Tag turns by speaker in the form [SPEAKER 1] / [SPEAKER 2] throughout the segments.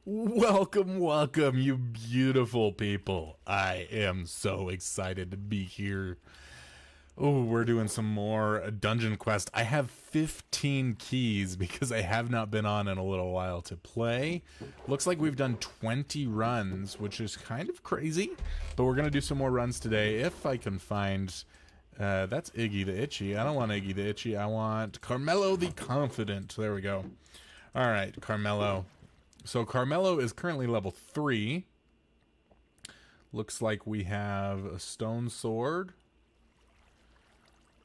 [SPEAKER 1] Welcome, welcome, you beautiful people. I am so excited to be here. Oh, we're doing some more dungeon quest. I have 15 keys because I have not been on in a little while to play. Looks like we've done 20 runs, which is kind of crazy. But we're going to do some more runs today if I can find... that's Iggy the Itchy. I don't want Iggy the Itchy. I want Carmelo the Confident. There we go. All right, Carmelo. So Carmelo is currently level 3. Looks like we have a stone sword.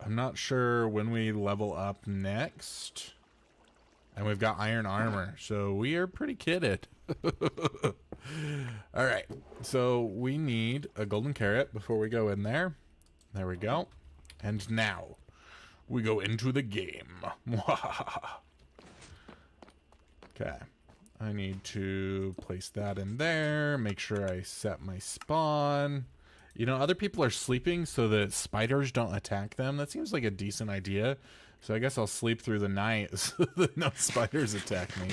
[SPEAKER 1] I'm not sure when we level up next. And we've got iron armor, so we are pretty kitted. Alright, so we need a golden carrot before we go in there. There we go. And now, we go into the game. Okay. I need to place that in there, make sure I set my spawn. You know, other people are sleeping so that spiders don't attack them. That seems like a decent idea. So I guess I'll sleep through the night so that no spiders attack me.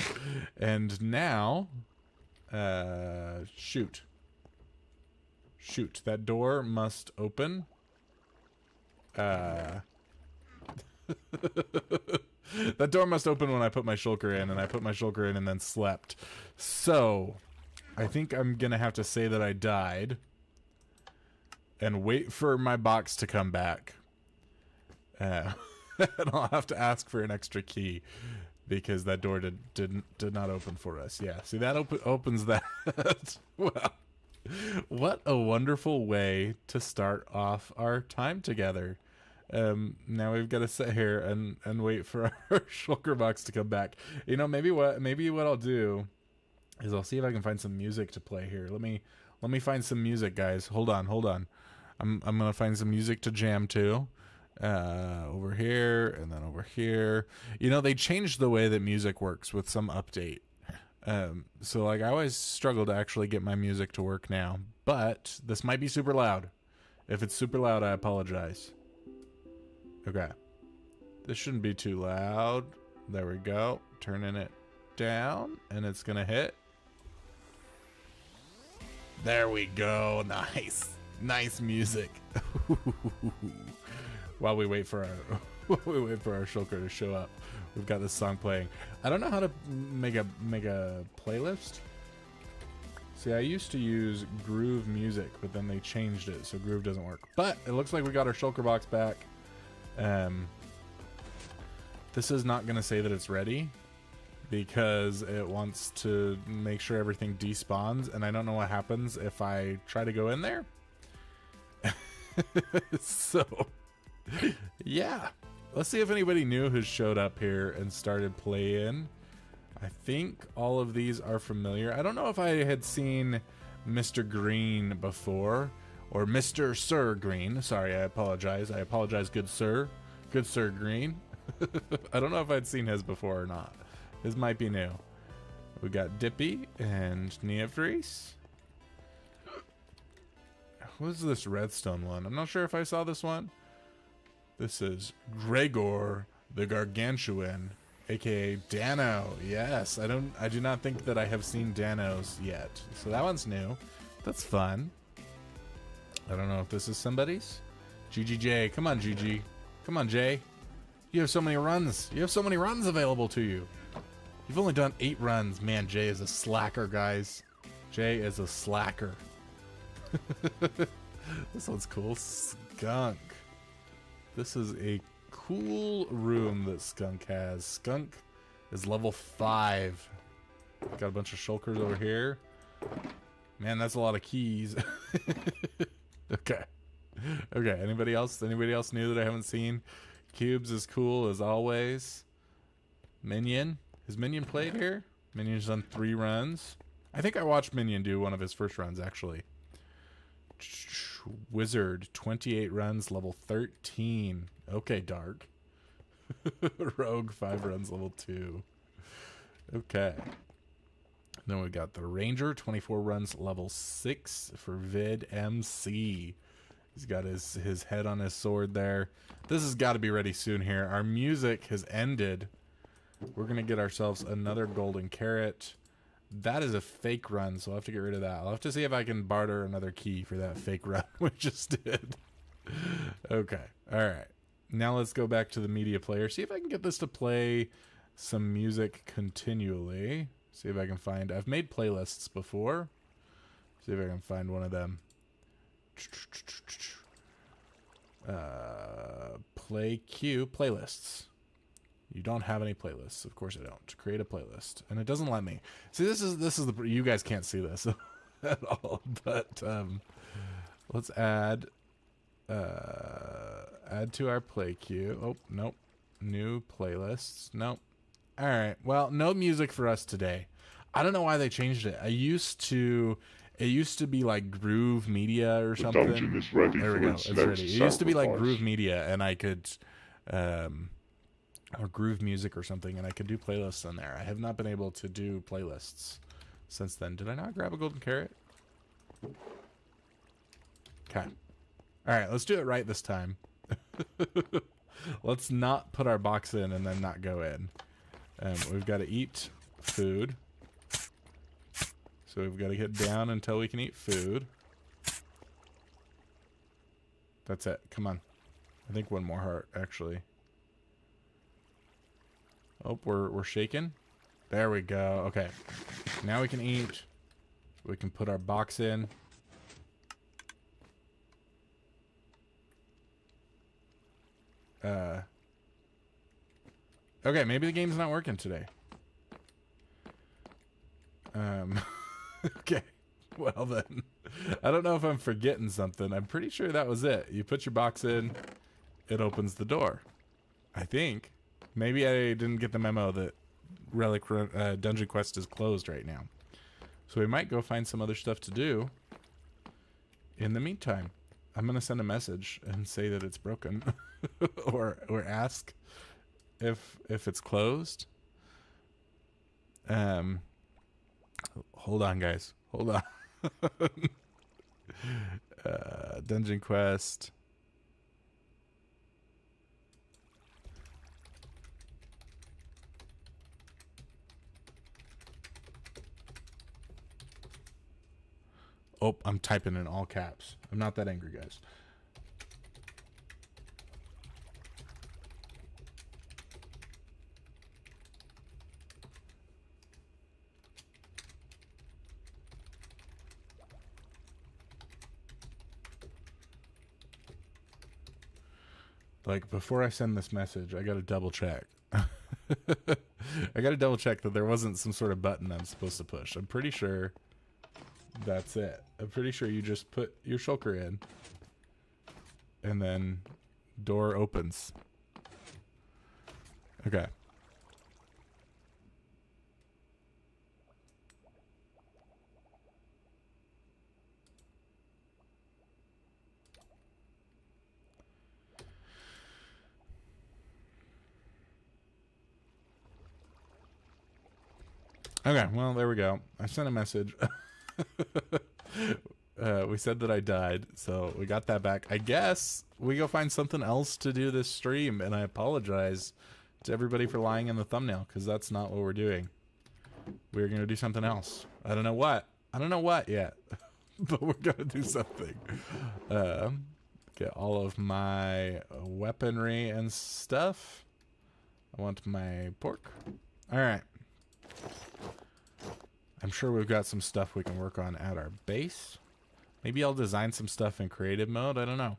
[SPEAKER 1] And now, shoot. Shoot, that door must open. That door must open when I put my shulker in, and I put my shulker in and then slept. So, I think I'm gonna have to say that I died and wait for my box to come back. And I'll have to ask for an extra key because that door did not open for us. Yeah, see, that opens that. Well, what a wonderful way to start off our time together. Now we've got to sit here and wait for our shulker box to come back. You know, maybe what I'll do is I'll see if I can find some music to play here. Let me find some music, guys. Hold on. I'm gonna find some music to jam to. Over here and then over here. You know, they changed the way that music works with some update. So like I always struggle to actually get my music to work now, but this might be super loud. If it's super loud, I apologize. Okay. This shouldn't be too loud. There we go. Turning it down, and it's gonna hit. There we go. Nice. Nice music. While we wait for our shulker to show up, we've got this song playing. I don't know how to make a playlist. See, I used to use Groove Music, but then they changed it, so Groove doesn't work. But it looks like we got our shulker box back. This is not going to say that it's ready because it wants to make sure everything despawns, and I don't know what happens if I try to go in there. So, yeah. Let's see if anybody new has showed up here and started playing. I think all of these are familiar. I don't know if I had seen Mr. Green before. Or Mr. Sir Green. Sorry, I apologize. I apologize, good sir. Good Sir Green. I don't know if I'd seen his before or not. His might be new. We got Dippy and Neofreeze. What's this redstone one? I'm not sure if I saw this one. This is Gregor the Gargantuan, aka Dano. Yes, I do not think that I have seen Danos yet. So that one's new. That's fun. I don't know if this is somebody's. GGJ, come on, GG. Come on, Jay. You have so many runs. You have so many runs available to you. You've only done 8 runs. Man, Jay is a slacker, guys. Jay is a slacker. This one's cool. Skunk. This is a cool room that Skunk has. Skunk is level 5. Got a bunch of shulkers over here. Man, that's a lot of keys. Okay. Okay, anybody else new that I haven't seen? Cubes is cool as always. Minion. Has Minion played here? Minion's done 3 runs. I think I watched Minion do one of his first runs, actually. Wizard, 28 runs, level 13. Okay, Dark. Rogue, 5 runs, level 2. Okay. Then we got the Ranger, 24 runs, level 6 for Vid MC. He's got his head on his sword there. This has got to be ready soon here. Our music has ended. We're going to get ourselves another golden carrot. That is a fake run, so I'll have to get rid of that. I'll have to see if I can barter another key for that fake run we just did. Okay. All right. Now let's go back to the media player. See if I can get this to play some music continually. See if I can find... I've made playlists before. See if I can find one of them. Play queue playlists. You don't have any playlists. Of course I don't. Create a playlist. And it doesn't let me. See, this is the... You guys can't see this at all. But let's add... add to our play queue. Oh, nope. New playlists. Nope. All right. Well, no music for us today. I don't know why they changed it. It used to be like Groove Media or something.
[SPEAKER 2] The dungeon is ready.
[SPEAKER 1] There we go. It's ready. It used to be like Groove Media, and I could, or Groove Music or something, and I could do playlists on there. I have not been able to do playlists since then. Did I not grab a golden carrot? Okay. All right, let's do it right this time. Let's not put our box in and then not go in. We've got to eat food. So we've got to get down until we can eat food. That's it. Come on. I think one more heart, actually. Oh, we're shaking. There we go. Okay. Now we can eat. We can put our box in. Okay, maybe the game's not working today. Okay. Well then. I don't know if I'm forgetting something. I'm pretty sure that was it. You put your box in, it opens the door. I think. Maybe I didn't get the memo that Relic Dungeon Quest is closed right now. So we might go find some other stuff to do. In the meantime, I'm going to send a message and say that it's broken. or ask if it's closed. Hold on, guys. Hold on. Dungeon Quest. Oh, I'm typing in all caps. I'm not that angry, guys. Like, before I send this message, I gotta double check. I gotta double check that there wasn't some sort of button I'm supposed to push. I'm pretty sure that's it. I'm pretty sure you just put your shulker in, and then door opens. Okay. Okay, well, there we go. I sent a message. We said that I died, so we got that back. I guess we go find something else to do this stream, and I apologize to everybody for lying in the thumbnail, because that's not what we're doing. We're going to do something else. I don't know what. I don't know what yet, but we're going to do something. Get all of my weaponry and stuff. I want my pork. All right. I'm sure we've got some stuff we can work on at our base. Maybe I'll design some stuff in creative mode. I don't know.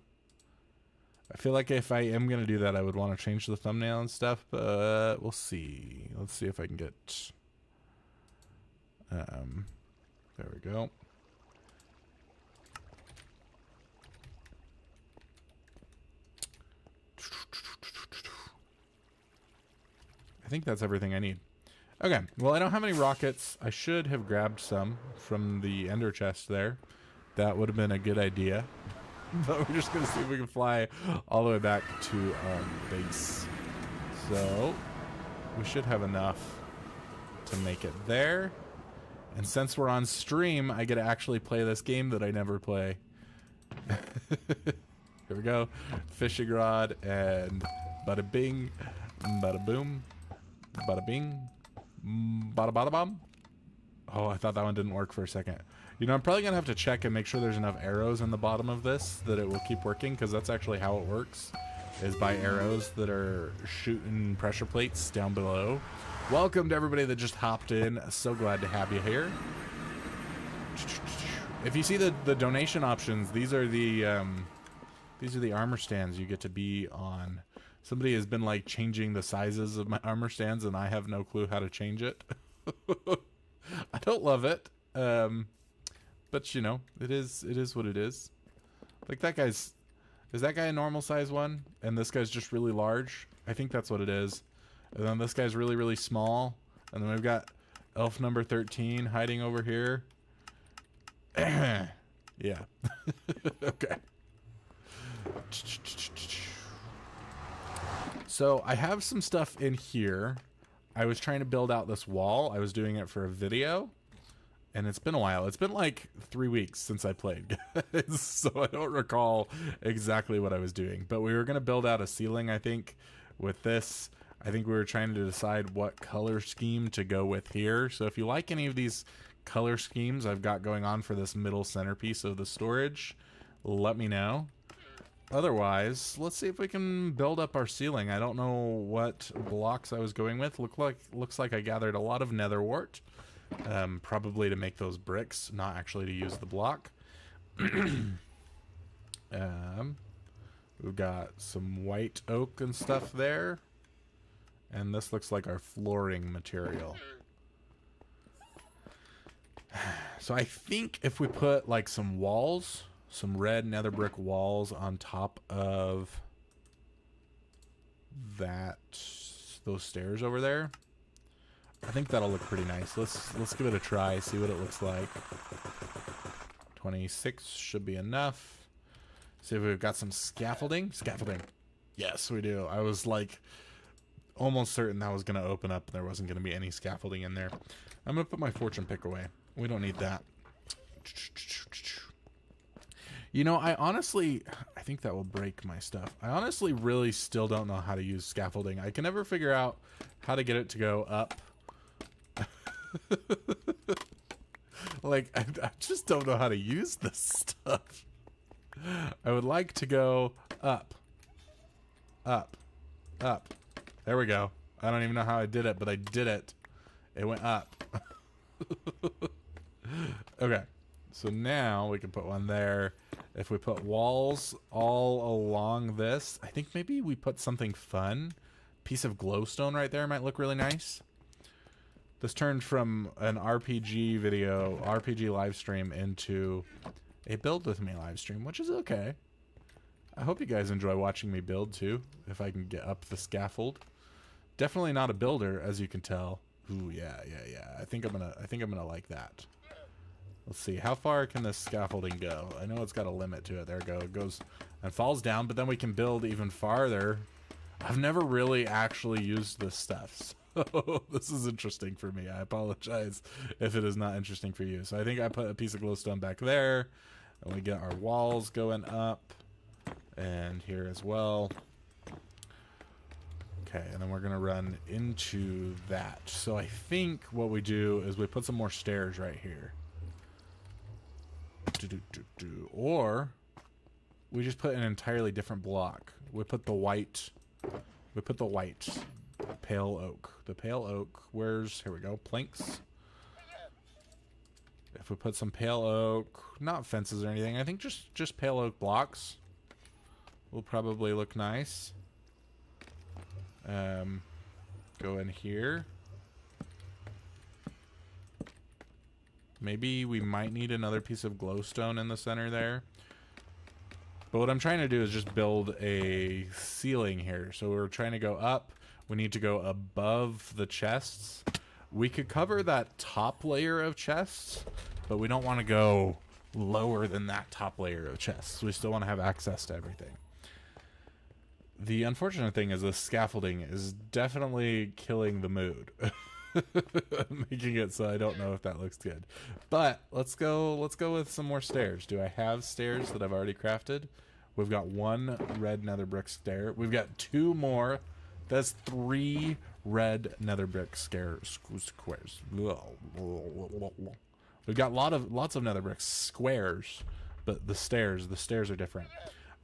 [SPEAKER 1] I feel like if I am going to do that, I would want to change the thumbnail and stuff, but we'll see. Let's see if I can get... there we go. I think that's everything I need. Okay, well, I don't have any rockets. I should have grabbed some from the ender chest there. That would have been a good idea. But we're just going to see if we can fly all the way back to our base. So, we should have enough to make it there. And since we're on stream, I get to actually play this game that I never play. Here we go. Fishing rod and bada bing, bada boom, bada bing. Bada bada bomb. Oh, I thought that one didn't work for a second. You know, I'm probably going to have to check and make sure there's enough arrows in the bottom of this that it will keep working, because that's actually how it works, is by arrows that are shooting pressure plates down below. Welcome to everybody that just hopped in. So glad to have you here. If you see the donation options, these are the armor stands you get to be on. Somebody has been like changing the sizes of my armor stands, and I have no clue how to change it. I don't love it, but you know, it is what it is. Like that guy's, is that guy a normal size one? And this guy's just really large. I think that's what it is. And then this guy's really, really small. And then we've got elf number 13 hiding over here. Yeah. Okay. So I have some stuff in here. I was trying to build out this wall. I was doing it for a video, and it's been a while. It's been like 3 weeks since I played, so I don't recall exactly what I was doing. But we were going to build out a ceiling, I think, with this. I think we were trying to decide what color scheme to go with here. So if you like any of these color schemes I've got going on for this middle centerpiece of the storage, let me know. Otherwise, let's see if we can build up our ceiling. I don't know what blocks I was going with. Looks like I gathered a lot of nether wart, probably to make those bricks, not actually to use the block. We've got some white oak and stuff there, and this looks like our flooring material. So I think if we put like some walls, some red nether brick walls on top of those stairs over there, I think that'll look pretty nice. Let's give it a try, see what it looks like. 26 should be enough. See if we've got some scaffolding. Scaffolding. Yes, we do. I was like almost certain that was going to open up and there wasn't going to be any scaffolding in there. I'm going to put my fortune pick away. We don't need that. You know, I think that will break my stuff. I honestly really still don't know how to use scaffolding. I can never figure out how to get it to go up. Like, I just don't know how to use this stuff. I would like to go up. Up. Up. There we go. I don't even know how I did it, but I did it. It went up. Okay. So now we can put one there. If we put walls all along this, I think maybe we put something fun. Piece of glowstone right there might look really nice. This turned from an RPG live stream into a build with me live stream, which is okay. I hope you guys enjoy watching me build too, if I can get up the scaffold. Definitely not a builder, as you can tell. Ooh, yeah. I think I'm gonna like that. Let's see, how far can this scaffolding go? I know it's got a limit to it. There we go. It goes and falls down, but then we can build even farther. I've never really actually used this stuff, so this is interesting for me. I apologize if it is not interesting for you. So I think I put a piece of glowstone back there, and we get our walls going up, and here as well. Okay, and then we're gonna run into that. So I think what we do is we put some more stairs right here. Or we just put an entirely different block. We put the white pale oak. The pale oak, here we go, planks. If we put some pale oak, not fences or anything, I think just pale oak blocks will probably look nice. Go in here. Maybe we might need another piece of glowstone in the center there. But what I'm trying to do is just build a ceiling here. So we're trying to go up. We need to go above the chests. We could cover that top layer of chests, but we don't want to go lower than that top layer of chests. We still want to have access to everything. The unfortunate thing is the scaffolding is definitely killing the mood. Making it so I don't know if that looks good. But let's go with some more stairs. Do I have stairs that I've already crafted? We've got one red nether brick stair. We've got 2 more. That's 3 red nether brick squares. We've got lots of nether brick squares, but the stairs are different.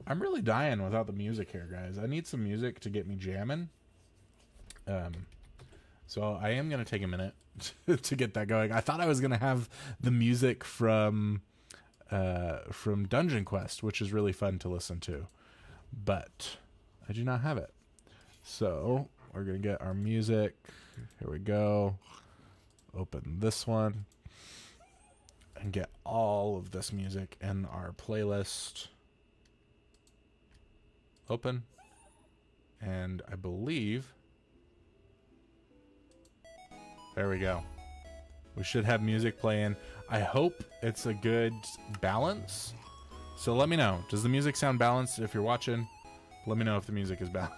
[SPEAKER 1] I'm really dying without the music here, guys. I need some music to get me jamming. So I am gonna take a minute to get that going. I thought I was gonna have the music from Dungeon Quest, which is really fun to listen to, but I do not have it. So we're gonna get our music. Here we go. Open this one and get all of this music in our playlist. Open. And I believe, there we go. We should have music playing. I hope it's a good balance. So let me know. Does the music sound balanced? If you're watching, let me know if the music is balanced.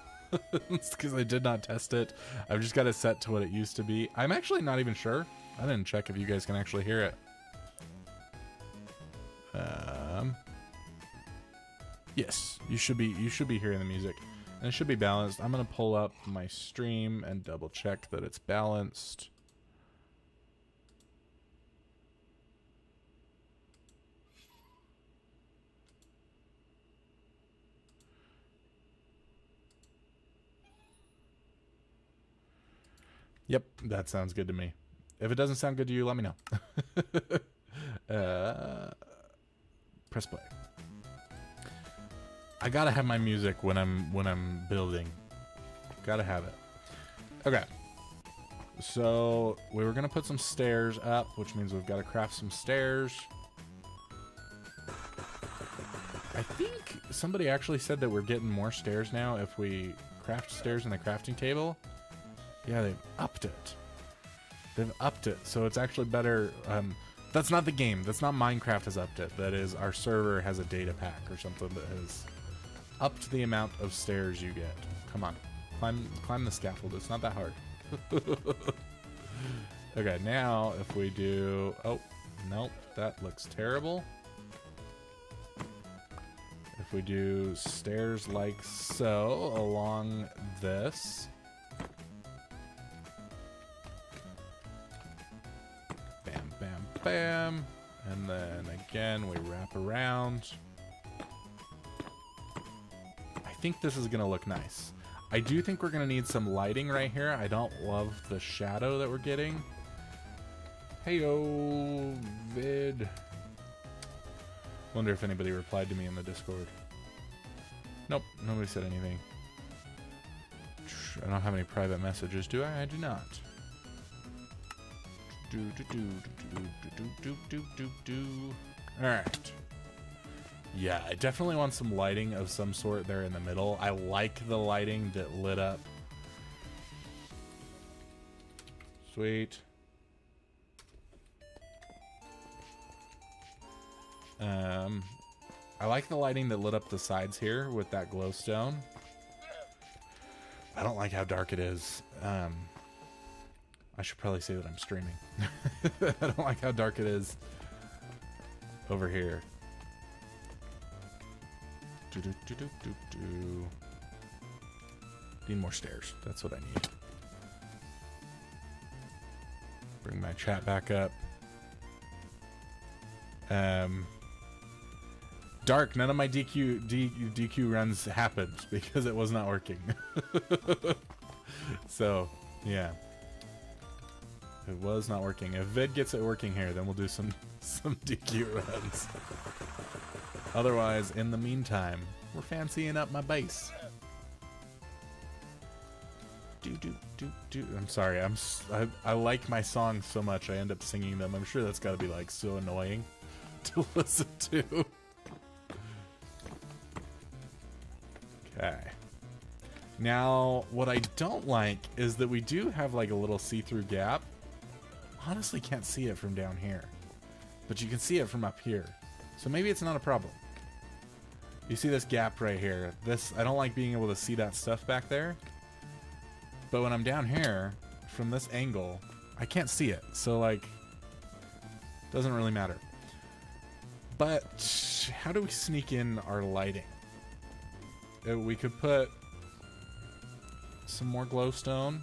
[SPEAKER 1] Because I did not test it. I've just got it set to what it used to be. I'm actually not even sure. I didn't check if you guys can actually hear it. Yes, you should be hearing the music. And it should be balanced. I'm gonna pull up my stream and double check that it's balanced. Yep, that sounds good to me. If it doesn't sound good to you, let me know. Press play. I gotta have my music when I'm building. Gotta have it. Okay. So we were gonna put some stairs up, which means we've got to craft some stairs. I think somebody actually said that we're getting more stairs now if we craft stairs in the crafting table. Yeah, they've upped it. They've upped it, so it's actually better. That's not the game. That's not Minecraft has upped it. That is, our server has a data pack or something that has upped the amount of stairs you get. Come on, climb the scaffold. It's not that hard. Okay, now if we do, oh nope, that looks terrible. If we do stairs like so along this. Bam, bam, bam. And then again, we wrap around. I think this is going to look nice. I do think we're going to need some lighting right here. I don't love the shadow that we're getting. Heyo, vid. Wonder if anybody replied to me in the Discord. Nope, nobody said anything. I don't have any private messages, do I? I do not. Alright. Yeah, I definitely want some lighting of some sort there in the middle. I like the lighting that lit up. Sweet. I like the lighting that lit up the sides here with that glowstone. I don't like how dark it is. I should probably say that I'm streaming. I don't like how dark it is over here. Need more stairs. That's what I need. Bring my chat back up. Dark, none of my DQ runs happened because it was not working. So, yeah. It was not working. If Vid gets it working here, then we'll do some DQ runs. Otherwise, in the meantime, we're fancying up my bass. I'm sorry. I like my songs so much I end up singing them. I'm sure that's got to be like so annoying to listen to. Okay. Now, what I don't like is that we do have like a little see-through gap. Honestly, can't see it from down here, but you can see it from up here. So maybe it's not a problem. You see this gap right here. This, I don't like being able to see that stuff back there. But when I'm down here, from this angle, I can't see it. So like, doesn't really matter. But how do we sneak in our lighting? We could put some more glowstone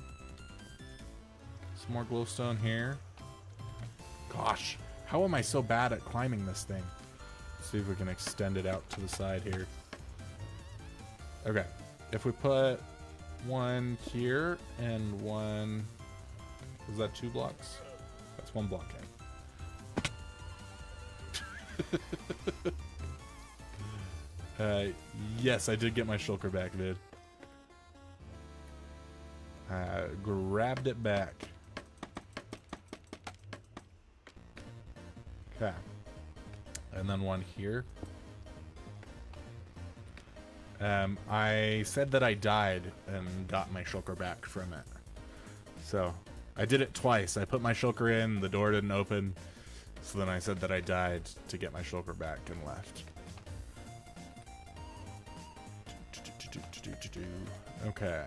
[SPEAKER 1] Some more glowstone here. Gosh, how am I so bad at climbing this thing? Let's see if we can extend it out to the side here. Okay, if we put one here and one... Is that 2 blocks? That's 1 block in. Yes, I did get my shulker back, Vid. Grabbed it back. Okay. And then one here. I said that I died and got my shulker back from it. So, I did it twice. I put my shulker in, the door didn't open. So then I said that I died to get my shulker back and left. Okay.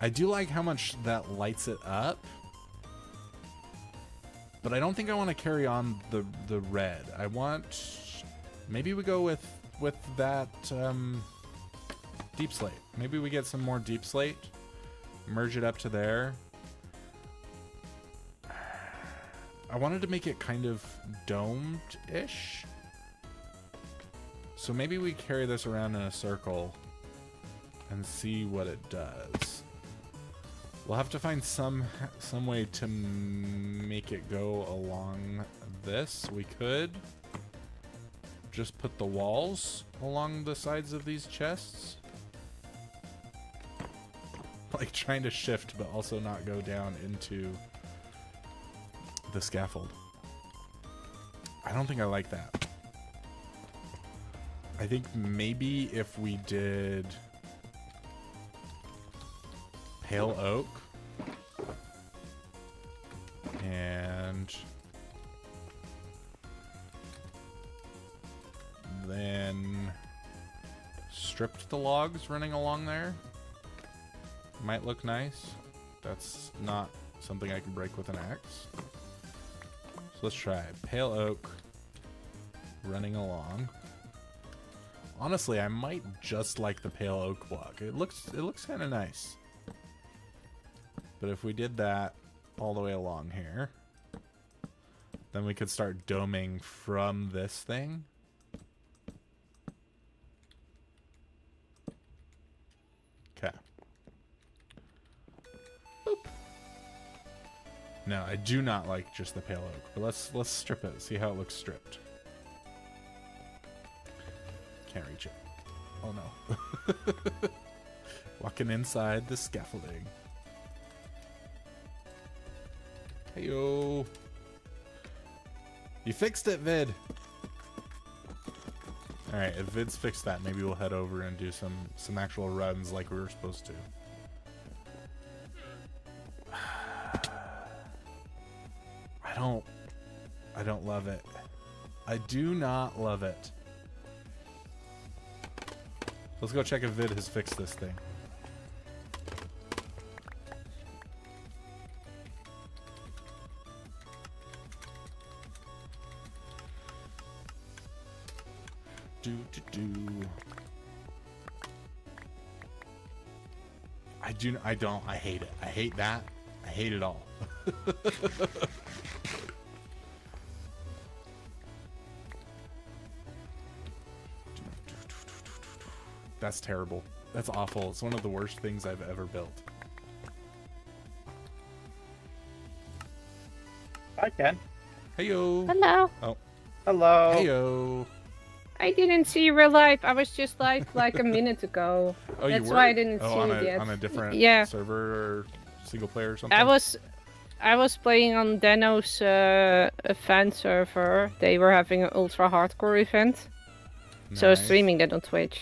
[SPEAKER 1] I do like how much that lights it up. But I don't think I want to carry on the red. I want... Maybe we go with that deep slate. Maybe we get some more deep slate. Merge it up to there. I wanted to make it kind of domed-ish. So maybe we carry this around in a circle and see what it does. We'll have to find some way to make it go along this. We could just put the walls along the sides of these chests. Like trying to shift, but also not go down into the scaffold. I don't think I like that. I think maybe if we did pale oak and then stripped the logs running along there, might look nice. That's not something I can break with an axe. So let's try pale oak running along. Honestly, I might just like the pale oak block. It looks kind of nice. But if we did that all the way along here, then we could start doming from this thing. Okay. Boop. No, I do not like just the pale oak, but let's strip it, see how it looks stripped. Can't reach it. Oh no. Walking inside the scaffolding. Heyo. You fixed it, Vid. Alright, if Vid's fixed that, maybe we'll head over and do some actual runs like we were supposed to. I don't love it. I do not love it. Let's go check if Vid has fixed this thing. I hate it. I hate that. I hate it all. That's terrible. That's awful. It's one of the worst things I've ever built.
[SPEAKER 2] Hi, Ken.
[SPEAKER 1] Heyo.
[SPEAKER 3] Hello.
[SPEAKER 1] Oh.
[SPEAKER 2] Hello.
[SPEAKER 1] Heyo.
[SPEAKER 3] I didn't see you real live. I was just live like a minute ago.
[SPEAKER 1] Oh,
[SPEAKER 3] That's
[SPEAKER 1] you were?
[SPEAKER 3] why I didn't see
[SPEAKER 1] on
[SPEAKER 3] it yet.
[SPEAKER 1] On a different server or single player or something?
[SPEAKER 3] I was playing on Dano's event server. They were having an ultra hardcore event.
[SPEAKER 1] Nice.
[SPEAKER 3] So I was streaming that on Twitch.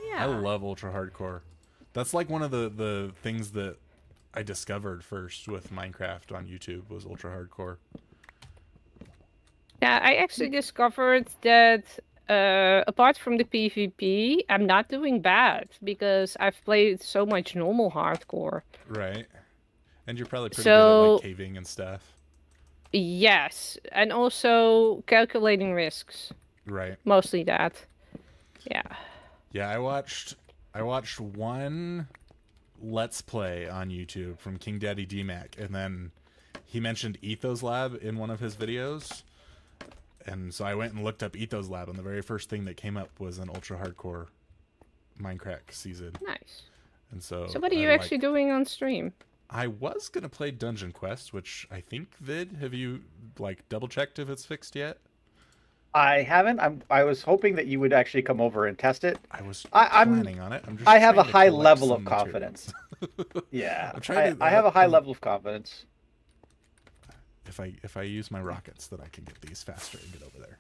[SPEAKER 3] Yeah.
[SPEAKER 1] I love ultra hardcore. That's like one of the things that I discovered first with Minecraft on YouTube was ultra hardcore.
[SPEAKER 3] Yeah, I actually discovered that apart from the PvP, I'm not doing bad because I've played so much normal hardcore.
[SPEAKER 1] Right. And you're probably pretty good at like caving and stuff.
[SPEAKER 3] Yes, and also calculating risks.
[SPEAKER 1] Right.
[SPEAKER 3] Mostly that. Yeah.
[SPEAKER 1] Yeah, I watched one Let's Play on YouTube from King Daddy DMac, and then he mentioned Ethos Lab in one of his videos. And so I went and looked up Ethos Lab, and the very first thing that came up was an ultra hardcore Minecraft season.
[SPEAKER 3] Nice.
[SPEAKER 1] And so
[SPEAKER 3] what are you actually doing on stream?
[SPEAKER 1] I was going to play Dungeon Quest, which I think, Vid, have you like double checked if it's fixed yet?
[SPEAKER 2] I haven't. I was hoping that you would actually come over and test it.
[SPEAKER 1] I was
[SPEAKER 2] I'm
[SPEAKER 1] planning on it.
[SPEAKER 2] I have a
[SPEAKER 1] trying to
[SPEAKER 2] high
[SPEAKER 1] collect
[SPEAKER 2] level
[SPEAKER 1] some
[SPEAKER 2] of confidence. Yeah, I have a high level of confidence.
[SPEAKER 1] If I use my rockets, then I can get these faster and get over there.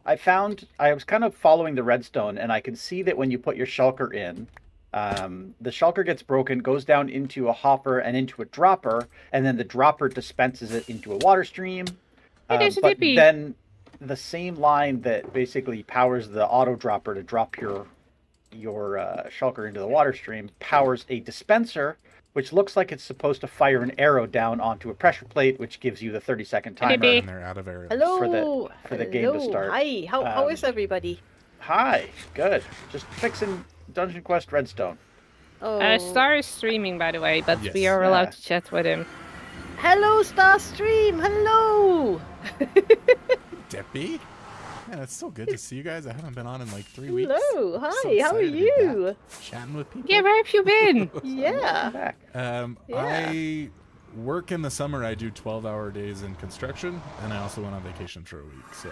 [SPEAKER 2] I was kind of following the redstone, and I can see that when you put your shulker in, the shulker gets broken, goes down into a hopper and into a dropper, and then the dropper dispenses it into a water stream.
[SPEAKER 3] There's a
[SPEAKER 2] but
[SPEAKER 3] dippy.
[SPEAKER 2] then the same line that basically powers the auto dropper to drop your shulker into the water stream powers a dispenser, which looks like it's supposed to fire an arrow down onto a pressure plate, which gives you the 30-second timer.
[SPEAKER 3] Dippy.
[SPEAKER 1] And they're out of arrows.
[SPEAKER 4] Hello.
[SPEAKER 2] for the game to start.
[SPEAKER 4] Hi. How is everybody?
[SPEAKER 2] Hi, good. Just fixing Dungeon Quest Redstone.
[SPEAKER 4] Oh.
[SPEAKER 3] Star is streaming, by the way, but
[SPEAKER 1] Yes.
[SPEAKER 3] we are allowed to chat with him.
[SPEAKER 4] Hello, Starstream. Hello.
[SPEAKER 1] Deppy? Man, it's so good to see you guys. I haven't been on in like 3 weeks.
[SPEAKER 4] Hello.
[SPEAKER 1] I'm
[SPEAKER 4] Hi.
[SPEAKER 1] so
[SPEAKER 4] How are
[SPEAKER 1] excited to be
[SPEAKER 4] you?
[SPEAKER 1] back chatting with people.
[SPEAKER 3] Yeah, where have you been?
[SPEAKER 4] Yeah.
[SPEAKER 2] Back.
[SPEAKER 4] Yeah.
[SPEAKER 1] I work in the summer. I do 12-hour days in construction, and I also went on vacation for a week. So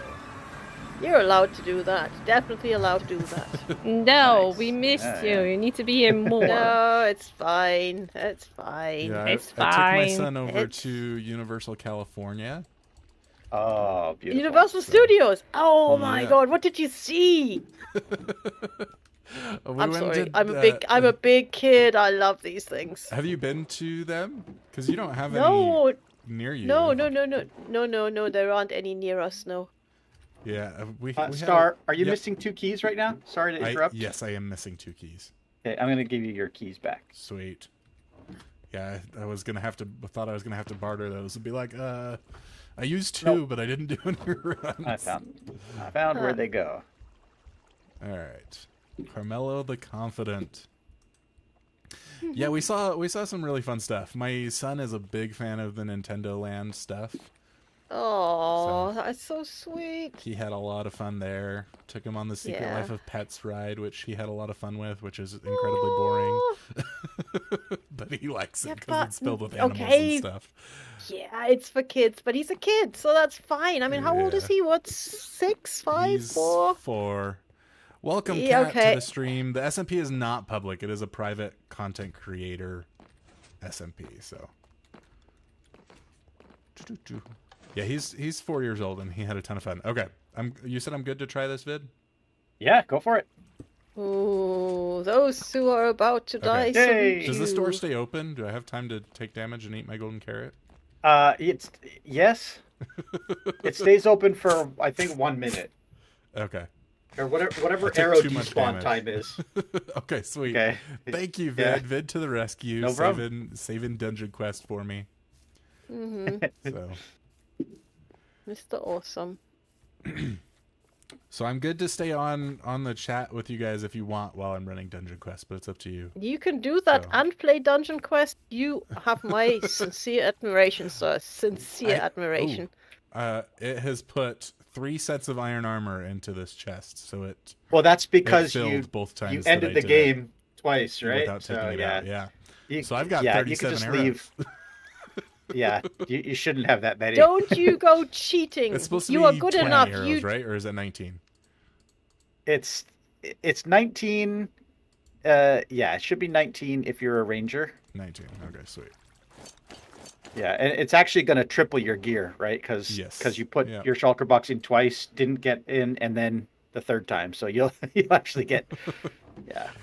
[SPEAKER 4] You're allowed to do that. Definitely allowed to do that.
[SPEAKER 3] No,
[SPEAKER 2] Nice.
[SPEAKER 3] we missed
[SPEAKER 2] Yeah,
[SPEAKER 3] you.
[SPEAKER 2] yeah.
[SPEAKER 3] You need to be here more.
[SPEAKER 4] No, it's fine. It's fine.
[SPEAKER 1] yeah,
[SPEAKER 3] It's
[SPEAKER 1] I took my
[SPEAKER 3] fine.
[SPEAKER 1] son over
[SPEAKER 4] It's-
[SPEAKER 1] to Universal California.
[SPEAKER 2] Oh, beautiful.
[SPEAKER 4] Universal Studios. Oh my
[SPEAKER 1] Yeah.
[SPEAKER 4] God! What did you see?
[SPEAKER 1] We
[SPEAKER 4] I'm
[SPEAKER 1] went
[SPEAKER 4] sorry.
[SPEAKER 1] to,
[SPEAKER 4] I'm a big kid. I love these things.
[SPEAKER 1] Have you been to them? Because you don't have
[SPEAKER 4] No.
[SPEAKER 1] any near you.
[SPEAKER 4] No. There aren't any near us. No.
[SPEAKER 1] Yeah, we
[SPEAKER 2] Star, are you
[SPEAKER 1] Yep.
[SPEAKER 2] missing 2 keys right now? Sorry to interrupt.
[SPEAKER 1] Yes, I am missing 2 keys.
[SPEAKER 2] Okay, I'm going to give you your keys back.
[SPEAKER 1] Sweet. Yeah, I was gonna have to. Thought I was gonna have to barter those and be like, I used 2,
[SPEAKER 2] Nope.
[SPEAKER 1] but I didn't do any runs.
[SPEAKER 2] I found where they go.
[SPEAKER 1] All right, Carmelo the Confident. Yeah, we saw some really fun stuff. My son is a big fan of the Nintendo Land stuff.
[SPEAKER 4] Oh,
[SPEAKER 1] So-
[SPEAKER 4] that's so sweet.
[SPEAKER 1] He had a lot of fun there. Took him on the Secret
[SPEAKER 4] Yeah.
[SPEAKER 1] Life of Pets ride, which he had a lot of fun with, which is incredibly boring.
[SPEAKER 4] Oh,
[SPEAKER 1] But he likes it
[SPEAKER 4] Yeah,
[SPEAKER 1] because
[SPEAKER 4] but-
[SPEAKER 1] it's filled with animals
[SPEAKER 4] okay.
[SPEAKER 1] and stuff.
[SPEAKER 4] yeah, it's for kids, but he's a kid, so that's fine. I mean, how old is
[SPEAKER 1] Yeah.
[SPEAKER 4] he? What, 6, 5,
[SPEAKER 1] He's
[SPEAKER 4] 4?
[SPEAKER 1] 4. Welcome,
[SPEAKER 4] Yeah,
[SPEAKER 1] Kat,
[SPEAKER 4] okay.
[SPEAKER 1] to the stream. The SMP is not public. It is a private content creator SMP. So, yeah, he's 4 years old and he had a ton of fun. Okay, you said I'm good to try this vid.
[SPEAKER 2] Yeah, go for it.
[SPEAKER 4] Ooh, those who are about to die.
[SPEAKER 2] Yay.
[SPEAKER 4] salute
[SPEAKER 1] Does the store
[SPEAKER 4] you.
[SPEAKER 1] stay open? Do I have time to take damage and eat my golden carrot?
[SPEAKER 2] Yes. It stays open for I think 1 minute
[SPEAKER 1] Okay.
[SPEAKER 2] or whatever
[SPEAKER 1] I took
[SPEAKER 2] arrow
[SPEAKER 1] too much
[SPEAKER 2] despawn
[SPEAKER 1] damage.
[SPEAKER 2] time is.
[SPEAKER 1] Okay, sweet.
[SPEAKER 2] Okay.
[SPEAKER 1] Thank you, Vid.
[SPEAKER 2] Yeah.
[SPEAKER 1] Vid to the rescue.
[SPEAKER 2] No problem.
[SPEAKER 1] Saving Dungeon Quest for me. So.
[SPEAKER 4] Mr. Awesome.
[SPEAKER 1] So I'm good to stay on the chat with you guys if you want while I'm running Dungeon Quest, but it's up to you.
[SPEAKER 4] You can do that
[SPEAKER 1] So-
[SPEAKER 4] and play Dungeon Quest. You have my sincere admiration, sir. Sincere admiration.
[SPEAKER 1] It has put 3 sets of iron armor into this chest, so it
[SPEAKER 2] Well, that's because
[SPEAKER 1] filled
[SPEAKER 2] you
[SPEAKER 1] both times
[SPEAKER 2] you
[SPEAKER 1] that
[SPEAKER 2] ended
[SPEAKER 1] I
[SPEAKER 2] the
[SPEAKER 1] did
[SPEAKER 2] game twice,
[SPEAKER 1] it
[SPEAKER 2] right?
[SPEAKER 1] without taking it out. Yeah.
[SPEAKER 2] You-
[SPEAKER 1] So I've got
[SPEAKER 2] yeah,
[SPEAKER 1] 37
[SPEAKER 2] you could just
[SPEAKER 1] arrows.
[SPEAKER 2] leave. Yeah, you shouldn't have that many.
[SPEAKER 4] Don't you go cheating.
[SPEAKER 1] It's supposed to
[SPEAKER 4] you
[SPEAKER 1] be
[SPEAKER 4] are good
[SPEAKER 1] 20
[SPEAKER 4] enough.
[SPEAKER 1] arrows,
[SPEAKER 4] You
[SPEAKER 1] right? Or is it 19?
[SPEAKER 2] It's 19. Yeah, it should be 19 if you're a ranger.
[SPEAKER 1] 19. Okay, sweet.
[SPEAKER 2] Yeah, and it's actually going to triple your gear, right? Because
[SPEAKER 1] Yes.
[SPEAKER 2] you put
[SPEAKER 1] Yeah.
[SPEAKER 2] your shulker box in twice, didn't get in, and then the third time, so you'll actually get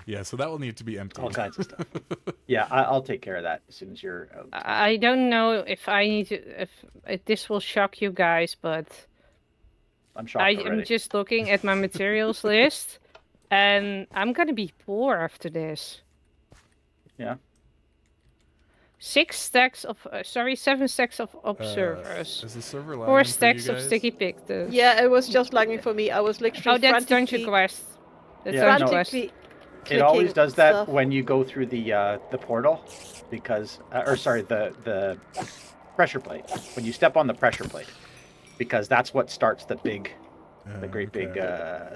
[SPEAKER 1] Yeah, so that will need to be empty.
[SPEAKER 2] all kinds of stuff. Yeah, I'll take care of that as soon as you're out.
[SPEAKER 3] I don't know if I need to, if this will shock you guys, but
[SPEAKER 2] I'm shocked
[SPEAKER 3] I
[SPEAKER 2] already.
[SPEAKER 3] am just looking at my materials list, and I'm gonna be poor after this.
[SPEAKER 2] Yeah.
[SPEAKER 3] 7 stacks of observers.
[SPEAKER 1] Is the server lagging
[SPEAKER 3] 4
[SPEAKER 1] for
[SPEAKER 3] stacks
[SPEAKER 1] you
[SPEAKER 3] of
[SPEAKER 1] guys?
[SPEAKER 3] sticky pictures.
[SPEAKER 4] Yeah, it was just lagging for me. I was literally
[SPEAKER 3] Oh, that's Dungeon
[SPEAKER 4] frantically-
[SPEAKER 3] Quest. That's
[SPEAKER 2] Yeah,
[SPEAKER 3] Dungeon
[SPEAKER 2] no.
[SPEAKER 3] Quest.
[SPEAKER 4] frantically.
[SPEAKER 2] It always
[SPEAKER 4] clicking
[SPEAKER 2] does that
[SPEAKER 4] stuff.
[SPEAKER 2] when you go through the portal, because or sorry, the pressure plate. When you step on the pressure plate, because that's what starts the great big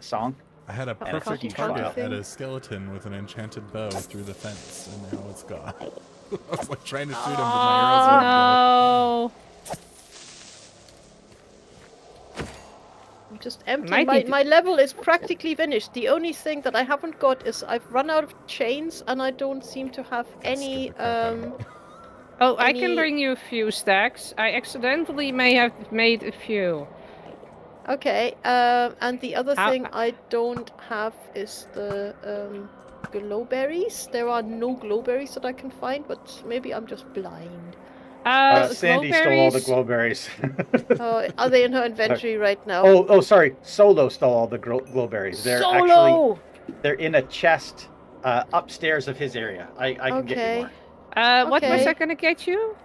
[SPEAKER 2] song.
[SPEAKER 1] I had a
[SPEAKER 2] And it's
[SPEAKER 1] perfect
[SPEAKER 2] huge
[SPEAKER 1] target
[SPEAKER 2] file.
[SPEAKER 1] at a skeleton with an enchanted bow through the fence, and now it's gone. I was like trying to shoot him, but my arrows wouldn't go.
[SPEAKER 3] No.
[SPEAKER 4] I'm just empty.
[SPEAKER 3] Might need to-
[SPEAKER 4] My level is practically finished. The only thing that I haven't got is I've run out of chains and I don't seem to have any.
[SPEAKER 3] Oh, I can
[SPEAKER 4] Any-
[SPEAKER 3] bring you a few stacks. I accidentally may have made a few.
[SPEAKER 4] Okay. And the other
[SPEAKER 3] How-
[SPEAKER 4] thing I don't have is the glowberries. There are no glowberries that I can find, but maybe I'm just blind.
[SPEAKER 2] Sandy stole all the glowberries.
[SPEAKER 4] Are they in her inventory right now?
[SPEAKER 2] oh, sorry. Solo stole all the glowberries. They're actually
[SPEAKER 4] Solo!
[SPEAKER 2] they're in a chest upstairs of his area. I can get you more.
[SPEAKER 3] What was
[SPEAKER 4] Okay.
[SPEAKER 3] I gonna get you?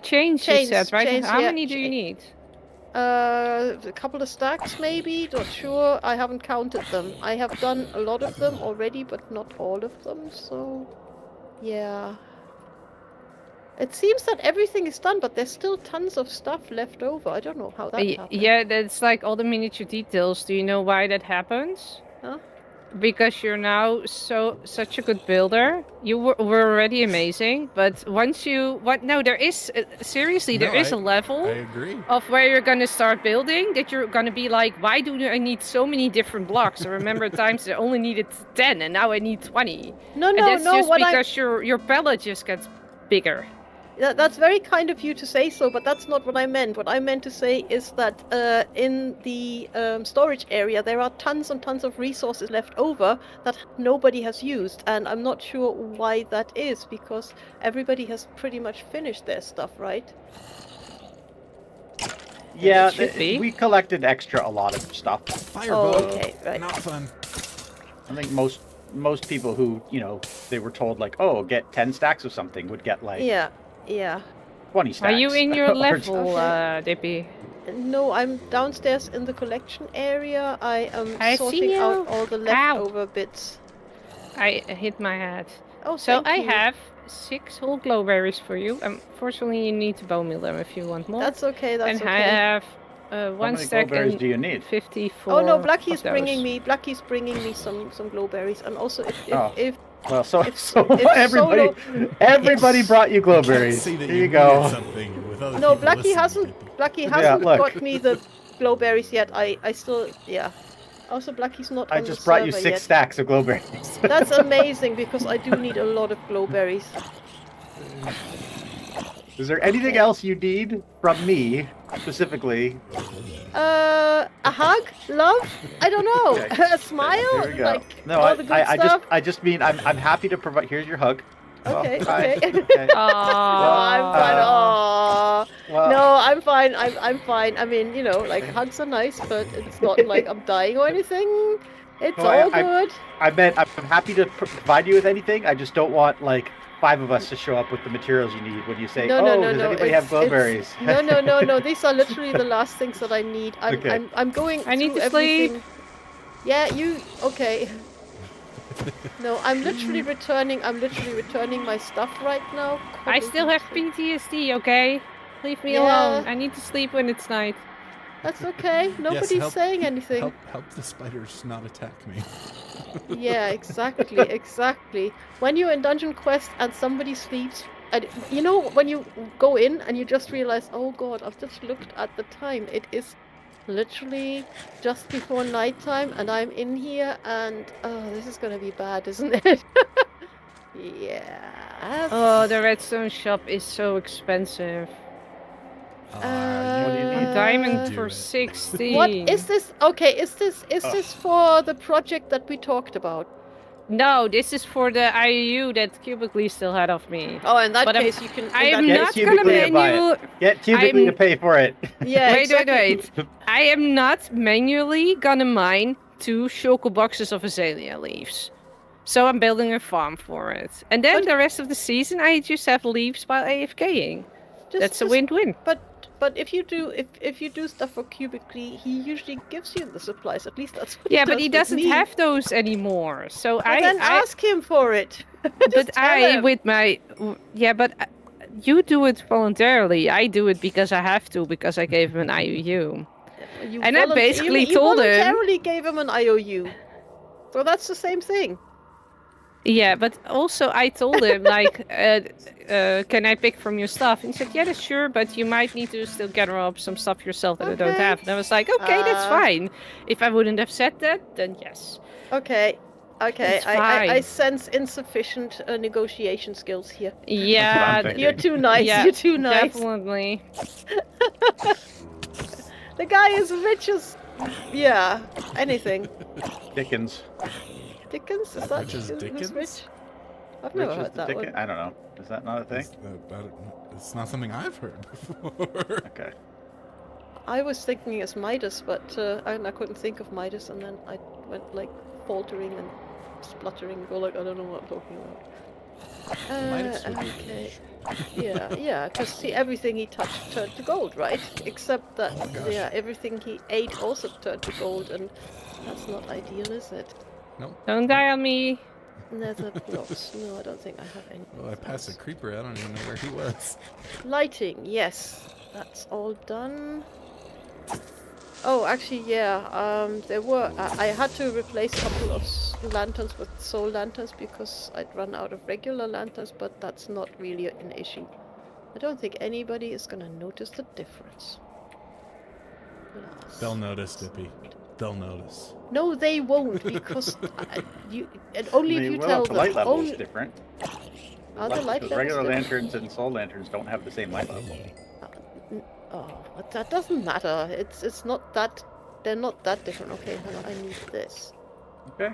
[SPEAKER 3] Chains, you
[SPEAKER 4] Chains,
[SPEAKER 3] said, right?
[SPEAKER 4] chains,
[SPEAKER 3] How
[SPEAKER 4] yeah,
[SPEAKER 3] many do you need?
[SPEAKER 4] A couple of stacks maybe, not sure. I haven't counted them. I have done a lot of them already, but not all of them, so yeah. It seems that everything is done, but there's still tons of stuff left over. I don't know how that happened.
[SPEAKER 3] Yeah, that's like all the miniature details. Do you know why that happens?
[SPEAKER 4] Huh?
[SPEAKER 3] Because you're now such a good builder. You were already amazing, but once you no, there is seriously there is a level
[SPEAKER 1] I agree.
[SPEAKER 3] of where you're gonna start building that you're gonna be like, why do I need so many different blocks? I remember times I only needed 10 and now I need 20.
[SPEAKER 4] No,
[SPEAKER 3] And
[SPEAKER 4] no,
[SPEAKER 3] that's
[SPEAKER 4] no.
[SPEAKER 3] just
[SPEAKER 4] What
[SPEAKER 3] because your palette just gets bigger.
[SPEAKER 4] That's very kind of you to say so, but that's not what I meant. What I meant to say is that in the storage area there are tons and tons of resources left over that nobody has used, and I'm not sure why that is, because everybody has pretty much finished their stuff, right?
[SPEAKER 2] Yeah,
[SPEAKER 3] It should be.
[SPEAKER 2] we collected a lot of stuff.
[SPEAKER 1] Firebow.
[SPEAKER 4] Oh, okay, right.
[SPEAKER 1] Not fun.
[SPEAKER 2] I think most people who, they were told like, oh, get 10 stacks of something would get like
[SPEAKER 4] Yeah.
[SPEAKER 2] 20 stacks.
[SPEAKER 3] Are you in your
[SPEAKER 2] Or-
[SPEAKER 3] level, Dippy?
[SPEAKER 4] No, I'm downstairs in the collection area. I am
[SPEAKER 3] I see
[SPEAKER 4] sorting
[SPEAKER 3] you.
[SPEAKER 4] out all the leftover bits.
[SPEAKER 3] I hit my head.
[SPEAKER 4] Oh,
[SPEAKER 3] So
[SPEAKER 4] thank
[SPEAKER 3] I
[SPEAKER 4] you.
[SPEAKER 3] have 6 whole glowberries for you. Unfortunately, you need to bone meal them if you want more.
[SPEAKER 4] That's okay. That's
[SPEAKER 3] and
[SPEAKER 4] okay.
[SPEAKER 3] I have
[SPEAKER 2] How
[SPEAKER 3] one
[SPEAKER 2] many
[SPEAKER 3] stack
[SPEAKER 2] glowberries
[SPEAKER 3] and
[SPEAKER 2] do you need?
[SPEAKER 3] 54.
[SPEAKER 4] Oh no,
[SPEAKER 3] of
[SPEAKER 4] Blackie's
[SPEAKER 3] those.
[SPEAKER 4] bringing me. Blackie's bringing me some glowberries, and also
[SPEAKER 2] Oh.
[SPEAKER 4] if
[SPEAKER 2] Well, so
[SPEAKER 4] If
[SPEAKER 2] everybody brought you glowberries.
[SPEAKER 1] See that
[SPEAKER 2] Here
[SPEAKER 1] you
[SPEAKER 2] you go.
[SPEAKER 1] needed something with other
[SPEAKER 4] no,
[SPEAKER 1] people
[SPEAKER 4] Blackie
[SPEAKER 1] listening,
[SPEAKER 4] hasn't.
[SPEAKER 1] Dippy.
[SPEAKER 4] Blackie
[SPEAKER 2] Yeah,
[SPEAKER 4] hasn't
[SPEAKER 2] look.
[SPEAKER 4] got me the glowberries yet. I still Also, Blackie's not.
[SPEAKER 2] I
[SPEAKER 4] on
[SPEAKER 2] just
[SPEAKER 4] the
[SPEAKER 2] brought you
[SPEAKER 4] server
[SPEAKER 2] 6
[SPEAKER 4] yet.
[SPEAKER 2] stacks of glowberries.
[SPEAKER 4] That's amazing because I do need a lot of glowberries.
[SPEAKER 2] Is there anything else you need from me specifically?
[SPEAKER 4] A hug, love. I don't know.
[SPEAKER 2] Okay.
[SPEAKER 4] A smile,
[SPEAKER 2] Here we go.
[SPEAKER 4] like
[SPEAKER 2] No,
[SPEAKER 4] all the good stuff.
[SPEAKER 2] I just mean I'm happy to provide. Here's your hug.
[SPEAKER 4] Okay,
[SPEAKER 2] Oh, hi.
[SPEAKER 4] okay.
[SPEAKER 2] Okay.
[SPEAKER 4] No, I'm fine. Aw.
[SPEAKER 2] Well,
[SPEAKER 4] No, I'm fine. I'm fine. I mean, like hugs are nice, but it's not like I'm dying or anything. It's
[SPEAKER 2] No,
[SPEAKER 4] all
[SPEAKER 2] I-
[SPEAKER 4] good.
[SPEAKER 2] I meant I'm happy to provide you with anything. I just don't want like 5 of us to show up with the materials you need when you say,
[SPEAKER 4] No,
[SPEAKER 2] "Oh,
[SPEAKER 4] no, no,
[SPEAKER 2] does
[SPEAKER 4] no.
[SPEAKER 2] anybody have
[SPEAKER 4] it's-
[SPEAKER 2] glowberries?"
[SPEAKER 4] No. These are literally the last things that I need.
[SPEAKER 2] Okay.
[SPEAKER 4] I'm going.
[SPEAKER 3] I need
[SPEAKER 4] through
[SPEAKER 3] to sleep.
[SPEAKER 4] everything. Yeah, you. Okay. No, I'm literally returning. I'm literally returning my stuff right now.
[SPEAKER 3] I still have PTSD, okay? Leave me
[SPEAKER 4] Yeah.
[SPEAKER 3] alone. I need to sleep when it's night.
[SPEAKER 4] That's okay. Nobody's
[SPEAKER 1] help-
[SPEAKER 4] saying anything.
[SPEAKER 1] Help the spiders not attack me.
[SPEAKER 4] Yeah, exactly. When you're in Dungeon Quest and somebody sleeps, and when you go in and you just realize, oh god, I've just looked at the time. It is literally just before nighttime, and I'm in here, and this is gonna be bad, isn't it? Yeah.
[SPEAKER 3] Oh, the redstone shop is so expensive.
[SPEAKER 1] Ah,
[SPEAKER 2] what do you need?
[SPEAKER 3] A diamond
[SPEAKER 1] Do
[SPEAKER 3] for
[SPEAKER 1] it.
[SPEAKER 3] 16.
[SPEAKER 4] What is this? Okay, is this for the project that we talked about?
[SPEAKER 3] No, this is for the IU that Cubically still had of me.
[SPEAKER 4] Oh, in that
[SPEAKER 3] But I'm-
[SPEAKER 4] case, you can. in
[SPEAKER 3] I am
[SPEAKER 4] that
[SPEAKER 2] Get
[SPEAKER 3] not
[SPEAKER 4] case-
[SPEAKER 3] gonna
[SPEAKER 2] Cubically to buy
[SPEAKER 3] manual.
[SPEAKER 2] Get Cubically to pay for it.
[SPEAKER 4] Yeah.
[SPEAKER 3] Wait,
[SPEAKER 4] exactly.
[SPEAKER 3] I am not manually gonna mine 2 shulker boxes of azalea leaves. So I'm building a farm for it. And then
[SPEAKER 4] But-
[SPEAKER 3] the rest of the season I just have leaves while AFKing.
[SPEAKER 4] Just-
[SPEAKER 3] That's a
[SPEAKER 4] just-
[SPEAKER 3] win-win.
[SPEAKER 4] But But if you do stuff for cubically, he usually gives you the supplies. At least that's what
[SPEAKER 3] Yeah,
[SPEAKER 4] he
[SPEAKER 3] but
[SPEAKER 4] does
[SPEAKER 3] he
[SPEAKER 4] with
[SPEAKER 3] doesn't
[SPEAKER 4] me.
[SPEAKER 3] have those anymore. So
[SPEAKER 4] Well, then ask him for it.
[SPEAKER 3] But
[SPEAKER 4] Just tell
[SPEAKER 3] I,
[SPEAKER 4] him.
[SPEAKER 3] with my, yeah, but you do it voluntarily. I do it because I have to, because I gave him an IOU.
[SPEAKER 4] You
[SPEAKER 3] And I basically
[SPEAKER 4] you
[SPEAKER 3] told him.
[SPEAKER 4] voluntarily gave him an IOU. So that's the same thing.
[SPEAKER 3] Yeah, but also I told him, like, can I pick from your stuff? And he said, yeah, that's sure, but you might need to still gather up some stuff yourself that I don't
[SPEAKER 4] Okay.
[SPEAKER 3] have. And I was like, okay, that's fine. If I wouldn't have said that, then yes.
[SPEAKER 4] Okay. Okay,
[SPEAKER 3] It's
[SPEAKER 4] I
[SPEAKER 3] fine.
[SPEAKER 4] sense insufficient negotiation skills here.
[SPEAKER 3] Yeah,
[SPEAKER 2] thinking.
[SPEAKER 4] You're too nice.
[SPEAKER 3] yeah,
[SPEAKER 4] You're too nice.
[SPEAKER 3] definitely.
[SPEAKER 4] The guy is rich as, yeah, anything.
[SPEAKER 2] Dickens.
[SPEAKER 4] Dickens? Is that
[SPEAKER 1] Rich as
[SPEAKER 4] who's
[SPEAKER 1] Dickens?
[SPEAKER 4] rich? I've never
[SPEAKER 2] Rich as
[SPEAKER 4] heard
[SPEAKER 2] the
[SPEAKER 4] that
[SPEAKER 2] Dickens?
[SPEAKER 4] one.
[SPEAKER 2] I don't know. Is that not a thing?
[SPEAKER 1] It's not something I've heard before.
[SPEAKER 2] Okay.
[SPEAKER 4] I was thinking as Midas, but I couldn't think of Midas, and then I went like faltering and spluttering, go like I don't know what I'm talking about.
[SPEAKER 1] Midas would be
[SPEAKER 4] Okay. Yeah, because see, everything he touched turned to gold, right? Except that,
[SPEAKER 1] gosh.
[SPEAKER 4] yeah, everything he ate also turned to gold, and that's not ideal, is it?
[SPEAKER 3] Don't die on me.
[SPEAKER 4] Nether blocks. No, I don't think I have any.
[SPEAKER 1] Well, I passed a creeper. I don't even know where he was.
[SPEAKER 4] Lighting, yes, that's all done. Oh, actually, yeah. There were. I had to replace a couple of lanterns with soul lanterns because I'd run out of regular lanterns, but that's not really an issue. I don't think anybody is gonna notice the difference.
[SPEAKER 1] They'll notice, Dippy. They'll notice.
[SPEAKER 4] No, they won't, because and only if you tell
[SPEAKER 2] the
[SPEAKER 4] them.
[SPEAKER 2] light level
[SPEAKER 4] Only,
[SPEAKER 2] is different.
[SPEAKER 4] are the light
[SPEAKER 2] Because
[SPEAKER 4] levels
[SPEAKER 2] regular
[SPEAKER 4] different?
[SPEAKER 2] lanterns and soul lanterns don't have the same light level.
[SPEAKER 4] Oh, but that doesn't matter. It's not that. They're not that different. Okay, hold on. I need this.
[SPEAKER 2] Okay.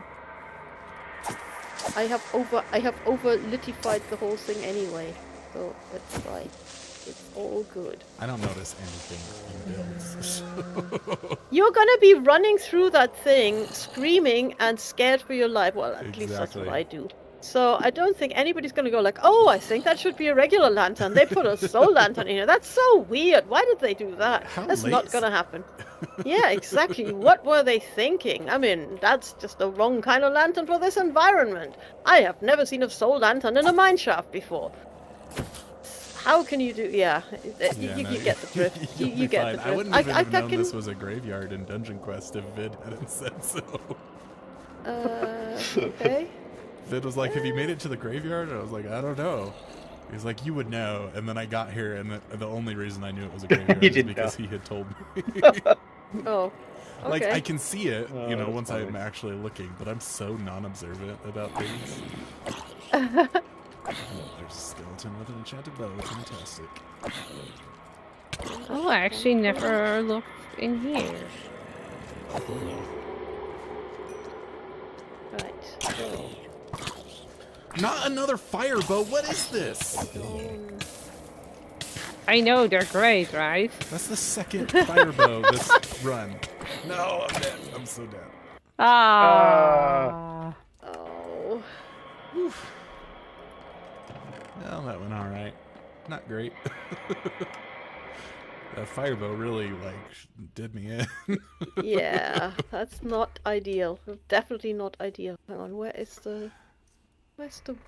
[SPEAKER 4] I have over litified the whole thing anyway, so that's fine. It's all good.
[SPEAKER 1] I don't notice anything in builds.
[SPEAKER 4] You're gonna be running through that thing, screaming and scared for your life. Well, at least that's what
[SPEAKER 1] Exactly.
[SPEAKER 4] I do. So I don't think anybody's gonna go like, oh, I think that should be a regular lantern. They put a soul lantern in here. That's so weird. Why did they do that?
[SPEAKER 1] How
[SPEAKER 4] That's not
[SPEAKER 1] lazy.
[SPEAKER 4] gonna happen. Yeah, exactly. What were they thinking? I mean, that's just the wrong kind of lantern for this environment. I have never seen a soul lantern in a mine shaft before. How can you do? Yeah, you get the drift.
[SPEAKER 1] You'll
[SPEAKER 4] You
[SPEAKER 1] be
[SPEAKER 4] get
[SPEAKER 1] fine.
[SPEAKER 4] the drift.
[SPEAKER 1] I wouldn't even have known
[SPEAKER 4] fucking-
[SPEAKER 1] this was a graveyard in Dungeon Quest if Vid hadn't said so.
[SPEAKER 4] Okay.
[SPEAKER 1] Vid was like, have you made it to the graveyard? And I was like, I don't know. He's like, you would know. And then I got here, and the only reason I knew it was a graveyard
[SPEAKER 2] You
[SPEAKER 1] is
[SPEAKER 2] didn't
[SPEAKER 1] because
[SPEAKER 2] know.
[SPEAKER 1] he had told me.
[SPEAKER 4] Oh. Okay.
[SPEAKER 1] Like, I can see it,
[SPEAKER 2] Oh,
[SPEAKER 1] you know,
[SPEAKER 2] that's
[SPEAKER 1] once
[SPEAKER 2] funny.
[SPEAKER 1] I'm actually looking, but I'm so non-observant about things. Oh, there's a skeleton with an enchanted bow. Fantastic.
[SPEAKER 3] Oh, I actually never looked in here.
[SPEAKER 4] Right. So,
[SPEAKER 1] Not another fire bow. What is this?
[SPEAKER 3] I know, they're great, right?
[SPEAKER 1] That's the second fire bow this run. No, I'm dead. I'm so dead.
[SPEAKER 3] Ah.
[SPEAKER 4] oh.
[SPEAKER 1] Well, that went all right. Not great. That fire bow really, like, did me in.
[SPEAKER 4] Yeah, that's not ideal. Definitely not ideal. Hang on, where's the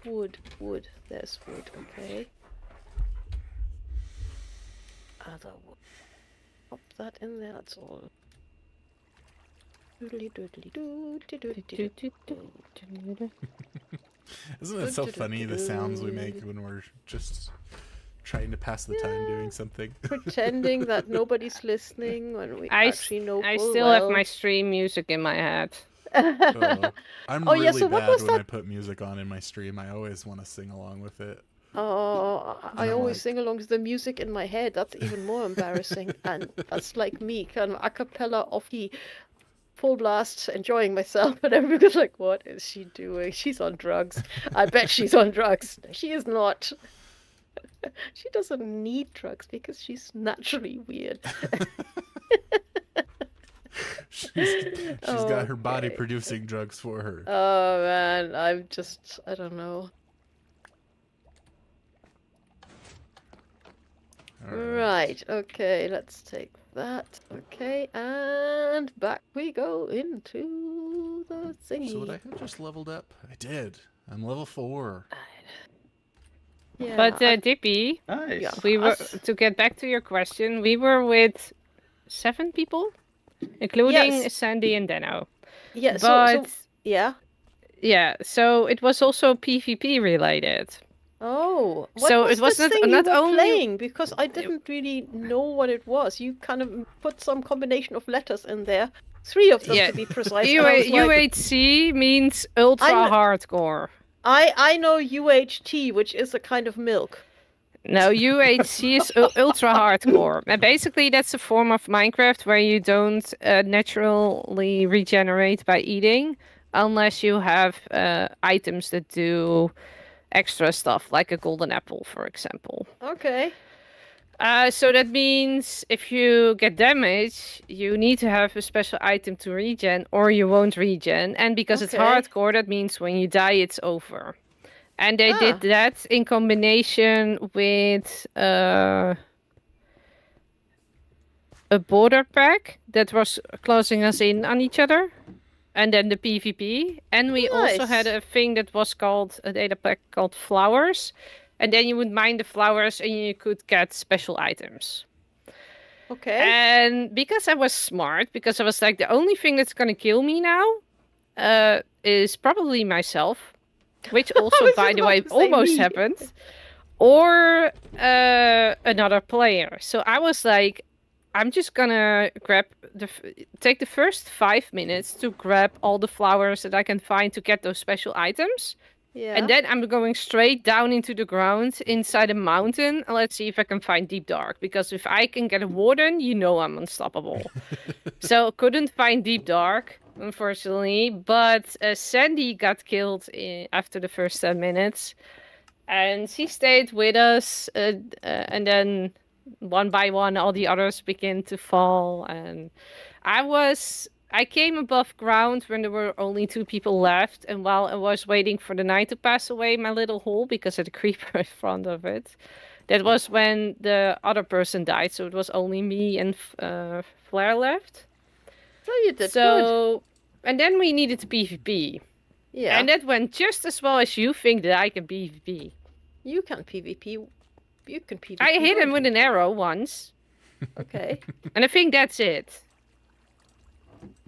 [SPEAKER 4] wood? Wood. There's wood. Okay. Other wood. Pop that in there. That's all. Doodly doodly doo, doodly doodly doo.
[SPEAKER 1] Isn't it so funny the sounds we make when we're just trying to pass the time doing something?
[SPEAKER 4] Pretending that nobody's listening when we
[SPEAKER 3] I
[SPEAKER 4] actually know
[SPEAKER 3] I
[SPEAKER 4] full
[SPEAKER 3] still
[SPEAKER 4] well.
[SPEAKER 3] have my stream music in my head.
[SPEAKER 1] Oh, I'm
[SPEAKER 4] Oh, yeah,
[SPEAKER 1] really
[SPEAKER 4] so what
[SPEAKER 1] bad
[SPEAKER 4] was
[SPEAKER 1] when
[SPEAKER 4] that-
[SPEAKER 1] I put music on in my stream. I always want to sing along with it.
[SPEAKER 4] Oh, I
[SPEAKER 1] I'm
[SPEAKER 4] always
[SPEAKER 1] like-
[SPEAKER 4] sing along to the music in my head. That's even more embarrassing. And that's like me, kind of a cappella of the full blast, enjoying myself. And everybody's like, what is she doing? She's on drugs. I bet she's on drugs. She is not. She doesn't need drugs because she's naturally weird.
[SPEAKER 1] She's got her body
[SPEAKER 4] Okay.
[SPEAKER 1] producing drugs for her.
[SPEAKER 4] Oh man, I don't know. Right, okay, let's take that. Okay, and back we go into the thingy.
[SPEAKER 1] So would I have just leveled up? I did. I'm level 4.
[SPEAKER 4] Yeah,
[SPEAKER 3] But Dippy,
[SPEAKER 2] Nice.
[SPEAKER 4] Yeah.
[SPEAKER 3] we were
[SPEAKER 4] Us-
[SPEAKER 3] to get back to your question. We were with 7 people, including
[SPEAKER 4] Yes.
[SPEAKER 3] Sandy and Dano.
[SPEAKER 4] yeah,
[SPEAKER 3] But
[SPEAKER 4] yeah.
[SPEAKER 3] yeah, so it was also PvP related.
[SPEAKER 4] Oh, what
[SPEAKER 3] So
[SPEAKER 4] was
[SPEAKER 3] it was
[SPEAKER 4] this
[SPEAKER 3] not-
[SPEAKER 4] thing
[SPEAKER 3] not
[SPEAKER 4] you were
[SPEAKER 3] only-
[SPEAKER 4] playing? Because I didn't really know what it was. You kind of put some combination of letters in there. 3 of them
[SPEAKER 3] Yeah.
[SPEAKER 4] to be precise. and I was like,
[SPEAKER 3] UHC means ultra
[SPEAKER 4] I'm-
[SPEAKER 3] hardcore.
[SPEAKER 4] I know UHT, which is a kind of milk.
[SPEAKER 3] No, UHC is ultra hardcore. And basically, that's a form of Minecraft where you don't naturally regenerate by eating, unless you have items that do extra stuff, like a golden apple, for example.
[SPEAKER 4] Okay.
[SPEAKER 3] So that means if you get damage, you need to have a special item to regen, or you won't regen. And because it's
[SPEAKER 4] Okay.
[SPEAKER 3] hardcore, that means when you die, it's over. And they
[SPEAKER 4] Ah.
[SPEAKER 3] did that in combination with a border pack that was closing us in on each other. And then the PvP. And we also had
[SPEAKER 4] Nice.
[SPEAKER 3] a thing that was called a data pack called flowers. And then you would mine the flowers and you could get special items.
[SPEAKER 4] Okay.
[SPEAKER 3] And because I was smart, because I was like, the only thing that's going to kill me now is probably myself. Which also,
[SPEAKER 4] was
[SPEAKER 3] by
[SPEAKER 4] just
[SPEAKER 3] the
[SPEAKER 4] about
[SPEAKER 3] way,
[SPEAKER 4] to say
[SPEAKER 3] almost
[SPEAKER 4] me.
[SPEAKER 3] happened. Or another player. So I was like, I'm just gonna take the first 5 minutes to grab all the flowers that I can find to get those special items.
[SPEAKER 4] Yeah.
[SPEAKER 3] And then I'm going straight down into the ground inside a mountain. And let's see if I can find Deep Dark. Because if I can get a warden, you know I'm unstoppable. So couldn't find Deep Dark, unfortunately. But Sandy got killed after the first 10 minutes. And she stayed with us. And then one by one, all the others began to fall. And I came above ground when there were only 2 people left, and while I was waiting for the night to pass away, my little hole, because of the creeper in front of it, that was when the other person died, so it was only me and Flare left.
[SPEAKER 4] So you did good.
[SPEAKER 3] And then we needed to PvP.
[SPEAKER 4] Yeah.
[SPEAKER 3] And that went just as well as you think that I can PvP.
[SPEAKER 4] You can PvP. You can PvP.
[SPEAKER 3] I hit him
[SPEAKER 4] good.
[SPEAKER 3] with an arrow once,
[SPEAKER 4] Okay.
[SPEAKER 3] and I think that's it.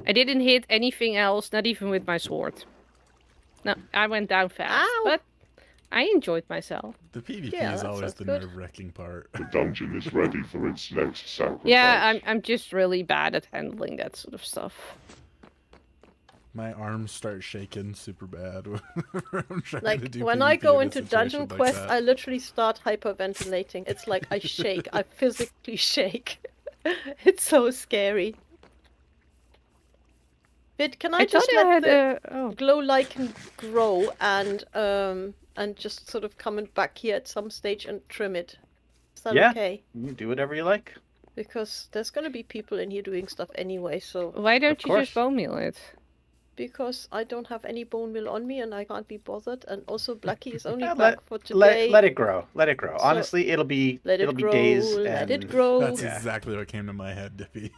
[SPEAKER 3] I didn't hit anything else, not even with my sword. No, I went down fast,
[SPEAKER 4] Ow.
[SPEAKER 3] but I enjoyed myself.
[SPEAKER 1] The PvP
[SPEAKER 4] Yeah,
[SPEAKER 1] is
[SPEAKER 4] that
[SPEAKER 1] always
[SPEAKER 4] sounds
[SPEAKER 1] the
[SPEAKER 4] good.
[SPEAKER 1] nerve-wracking part.
[SPEAKER 5] The dungeon is ready for its next sacrifice.
[SPEAKER 3] Yeah, I'm just really bad at handling that sort of stuff.
[SPEAKER 1] My arms start shaking super bad. whenever I'm trying to
[SPEAKER 4] Like
[SPEAKER 1] do
[SPEAKER 4] when I
[SPEAKER 1] PvP
[SPEAKER 4] go
[SPEAKER 1] in a
[SPEAKER 4] into
[SPEAKER 1] situation
[SPEAKER 4] Dungeon
[SPEAKER 1] like
[SPEAKER 4] Quest,
[SPEAKER 1] that.
[SPEAKER 4] I literally start hyperventilating. It's like I shake. I physically shake. It's so scary. But can I just
[SPEAKER 3] thought I
[SPEAKER 4] let
[SPEAKER 3] had
[SPEAKER 4] the glow lichen grow and just sort of come back here at some stage and trim it? Is that
[SPEAKER 2] Yeah.
[SPEAKER 4] okay?
[SPEAKER 2] You can do whatever you like.
[SPEAKER 4] Because there's gonna be people in here doing stuff anyway, so
[SPEAKER 3] Why don't you
[SPEAKER 2] course.
[SPEAKER 3] just bone meal it?
[SPEAKER 4] because I don't have any bone meal on me and I can't be bothered, and also Blackie is only
[SPEAKER 2] Yeah,
[SPEAKER 4] back for today.
[SPEAKER 2] Let it grow. Let it grow.
[SPEAKER 4] So,
[SPEAKER 2] Honestly, it'll be
[SPEAKER 4] Let it grow.
[SPEAKER 2] be days.
[SPEAKER 4] Let
[SPEAKER 2] and...
[SPEAKER 4] it grow.
[SPEAKER 1] That's
[SPEAKER 2] Yeah.
[SPEAKER 1] exactly what came to my head, Dippy.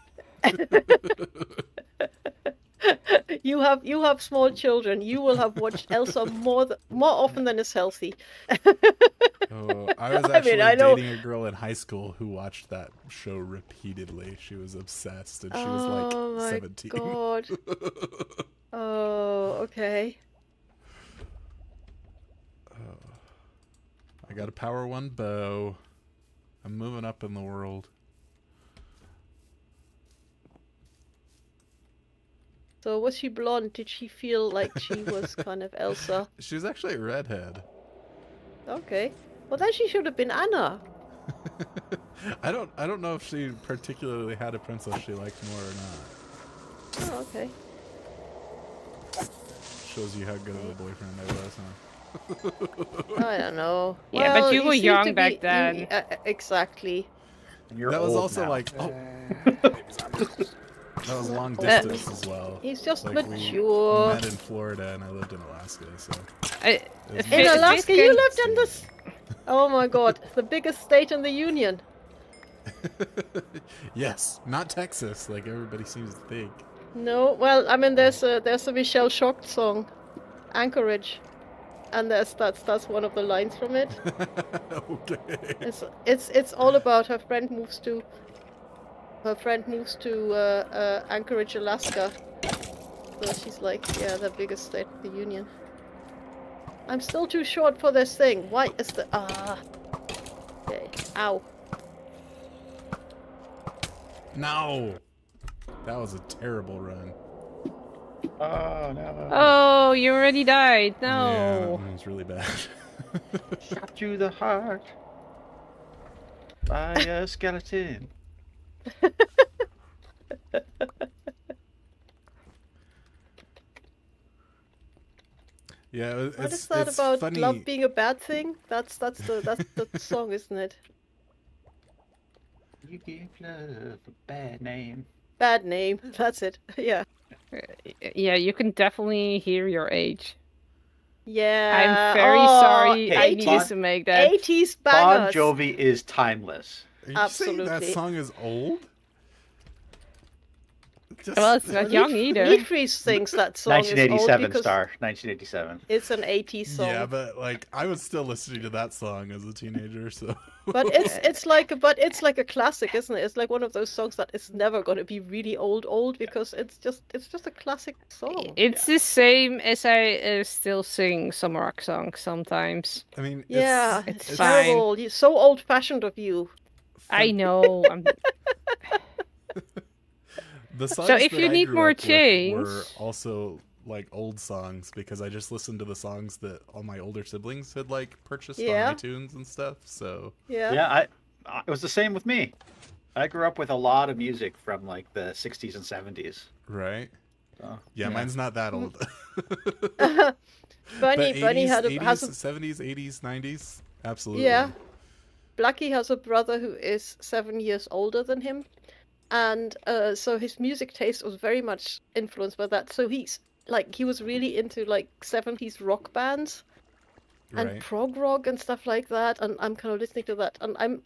[SPEAKER 4] You have small children. You will have watched Elsa more often than is healthy.
[SPEAKER 1] Oh, I was
[SPEAKER 4] I
[SPEAKER 1] actually
[SPEAKER 4] mean, I know-
[SPEAKER 1] dating a girl in high school who watched that show repeatedly. She was obsessed, and she was
[SPEAKER 4] Oh
[SPEAKER 1] like
[SPEAKER 4] my
[SPEAKER 1] 17.
[SPEAKER 4] god. Oh, okay.
[SPEAKER 1] I got a power 1 bow. I'm moving up in the world.
[SPEAKER 4] So was she blonde? Did she feel like she was kind of Elsa?
[SPEAKER 1] She was actually a redhead.
[SPEAKER 4] Okay. Well, then she should have been Anna.
[SPEAKER 1] I don't know if she particularly had a princess she liked more or not.
[SPEAKER 4] Oh, okay.
[SPEAKER 1] Shows you how good of a boyfriend I was, huh?
[SPEAKER 4] I don't know.
[SPEAKER 3] Yeah, but
[SPEAKER 4] Well,
[SPEAKER 3] you were
[SPEAKER 4] seem
[SPEAKER 3] young
[SPEAKER 4] to
[SPEAKER 3] back
[SPEAKER 4] be-
[SPEAKER 3] then.
[SPEAKER 4] Exactly.
[SPEAKER 2] And you're
[SPEAKER 1] That was
[SPEAKER 2] old
[SPEAKER 1] also
[SPEAKER 2] now.
[SPEAKER 1] like, oh, that was long distance as well.
[SPEAKER 4] He's just
[SPEAKER 1] Like,
[SPEAKER 4] mature.
[SPEAKER 1] We met in Florida and I lived in Alaska, so.
[SPEAKER 3] I-
[SPEAKER 1] it was
[SPEAKER 4] In
[SPEAKER 1] very
[SPEAKER 4] Alaska, you
[SPEAKER 1] different.
[SPEAKER 4] lived in this. Oh my god, the biggest state in the Union.
[SPEAKER 1] Yes, not Texas, like everybody seems to think.
[SPEAKER 4] No, well, I mean, there's a Michelle Shocked song, Anchorage, and that's one of the lines from it.
[SPEAKER 1] Okay.
[SPEAKER 4] It's all about her friend moves to Anchorage, Alaska. So she's like, yeah, the biggest state of the union. I'm still too short for this thing. Why is the Okay. Ow.
[SPEAKER 1] No! That was a terrible run.
[SPEAKER 2] Oh no.
[SPEAKER 3] Oh, you already died.
[SPEAKER 1] Yeah,
[SPEAKER 3] No.
[SPEAKER 1] that was really bad.
[SPEAKER 2] Shot through the heart by a skeleton.
[SPEAKER 1] Yeah,
[SPEAKER 4] What is that about
[SPEAKER 1] funny.
[SPEAKER 4] love being a bad thing? That's the song, isn't it?
[SPEAKER 2] You give love a bad name.
[SPEAKER 4] Bad name. That's it. Yeah.
[SPEAKER 3] Yeah, you can definitely hear your age.
[SPEAKER 4] Yeah.
[SPEAKER 3] I'm very sorry.
[SPEAKER 2] hey,
[SPEAKER 3] I needed to make that.
[SPEAKER 4] 80s
[SPEAKER 2] Bon
[SPEAKER 4] bangers.
[SPEAKER 2] Jovi is timeless.
[SPEAKER 1] Are you saying that
[SPEAKER 4] Absolutely.
[SPEAKER 1] song is old? Just,
[SPEAKER 3] Well, it's not young either.
[SPEAKER 4] Leafreeze thinks that song is old
[SPEAKER 2] 1987
[SPEAKER 4] because
[SPEAKER 2] star. 1987.
[SPEAKER 4] it's an 80s song.
[SPEAKER 1] yeah, but like I was still listening to that song as a teenager, so.
[SPEAKER 4] But it's like a classic, isn't it? It's like one of those songs that is never going to be really old because it's just a classic song.
[SPEAKER 3] It's the same as I still sing some rock songs sometimes.
[SPEAKER 1] I mean,
[SPEAKER 4] Yeah,
[SPEAKER 3] it's
[SPEAKER 4] it's
[SPEAKER 3] fine.
[SPEAKER 4] terrible. You're so old-fashioned of you.
[SPEAKER 3] I know.
[SPEAKER 1] The songs
[SPEAKER 3] So if
[SPEAKER 1] that
[SPEAKER 3] you
[SPEAKER 1] I
[SPEAKER 3] need
[SPEAKER 1] grew
[SPEAKER 3] more
[SPEAKER 1] up with
[SPEAKER 3] change-
[SPEAKER 1] were also like old songs because I just listened to the songs that all my older siblings had like purchased
[SPEAKER 4] Yeah.
[SPEAKER 1] on iTunes and stuff. So
[SPEAKER 4] Yeah.
[SPEAKER 2] Yeah, it was the same with me. I grew up with a lot of music from like the 60s and 70s.
[SPEAKER 1] right,
[SPEAKER 2] So,
[SPEAKER 1] yeah, mine's not that old.
[SPEAKER 4] Bunny has
[SPEAKER 1] 70s, 80s, 90s, absolutely.
[SPEAKER 4] Yeah. Blackie has a brother who is 7 years older than him. And so his music taste was very much influenced by that. So he was really into like 70s rock bands and
[SPEAKER 1] Right.
[SPEAKER 4] prog rock and stuff like that. And I'm kind of listening to that. And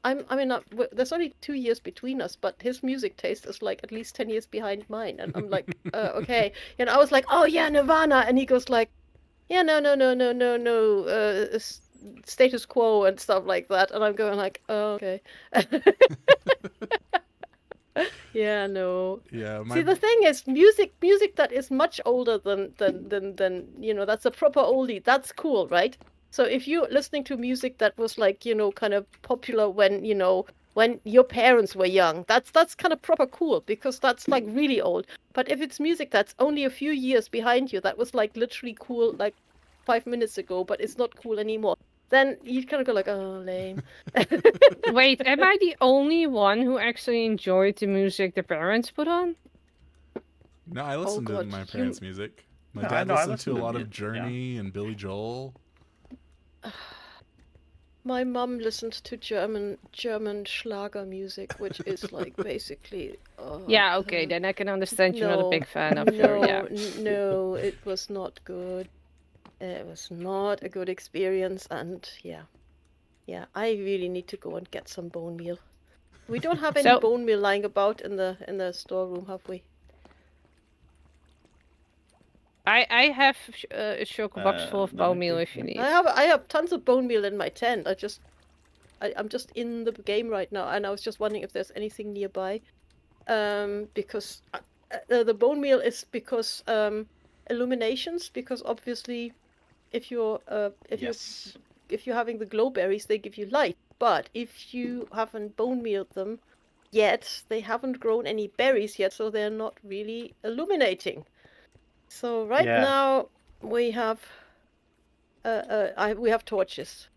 [SPEAKER 4] there's only 2 years between us, but his music taste is like at least 10 years behind mine. And I'm like, okay. And I was like, oh yeah, Nirvana. And he goes like, yeah, no, status quo and stuff like that. And I'm going like, oh, okay. Yeah, no.
[SPEAKER 1] Yeah,
[SPEAKER 4] See, the thing is, music that is much older than that's a proper oldie. That's cool, right? So if you're listening to music that was like, kind of popular when your parents were young, that's kind of proper cool because that's like really old. But if it's music that's only a few years behind you, that was like literally cool like 5 minutes ago, but it's not cool anymore, then you kind of go like, oh, lame.
[SPEAKER 3] Wait, am I the only one who actually enjoyed the music the parents put on?
[SPEAKER 1] No, I listened to
[SPEAKER 4] God,
[SPEAKER 1] my
[SPEAKER 4] you-
[SPEAKER 1] parents' music. My
[SPEAKER 2] No,
[SPEAKER 1] dad
[SPEAKER 2] I
[SPEAKER 1] listened
[SPEAKER 2] listened
[SPEAKER 1] to a
[SPEAKER 2] to
[SPEAKER 1] lot
[SPEAKER 2] mu-
[SPEAKER 1] of Journey and Billy Joel.
[SPEAKER 4] My mum listened to German Schlager music, which is like basically.
[SPEAKER 3] Yeah, okay, then I can understand you're not a big fan of her.
[SPEAKER 4] No,
[SPEAKER 3] Yeah.
[SPEAKER 4] no, it was not good. It was not a good experience, and yeah, I really need to go and get some bone meal. We don't have any
[SPEAKER 3] So-
[SPEAKER 4] bone meal lying about in the storeroom, have we?
[SPEAKER 3] I have a choco box full of
[SPEAKER 2] no,
[SPEAKER 3] bone meal if you need.
[SPEAKER 4] I have tons of bone meal in my tent. I'm just in the game right now, and I was just wondering if there's anything nearby. Because the bone meal is because illuminations. Because obviously, if you're
[SPEAKER 2] Yes.
[SPEAKER 4] if you're having the glow berries, they give you light. But if you haven't bone mealed them yet, they haven't grown any berries yet, so they're not really illuminating. So right
[SPEAKER 2] Yeah.
[SPEAKER 4] now we have we have torches.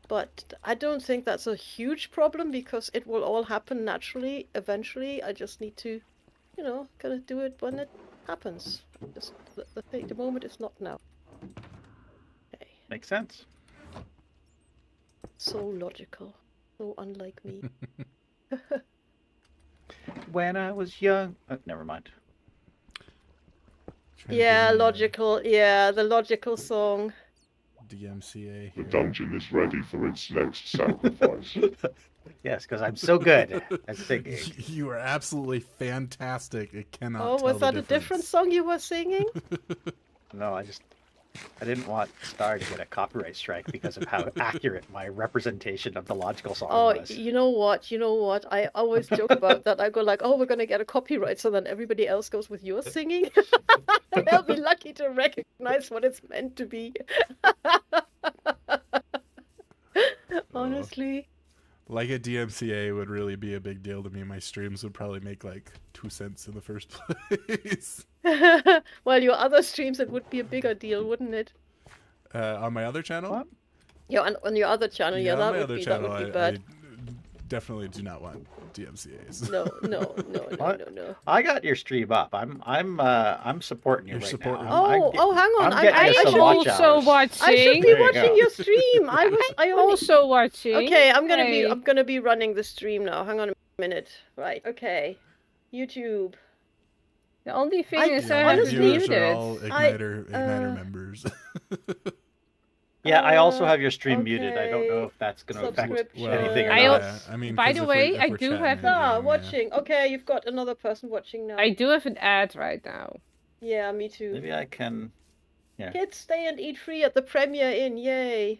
[SPEAKER 4] But I don't think that's a huge problem because it will all happen naturally eventually. I just need to, kind of do it when it happens. Just the moment is not now. Okay.
[SPEAKER 2] Makes sense.
[SPEAKER 4] So logical. So unlike me.
[SPEAKER 2] When I was young. Oh, never mind.
[SPEAKER 1] Trying to
[SPEAKER 4] Yeah,
[SPEAKER 1] give me a
[SPEAKER 4] logical. Yeah, the logical song.
[SPEAKER 1] DMCA.
[SPEAKER 5] The dungeon is ready for its next sacrifice.
[SPEAKER 2] Yes, because I'm so good at singing.
[SPEAKER 1] You are absolutely fantastic. It cannot.
[SPEAKER 4] Oh,
[SPEAKER 1] tell
[SPEAKER 4] was
[SPEAKER 1] the
[SPEAKER 4] that a different
[SPEAKER 1] difference.
[SPEAKER 4] song you were singing?
[SPEAKER 2] No, I didn't want Star to get a copyright strike because of how accurate my representation of the logical song
[SPEAKER 4] Oh,
[SPEAKER 2] was.
[SPEAKER 4] you know what? You know what? I always joke about that. I go like, "Oh, we're gonna get a copyright," so then everybody else goes with your singing. They'll be lucky to recognize what it's meant to be. Honestly.
[SPEAKER 1] Like a DMCA would really be a big deal to me. My streams would probably make like 2 cents in the first place.
[SPEAKER 4] Well, your other streams, it would be a bigger deal, wouldn't it?
[SPEAKER 1] On my other channel?
[SPEAKER 2] What?
[SPEAKER 4] Yeah, on your other channel, yeah,
[SPEAKER 1] on
[SPEAKER 4] that
[SPEAKER 1] my
[SPEAKER 4] would
[SPEAKER 1] other
[SPEAKER 4] be
[SPEAKER 1] channel,
[SPEAKER 4] that would be bad.
[SPEAKER 1] I definitely do not want DMCAs.
[SPEAKER 4] No.
[SPEAKER 2] I got your stream up. I'm supporting you
[SPEAKER 1] You're
[SPEAKER 2] right
[SPEAKER 1] supporting
[SPEAKER 2] now.
[SPEAKER 1] me.
[SPEAKER 4] Oh, hang on.
[SPEAKER 2] I'm getting
[SPEAKER 3] I
[SPEAKER 2] you
[SPEAKER 3] should
[SPEAKER 2] some watch
[SPEAKER 3] also
[SPEAKER 2] hours.
[SPEAKER 3] watching.
[SPEAKER 4] I should be
[SPEAKER 2] There you
[SPEAKER 4] watching
[SPEAKER 2] go.
[SPEAKER 4] your stream. I only...
[SPEAKER 3] also watching.
[SPEAKER 4] Okay, I'm
[SPEAKER 3] Hey.
[SPEAKER 4] gonna be running the stream now. Hang on a minute. Right. Okay. YouTube.
[SPEAKER 3] The only thing
[SPEAKER 4] I-
[SPEAKER 3] is
[SPEAKER 1] Yeah,
[SPEAKER 3] I
[SPEAKER 1] my
[SPEAKER 3] have
[SPEAKER 4] honestly-
[SPEAKER 1] viewers are
[SPEAKER 3] muted.
[SPEAKER 1] all
[SPEAKER 4] I-
[SPEAKER 1] Igniter members.
[SPEAKER 2] Yeah, I also have your stream muted. I don't know
[SPEAKER 4] okay.
[SPEAKER 2] if that's going to affect
[SPEAKER 4] Subscription.
[SPEAKER 2] anything or
[SPEAKER 3] I
[SPEAKER 2] not.
[SPEAKER 3] al-
[SPEAKER 1] I mean,
[SPEAKER 3] by
[SPEAKER 1] 'cause
[SPEAKER 3] the
[SPEAKER 1] if
[SPEAKER 3] way,
[SPEAKER 1] if
[SPEAKER 3] I
[SPEAKER 1] we're
[SPEAKER 3] do
[SPEAKER 1] chatting
[SPEAKER 3] have
[SPEAKER 1] in
[SPEAKER 3] the-
[SPEAKER 4] Ah,
[SPEAKER 1] game,
[SPEAKER 4] watching. Okay, you've got another person watching now.
[SPEAKER 3] I do have an ad right now.
[SPEAKER 4] Yeah, me too.
[SPEAKER 2] Maybe I can. Yeah.
[SPEAKER 4] Kids stay and eat free at the Premier Inn. Yay.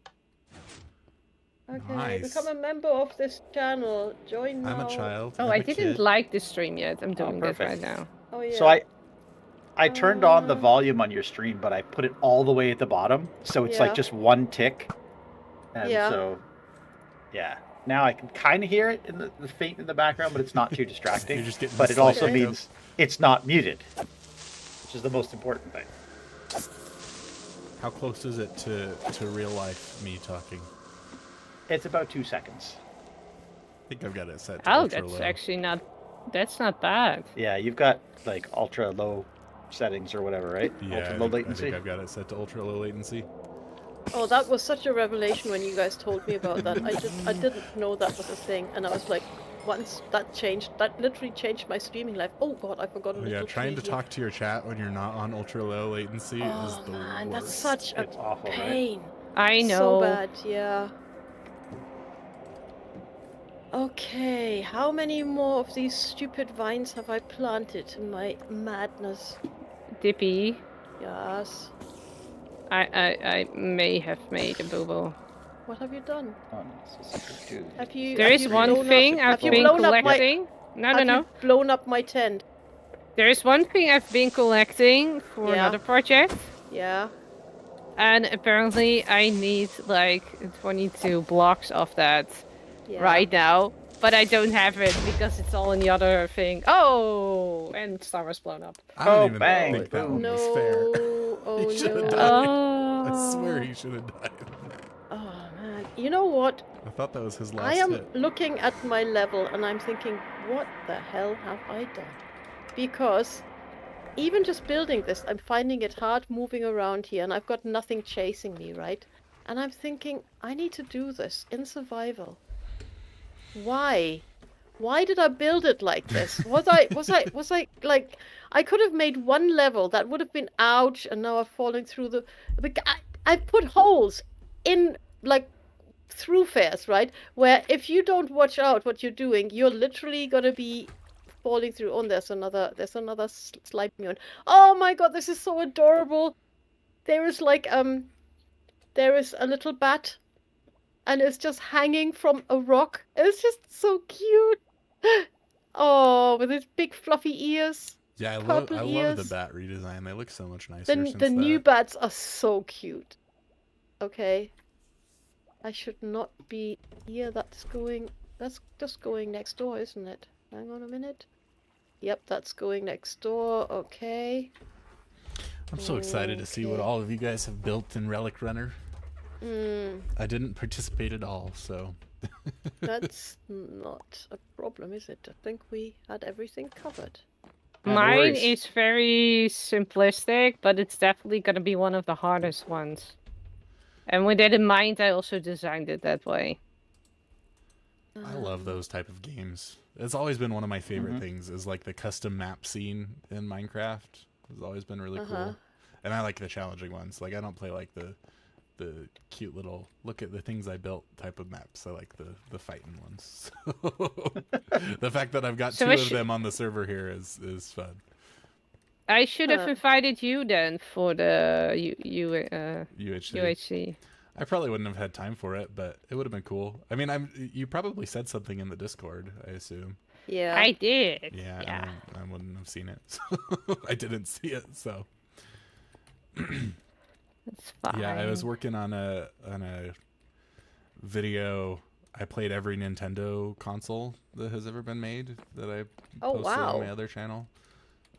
[SPEAKER 4] Okay,
[SPEAKER 1] Nice.
[SPEAKER 4] become a member of this channel. Join now.
[SPEAKER 1] I'm a child.
[SPEAKER 3] Oh,
[SPEAKER 1] I'm
[SPEAKER 3] I
[SPEAKER 1] a
[SPEAKER 3] didn't
[SPEAKER 1] kid.
[SPEAKER 3] like the stream yet. I'm doing that
[SPEAKER 2] perfect.
[SPEAKER 3] right now.
[SPEAKER 4] Oh yeah.
[SPEAKER 2] So I turned on the volume on your stream, but I put it all the way at the bottom, so it's
[SPEAKER 4] Yeah.
[SPEAKER 2] like just one tick. And
[SPEAKER 4] Yeah.
[SPEAKER 2] so, yeah. Now I can kind of hear it in the faint in the background, but it's not too distracting.
[SPEAKER 1] You're just getting
[SPEAKER 2] But
[SPEAKER 1] the
[SPEAKER 2] it also
[SPEAKER 1] slight echo.
[SPEAKER 2] means it's not muted, which is the most important thing.
[SPEAKER 1] How close is it to real life me talking?
[SPEAKER 2] It's about 2 seconds.
[SPEAKER 1] I think I've got it set to
[SPEAKER 3] Oh,
[SPEAKER 1] ultra
[SPEAKER 3] that's
[SPEAKER 1] low.
[SPEAKER 3] actually not. That's not bad.
[SPEAKER 2] Yeah, you've got like ultra low settings or whatever, right?
[SPEAKER 1] Yeah,
[SPEAKER 2] ultra
[SPEAKER 1] I
[SPEAKER 2] low
[SPEAKER 1] think
[SPEAKER 2] latency.
[SPEAKER 1] I've got it set to ultra low latency.
[SPEAKER 4] Oh, that was such a revelation when you guys told me about that. I didn't know that was a thing, and I was like, once that changed, that literally changed my streaming life. Oh God, I forgot a
[SPEAKER 1] Oh,
[SPEAKER 4] little
[SPEAKER 1] yeah, trying to
[SPEAKER 4] preview.
[SPEAKER 1] talk to your chat when you're not on ultra low latency is
[SPEAKER 4] Oh
[SPEAKER 1] the
[SPEAKER 4] man, that's
[SPEAKER 1] worst.
[SPEAKER 4] such a
[SPEAKER 2] It's awful, right?
[SPEAKER 4] pain.
[SPEAKER 3] I know.
[SPEAKER 4] So bad, yeah. Okay, how many more of these stupid vines have I planted in my madness?
[SPEAKER 3] Dippy.
[SPEAKER 4] Yes.
[SPEAKER 3] I may have made a boo-boo.
[SPEAKER 4] What have you done?
[SPEAKER 2] Oh, no, it's a secret too.
[SPEAKER 4] Have you?
[SPEAKER 3] There
[SPEAKER 4] have
[SPEAKER 3] is
[SPEAKER 4] you
[SPEAKER 3] one
[SPEAKER 4] blown up-
[SPEAKER 3] thing I've
[SPEAKER 4] have you
[SPEAKER 3] been
[SPEAKER 4] blown up my-
[SPEAKER 3] collecting. No,
[SPEAKER 4] have
[SPEAKER 3] no.
[SPEAKER 4] you blown up my tent?
[SPEAKER 3] There is one thing I've been collecting for
[SPEAKER 4] Yeah.
[SPEAKER 3] another project.
[SPEAKER 4] Yeah.
[SPEAKER 3] And apparently I need like 22 blocks of that
[SPEAKER 4] Yeah.
[SPEAKER 3] right now. But I don't have it because it's all in the other thing. Oh! And Star was blown up.
[SPEAKER 1] I don't
[SPEAKER 2] Oh,
[SPEAKER 1] even
[SPEAKER 2] bang,
[SPEAKER 1] think that
[SPEAKER 2] boom.
[SPEAKER 1] one
[SPEAKER 4] No.
[SPEAKER 1] was fair.
[SPEAKER 4] Oh
[SPEAKER 1] He should've
[SPEAKER 4] no.
[SPEAKER 1] died.
[SPEAKER 3] Oh.
[SPEAKER 1] I swear he should have died.
[SPEAKER 4] Oh man. You know what?
[SPEAKER 1] I thought that was his last
[SPEAKER 4] I am
[SPEAKER 1] hit.
[SPEAKER 4] looking at my level and I'm thinking, what the hell have I done? Because even just building this, I'm finding it hard moving around here and I've got nothing chasing me, right? And I'm thinking, I need to do this in survival. Why? Why did I build it like this? Was I like, I could have made one level that would have been ouch, and now I'm falling through the. I put holes in like thoroughfares, right? Where if you don't watch out what you're doing, you're literally gonna be falling through. Oh, there's another slime one. Oh my god, this is so adorable. There is like there is a little bat, and it's just hanging from a rock. It's just so cute. Oh, with its big fluffy ears.
[SPEAKER 1] Yeah, I love
[SPEAKER 4] purple
[SPEAKER 1] the
[SPEAKER 4] ears.
[SPEAKER 1] bat redesign. They look so much nicer
[SPEAKER 4] The
[SPEAKER 1] since
[SPEAKER 4] the new
[SPEAKER 1] that.
[SPEAKER 4] bats are so cute. Okay. I should not be here. That's just going next door, isn't it? Hang on a minute. Yep, that's going next door. Okay.
[SPEAKER 1] I'm so excited to see what
[SPEAKER 4] Okay.
[SPEAKER 1] all of you guys have built in Relic Runner.
[SPEAKER 4] Hmm.
[SPEAKER 1] I didn't participate at all, so
[SPEAKER 4] That's not a problem, is it? I think we had everything covered.
[SPEAKER 2] No
[SPEAKER 3] Mine
[SPEAKER 2] worries.
[SPEAKER 3] is very simplistic, but it's definitely going to be one of the hardest ones. And with that in mind, I also designed it that way.
[SPEAKER 1] I love those type of games. It's always been one of my favorite
[SPEAKER 2] Mhm.
[SPEAKER 1] things is like the custom map scene in Minecraft. It's always been really
[SPEAKER 4] Uh-huh.
[SPEAKER 1] cool. And I like the challenging ones. Like I don't play like the the cute little look at the things I built type of maps. I like the fighting ones. So the fact that I've got
[SPEAKER 3] So
[SPEAKER 1] two
[SPEAKER 3] I
[SPEAKER 1] of
[SPEAKER 3] should-
[SPEAKER 1] them on the server here is fun.
[SPEAKER 3] I should have
[SPEAKER 4] Huh.
[SPEAKER 3] invited you then for the
[SPEAKER 1] UHC.
[SPEAKER 3] UHC.
[SPEAKER 1] I probably wouldn't have had time for it, but it would have been cool. I mean, you probably said something in the Discord, I assume.
[SPEAKER 4] Yeah.
[SPEAKER 3] I did.
[SPEAKER 1] Yeah. I wouldn't have seen it. So I didn't see it, so
[SPEAKER 3] It's fine.
[SPEAKER 1] yeah, I was working on a video. I played every Nintendo console that has ever been made that I
[SPEAKER 4] Oh,
[SPEAKER 1] posted
[SPEAKER 4] wow.
[SPEAKER 1] on my other channel.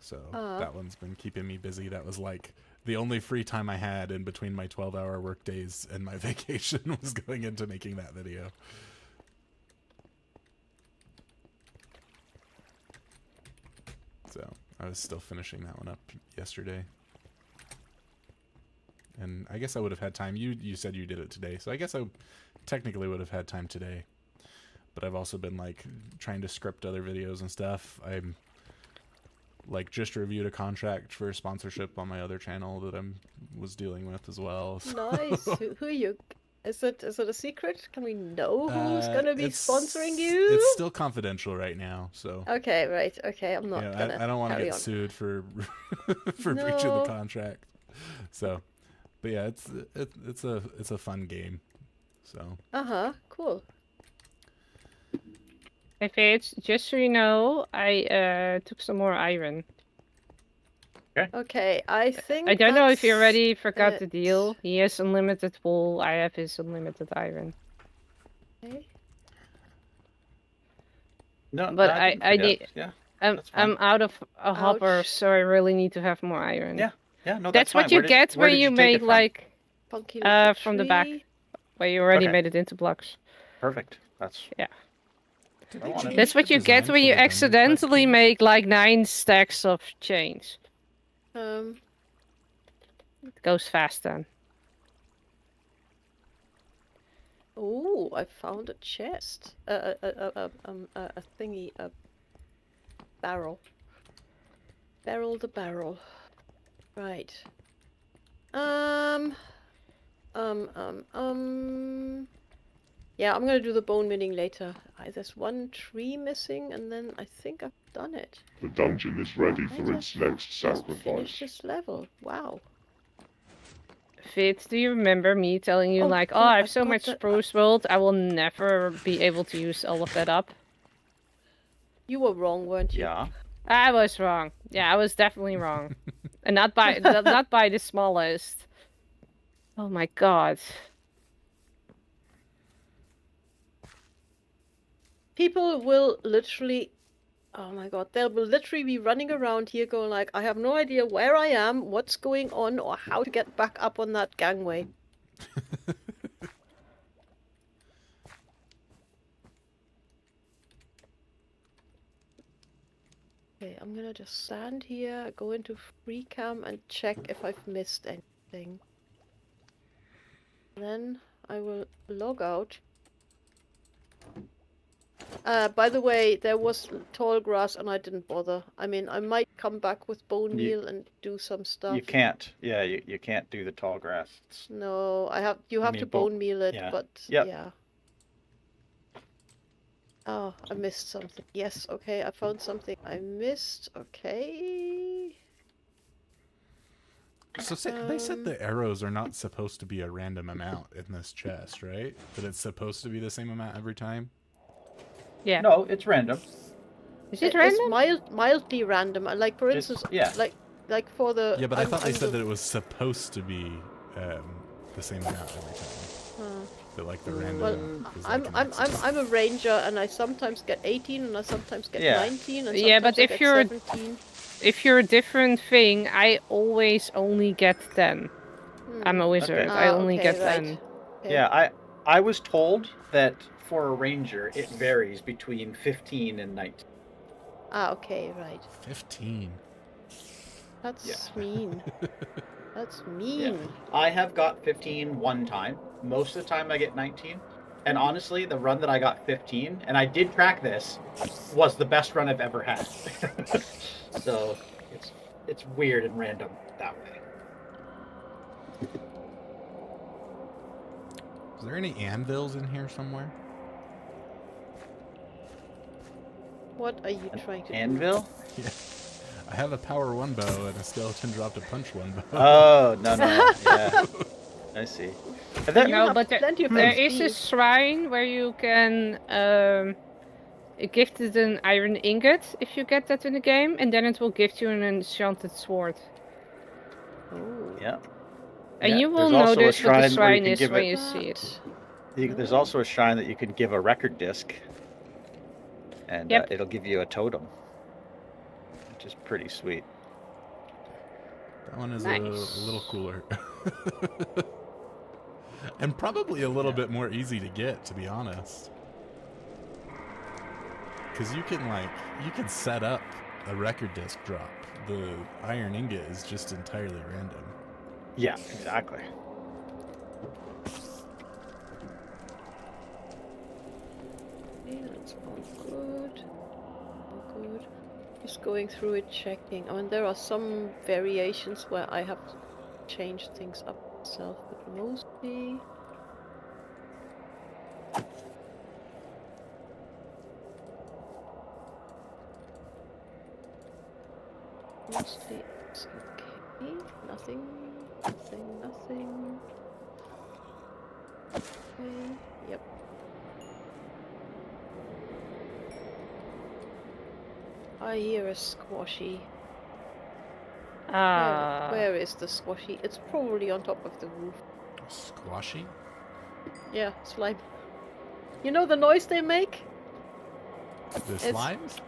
[SPEAKER 1] So that one's been keeping me busy. That was like the only free time I had in between my 12-hour work days and my vacation was going into making that video. So I was still finishing that one up yesterday. And I guess I would have had time. You said you did it today, so I guess I technically would have had time today. But I've also been like trying to script other videos and stuff. I'm like just reviewed a contract for sponsorship on my other channel that was dealing with as well. So.
[SPEAKER 4] Nice. Who are you? Is it a secret? Can we know who's gonna be
[SPEAKER 1] It's-
[SPEAKER 4] sponsoring you?
[SPEAKER 1] It's still confidential right now, so
[SPEAKER 4] Okay, right. Okay, I'm not
[SPEAKER 1] yeah,
[SPEAKER 4] gonna.
[SPEAKER 1] I don't want to
[SPEAKER 4] carry
[SPEAKER 1] get
[SPEAKER 4] on.
[SPEAKER 1] sued for for breaching
[SPEAKER 4] No.
[SPEAKER 1] the contract. So, but yeah, it's a fun game. So
[SPEAKER 4] Cool.
[SPEAKER 3] If it's just so you know, I took some more iron.
[SPEAKER 4] Okay, I think.
[SPEAKER 3] I don't know if you
[SPEAKER 4] that's
[SPEAKER 3] already forgot the
[SPEAKER 4] it.
[SPEAKER 3] deal. He has unlimited wool. I have his unlimited iron.
[SPEAKER 4] Okay.
[SPEAKER 2] No,
[SPEAKER 3] But
[SPEAKER 2] I didn't
[SPEAKER 3] I
[SPEAKER 2] forget.
[SPEAKER 3] need-
[SPEAKER 2] Yeah,
[SPEAKER 3] I'm
[SPEAKER 2] That's fine.
[SPEAKER 3] out of a hopper,
[SPEAKER 4] Ouch.
[SPEAKER 3] so I really need to have more iron.
[SPEAKER 2] Yeah. yeah. No,
[SPEAKER 3] That's
[SPEAKER 2] fine.
[SPEAKER 3] what you get
[SPEAKER 2] where
[SPEAKER 3] when
[SPEAKER 2] did
[SPEAKER 3] you
[SPEAKER 2] take it
[SPEAKER 3] make
[SPEAKER 2] from?
[SPEAKER 3] like
[SPEAKER 4] Funky
[SPEAKER 3] from the back.
[SPEAKER 4] tree.
[SPEAKER 3] where you already
[SPEAKER 2] Okay.
[SPEAKER 3] made it into blocks.
[SPEAKER 2] Perfect. That's
[SPEAKER 1] Did
[SPEAKER 2] I
[SPEAKER 1] they
[SPEAKER 2] wanna-
[SPEAKER 1] change
[SPEAKER 3] That's
[SPEAKER 1] the
[SPEAKER 3] what you get
[SPEAKER 1] design
[SPEAKER 3] when
[SPEAKER 1] for
[SPEAKER 3] you
[SPEAKER 1] the Dungeon Quest
[SPEAKER 3] accidentally
[SPEAKER 1] keys?
[SPEAKER 3] make like 9 stacks of chains. It goes fast then.
[SPEAKER 4] Oh, I found a chest. A thingy, a barrel. Barrel the barrel. Right. Yeah, I'm gonna do the bone mining later. There's one tree missing, and then I think I've done it.
[SPEAKER 5] The dungeon is ready
[SPEAKER 4] I
[SPEAKER 5] for its next
[SPEAKER 4] Just finished
[SPEAKER 5] sacrifice.
[SPEAKER 4] this level. Wow.
[SPEAKER 3] Fitz, do you remember me telling you
[SPEAKER 4] Oh,
[SPEAKER 3] like, oh,
[SPEAKER 4] God,
[SPEAKER 3] I
[SPEAKER 4] I
[SPEAKER 3] have so
[SPEAKER 4] got
[SPEAKER 3] much
[SPEAKER 4] the-
[SPEAKER 3] spruce wool, I will never be able to use all of that up?
[SPEAKER 4] You were wrong, weren't you?
[SPEAKER 2] yeah.
[SPEAKER 3] I was wrong. Yeah, I was definitely wrong. And not by not by the smallest. Oh my god.
[SPEAKER 4] People will literally, oh my god, they will literally be running around here going like, I have no idea where I am, what's going on, or how to get back up on that gangway. Okay, I'm gonna just stand here, go into free cam and check if I've missed anything. Then I will log out. By the way, there was tall grass and I didn't bother. I mean, I might come back with bone meal and do some stuff.
[SPEAKER 2] You can't. Yeah, you can't do the tall grass. It's,
[SPEAKER 4] No, you have
[SPEAKER 2] mean
[SPEAKER 4] to
[SPEAKER 2] bone-
[SPEAKER 4] bone meal it,
[SPEAKER 2] yeah.
[SPEAKER 4] but
[SPEAKER 2] Yep.
[SPEAKER 4] yeah. Oh, I missed something. Yes, okay, I found something I missed. Okay.
[SPEAKER 1] So they said the arrows are not supposed to be a random amount in this chest, right? That it's supposed to be the same amount every time?
[SPEAKER 3] Yeah.
[SPEAKER 2] no, it's random.
[SPEAKER 3] Is it
[SPEAKER 4] It's
[SPEAKER 3] random?
[SPEAKER 4] mildly random. Like for
[SPEAKER 2] It's-
[SPEAKER 4] instance,
[SPEAKER 2] yeah.
[SPEAKER 4] like for the
[SPEAKER 1] Yeah, but I
[SPEAKER 4] I'm-
[SPEAKER 1] thought they
[SPEAKER 4] I'm
[SPEAKER 1] said
[SPEAKER 4] the-
[SPEAKER 1] that it was supposed to be the same amount every time. That like the random
[SPEAKER 4] Well,
[SPEAKER 1] is like an accident.
[SPEAKER 4] I'm a ranger and I sometimes get 18 and I sometimes get
[SPEAKER 2] Yeah.
[SPEAKER 4] 19 and
[SPEAKER 3] Yeah, but
[SPEAKER 4] sometimes I
[SPEAKER 3] if
[SPEAKER 4] get
[SPEAKER 3] you're-
[SPEAKER 4] 17.
[SPEAKER 3] If you're a different thing, I always only get 10. I'm a wizard.
[SPEAKER 2] Okay.
[SPEAKER 3] I
[SPEAKER 4] Ah,
[SPEAKER 3] only
[SPEAKER 4] okay,
[SPEAKER 3] get
[SPEAKER 4] right.
[SPEAKER 3] 10.
[SPEAKER 4] Okay.
[SPEAKER 2] Yeah, I was told that for a ranger it varies between 15 and 19.
[SPEAKER 4] Ah, okay, right.
[SPEAKER 1] 15.
[SPEAKER 4] That's mean. That's
[SPEAKER 2] Yeah.
[SPEAKER 4] mean.
[SPEAKER 2] I have got 15 one time. Most of the time I get 19. And honestly, the run that I got 15, and I did track this, was the best run I've ever had. So it's weird and random that way.
[SPEAKER 1] Is there any anvils in here somewhere?
[SPEAKER 4] What are you trying to do?
[SPEAKER 2] Anvil?
[SPEAKER 1] Yeah. I have a power 1 bow and a skeleton dropped a punch 1 bow.
[SPEAKER 2] Oh, no. Yeah. I see. And then,
[SPEAKER 3] No,
[SPEAKER 4] have
[SPEAKER 3] but
[SPEAKER 4] plenty of
[SPEAKER 3] there
[SPEAKER 4] XP.
[SPEAKER 3] is a shrine where you can gift it an iron ingot if you get that in the game, and then it will gift you an enchanted sword.
[SPEAKER 4] Oh.
[SPEAKER 2] yeah.
[SPEAKER 3] And
[SPEAKER 2] Yeah,
[SPEAKER 3] you will
[SPEAKER 2] there's also a
[SPEAKER 3] notice what the
[SPEAKER 2] shrine where you
[SPEAKER 3] shrine
[SPEAKER 2] can
[SPEAKER 3] is
[SPEAKER 2] give
[SPEAKER 3] when
[SPEAKER 2] it-
[SPEAKER 3] you see it.
[SPEAKER 2] There's also a shrine that you can give a record disc, and
[SPEAKER 3] Yep.
[SPEAKER 2] it'll give you a totem, which is pretty sweet.
[SPEAKER 1] That one is
[SPEAKER 3] Nice.
[SPEAKER 1] a little cooler. And probably a little bit more easy to get, to be honest. Because you can set up a record disc drop. The iron ingot is just entirely random.
[SPEAKER 2] Yeah, exactly.
[SPEAKER 4] Okay, that's all good. All good. Just going through it, checking. I mean, there are some variations where I have changed things up myself, but mostly. Mostly it's okay. Nothing. Okay. Yep. I hear a squashy. Where is the squashy? It's probably on top of the roof.
[SPEAKER 1] Squashy?
[SPEAKER 4] Yeah, slime. You know the noise they make?
[SPEAKER 1] The
[SPEAKER 4] It's-
[SPEAKER 1] slimes?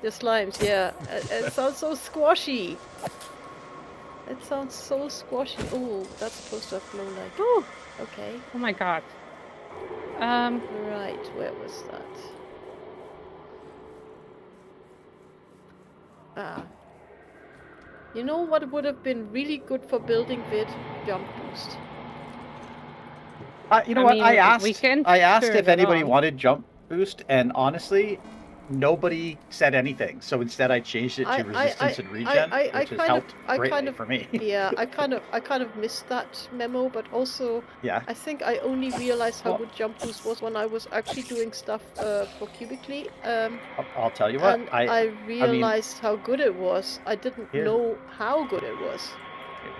[SPEAKER 4] The slimes, yeah. It sounds so squashy. It sounds so squashy. Oh, that's supposed to have flown like. Oh, okay.
[SPEAKER 3] Oh my god.
[SPEAKER 4] Right, where was that? Ah. You know what would have been really good for building vid? Jump boost.
[SPEAKER 2] You know
[SPEAKER 3] I
[SPEAKER 2] what?
[SPEAKER 3] mean,
[SPEAKER 2] I asked.
[SPEAKER 3] we can
[SPEAKER 2] I asked
[SPEAKER 3] turn
[SPEAKER 2] if
[SPEAKER 3] it
[SPEAKER 2] anybody
[SPEAKER 3] on.
[SPEAKER 2] wanted jump boost, and honestly, nobody said anything. So instead, I changed it to resistance and regen, which has helped greatly for me.
[SPEAKER 4] Yeah, I kind of missed that memo, but also
[SPEAKER 2] Yeah.
[SPEAKER 4] I think I only realized how
[SPEAKER 2] Well-
[SPEAKER 4] good jump boost was when I was actually doing stuff for Cubically.
[SPEAKER 2] I'll tell you what.
[SPEAKER 4] And I realized how good it was. I didn't
[SPEAKER 2] Here-
[SPEAKER 4] know how good it was.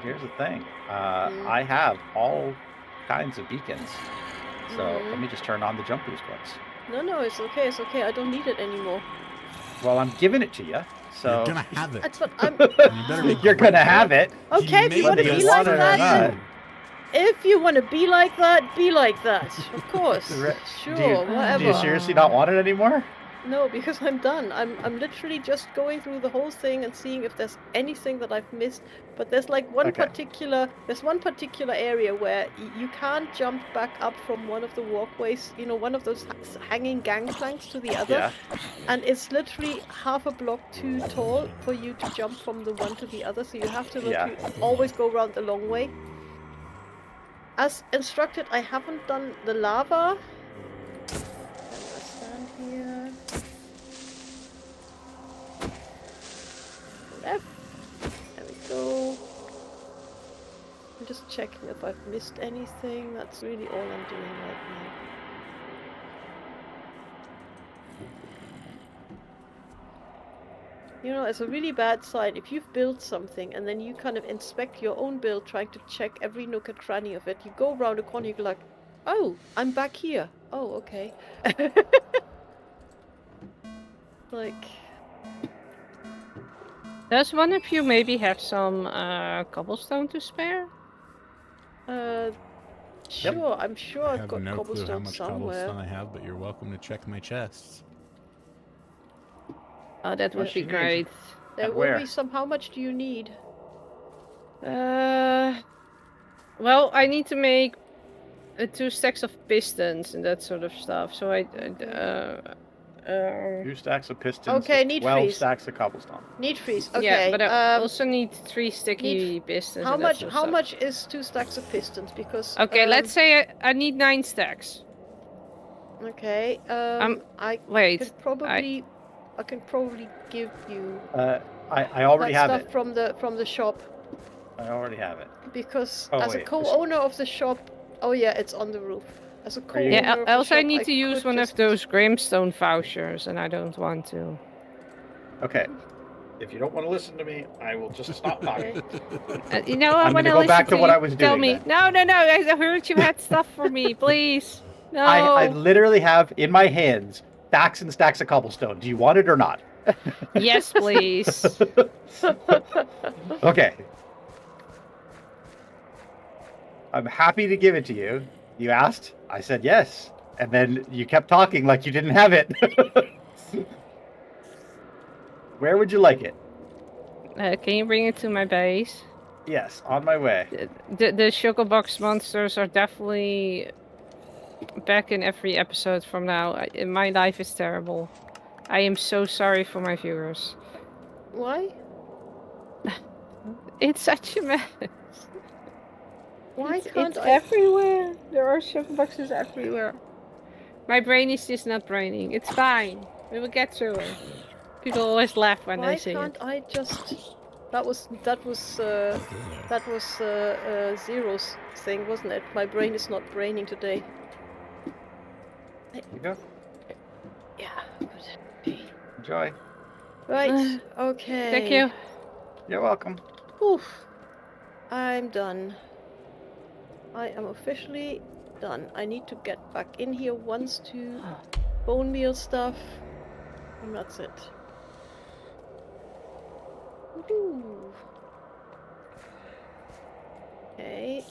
[SPEAKER 2] Here's the thing. I have all kinds of beacons. So let me just turn on the jump boost ones.
[SPEAKER 4] No, it's okay. It's okay. I don't need it anymore.
[SPEAKER 2] Well, I'm giving it to you. So
[SPEAKER 1] You're gonna have it.
[SPEAKER 4] That's what I'm.
[SPEAKER 1] You better be
[SPEAKER 2] you're gonna have it.
[SPEAKER 4] Okay, if you want to
[SPEAKER 2] made
[SPEAKER 4] be
[SPEAKER 2] this
[SPEAKER 4] like
[SPEAKER 2] or
[SPEAKER 4] that,
[SPEAKER 2] not.
[SPEAKER 4] then if you want to be like that, be like that. Of course.
[SPEAKER 2] Re-
[SPEAKER 4] Sure,
[SPEAKER 2] do you,
[SPEAKER 4] whatever.
[SPEAKER 2] Do you seriously not want it anymore?
[SPEAKER 4] No, because I'm done. I'm literally just going through the whole thing and seeing if there's anything that I've missed. But there's like one
[SPEAKER 2] Okay.
[SPEAKER 4] particular area where you can't jump back up from one of the walkways, you know, one of those hanging gangplanks to the other.
[SPEAKER 2] Yeah.
[SPEAKER 4] And it's literally half a block too tall for you to jump from the one to the other, so you have to literally always go around the long way. As instructed, I haven't done the lava. Can I stand here? Left. There we go. I'm just checking if I've missed anything. That's really all I'm doing right now. You know, it's a really bad sign if you've built something and then you kind of inspect your own build, trying to check every nook and cranny of it. You go around a corner, you go like, oh, I'm back here. Oh, okay. Like,
[SPEAKER 3] Does one of you maybe have some cobblestone to spare?
[SPEAKER 4] sure, I'm sure
[SPEAKER 1] I
[SPEAKER 4] I've
[SPEAKER 1] have
[SPEAKER 4] got
[SPEAKER 1] no clue how
[SPEAKER 4] cobblestone
[SPEAKER 1] much
[SPEAKER 4] somewhere.
[SPEAKER 1] cobblestone I have, but you're welcome to check my chests.
[SPEAKER 3] Oh, that would
[SPEAKER 2] Yes,
[SPEAKER 3] be
[SPEAKER 2] you need.
[SPEAKER 3] great.
[SPEAKER 4] There
[SPEAKER 2] And
[SPEAKER 4] will
[SPEAKER 2] where?
[SPEAKER 4] be some. How much do you need?
[SPEAKER 3] Well, I need to make 2 stacks of pistons and that sort of stuff. So
[SPEAKER 2] 2 stacks of pistons.
[SPEAKER 4] Okay,
[SPEAKER 2] is
[SPEAKER 4] need
[SPEAKER 2] 12
[SPEAKER 4] freeze.
[SPEAKER 2] stacks of cobblestone.
[SPEAKER 4] Need freeze. Okay.
[SPEAKER 3] yeah, but I also need 3 sticky pistons.
[SPEAKER 4] how
[SPEAKER 3] and that
[SPEAKER 4] much?
[SPEAKER 3] sort of
[SPEAKER 4] How
[SPEAKER 3] stuff.
[SPEAKER 4] much is 2 stacks of pistons? Because
[SPEAKER 3] Okay, let's say I need 9 stacks.
[SPEAKER 4] Okay. I
[SPEAKER 3] Wait,
[SPEAKER 4] could probably. I can probably give you
[SPEAKER 2] I already
[SPEAKER 4] that
[SPEAKER 2] have
[SPEAKER 4] stuff
[SPEAKER 2] it.
[SPEAKER 4] from the shop,
[SPEAKER 2] I already have it.
[SPEAKER 4] because
[SPEAKER 2] Oh,
[SPEAKER 4] as a
[SPEAKER 2] wait.
[SPEAKER 4] co-owner of the shop, Oh yeah, it's on the roof. As a
[SPEAKER 2] Are you-
[SPEAKER 3] Yeah,
[SPEAKER 4] co-owner of a
[SPEAKER 3] else I
[SPEAKER 4] shop,
[SPEAKER 3] need to use
[SPEAKER 4] could
[SPEAKER 3] one
[SPEAKER 4] just-
[SPEAKER 3] of those Grimstone vouchers, and I don't want to.
[SPEAKER 2] Okay. If you don't want to listen to me, I will just stop talking.
[SPEAKER 3] You know, I
[SPEAKER 2] I'm
[SPEAKER 3] want
[SPEAKER 2] gonna
[SPEAKER 3] to
[SPEAKER 2] go back to what
[SPEAKER 3] you.
[SPEAKER 2] I was
[SPEAKER 3] Tell
[SPEAKER 2] doing
[SPEAKER 3] me.
[SPEAKER 2] then.
[SPEAKER 3] No, no, no. I heard you had stuff for me. Please. No.
[SPEAKER 2] I literally have in my hands stacks and stacks of cobblestone. Do you want it or not?
[SPEAKER 3] Yes, please.
[SPEAKER 2] Okay. I'm happy to give it to you. You asked, I said yes. And then you kept talking like you didn't have it. Where would you like it?
[SPEAKER 3] Can you bring it to my base?
[SPEAKER 2] Yes, on my way.
[SPEAKER 3] The sugar box monsters are definitely back in every episode from now. My life is terrible. I am so sorry for my viewers.
[SPEAKER 4] Why?
[SPEAKER 3] It's such a mess.
[SPEAKER 4] Why
[SPEAKER 3] It's
[SPEAKER 4] can't I?
[SPEAKER 3] everywhere. There are sugar boxes everywhere. My brain is just not braining. It's fine. We will get through it. People always laugh when
[SPEAKER 4] Why
[SPEAKER 3] they see
[SPEAKER 4] can't
[SPEAKER 3] it.
[SPEAKER 4] I just? That was Zero's thing, wasn't it? My brain is not braining today.
[SPEAKER 2] Here you go.
[SPEAKER 4] Yeah. Good.
[SPEAKER 2] Enjoy.
[SPEAKER 4] Right. Okay.
[SPEAKER 3] Thank you.
[SPEAKER 2] You're welcome.
[SPEAKER 4] Oof. I'm done. I am officially done. I need to get back in here once to bone meal stuff, and that's it. Woohoo. Okay.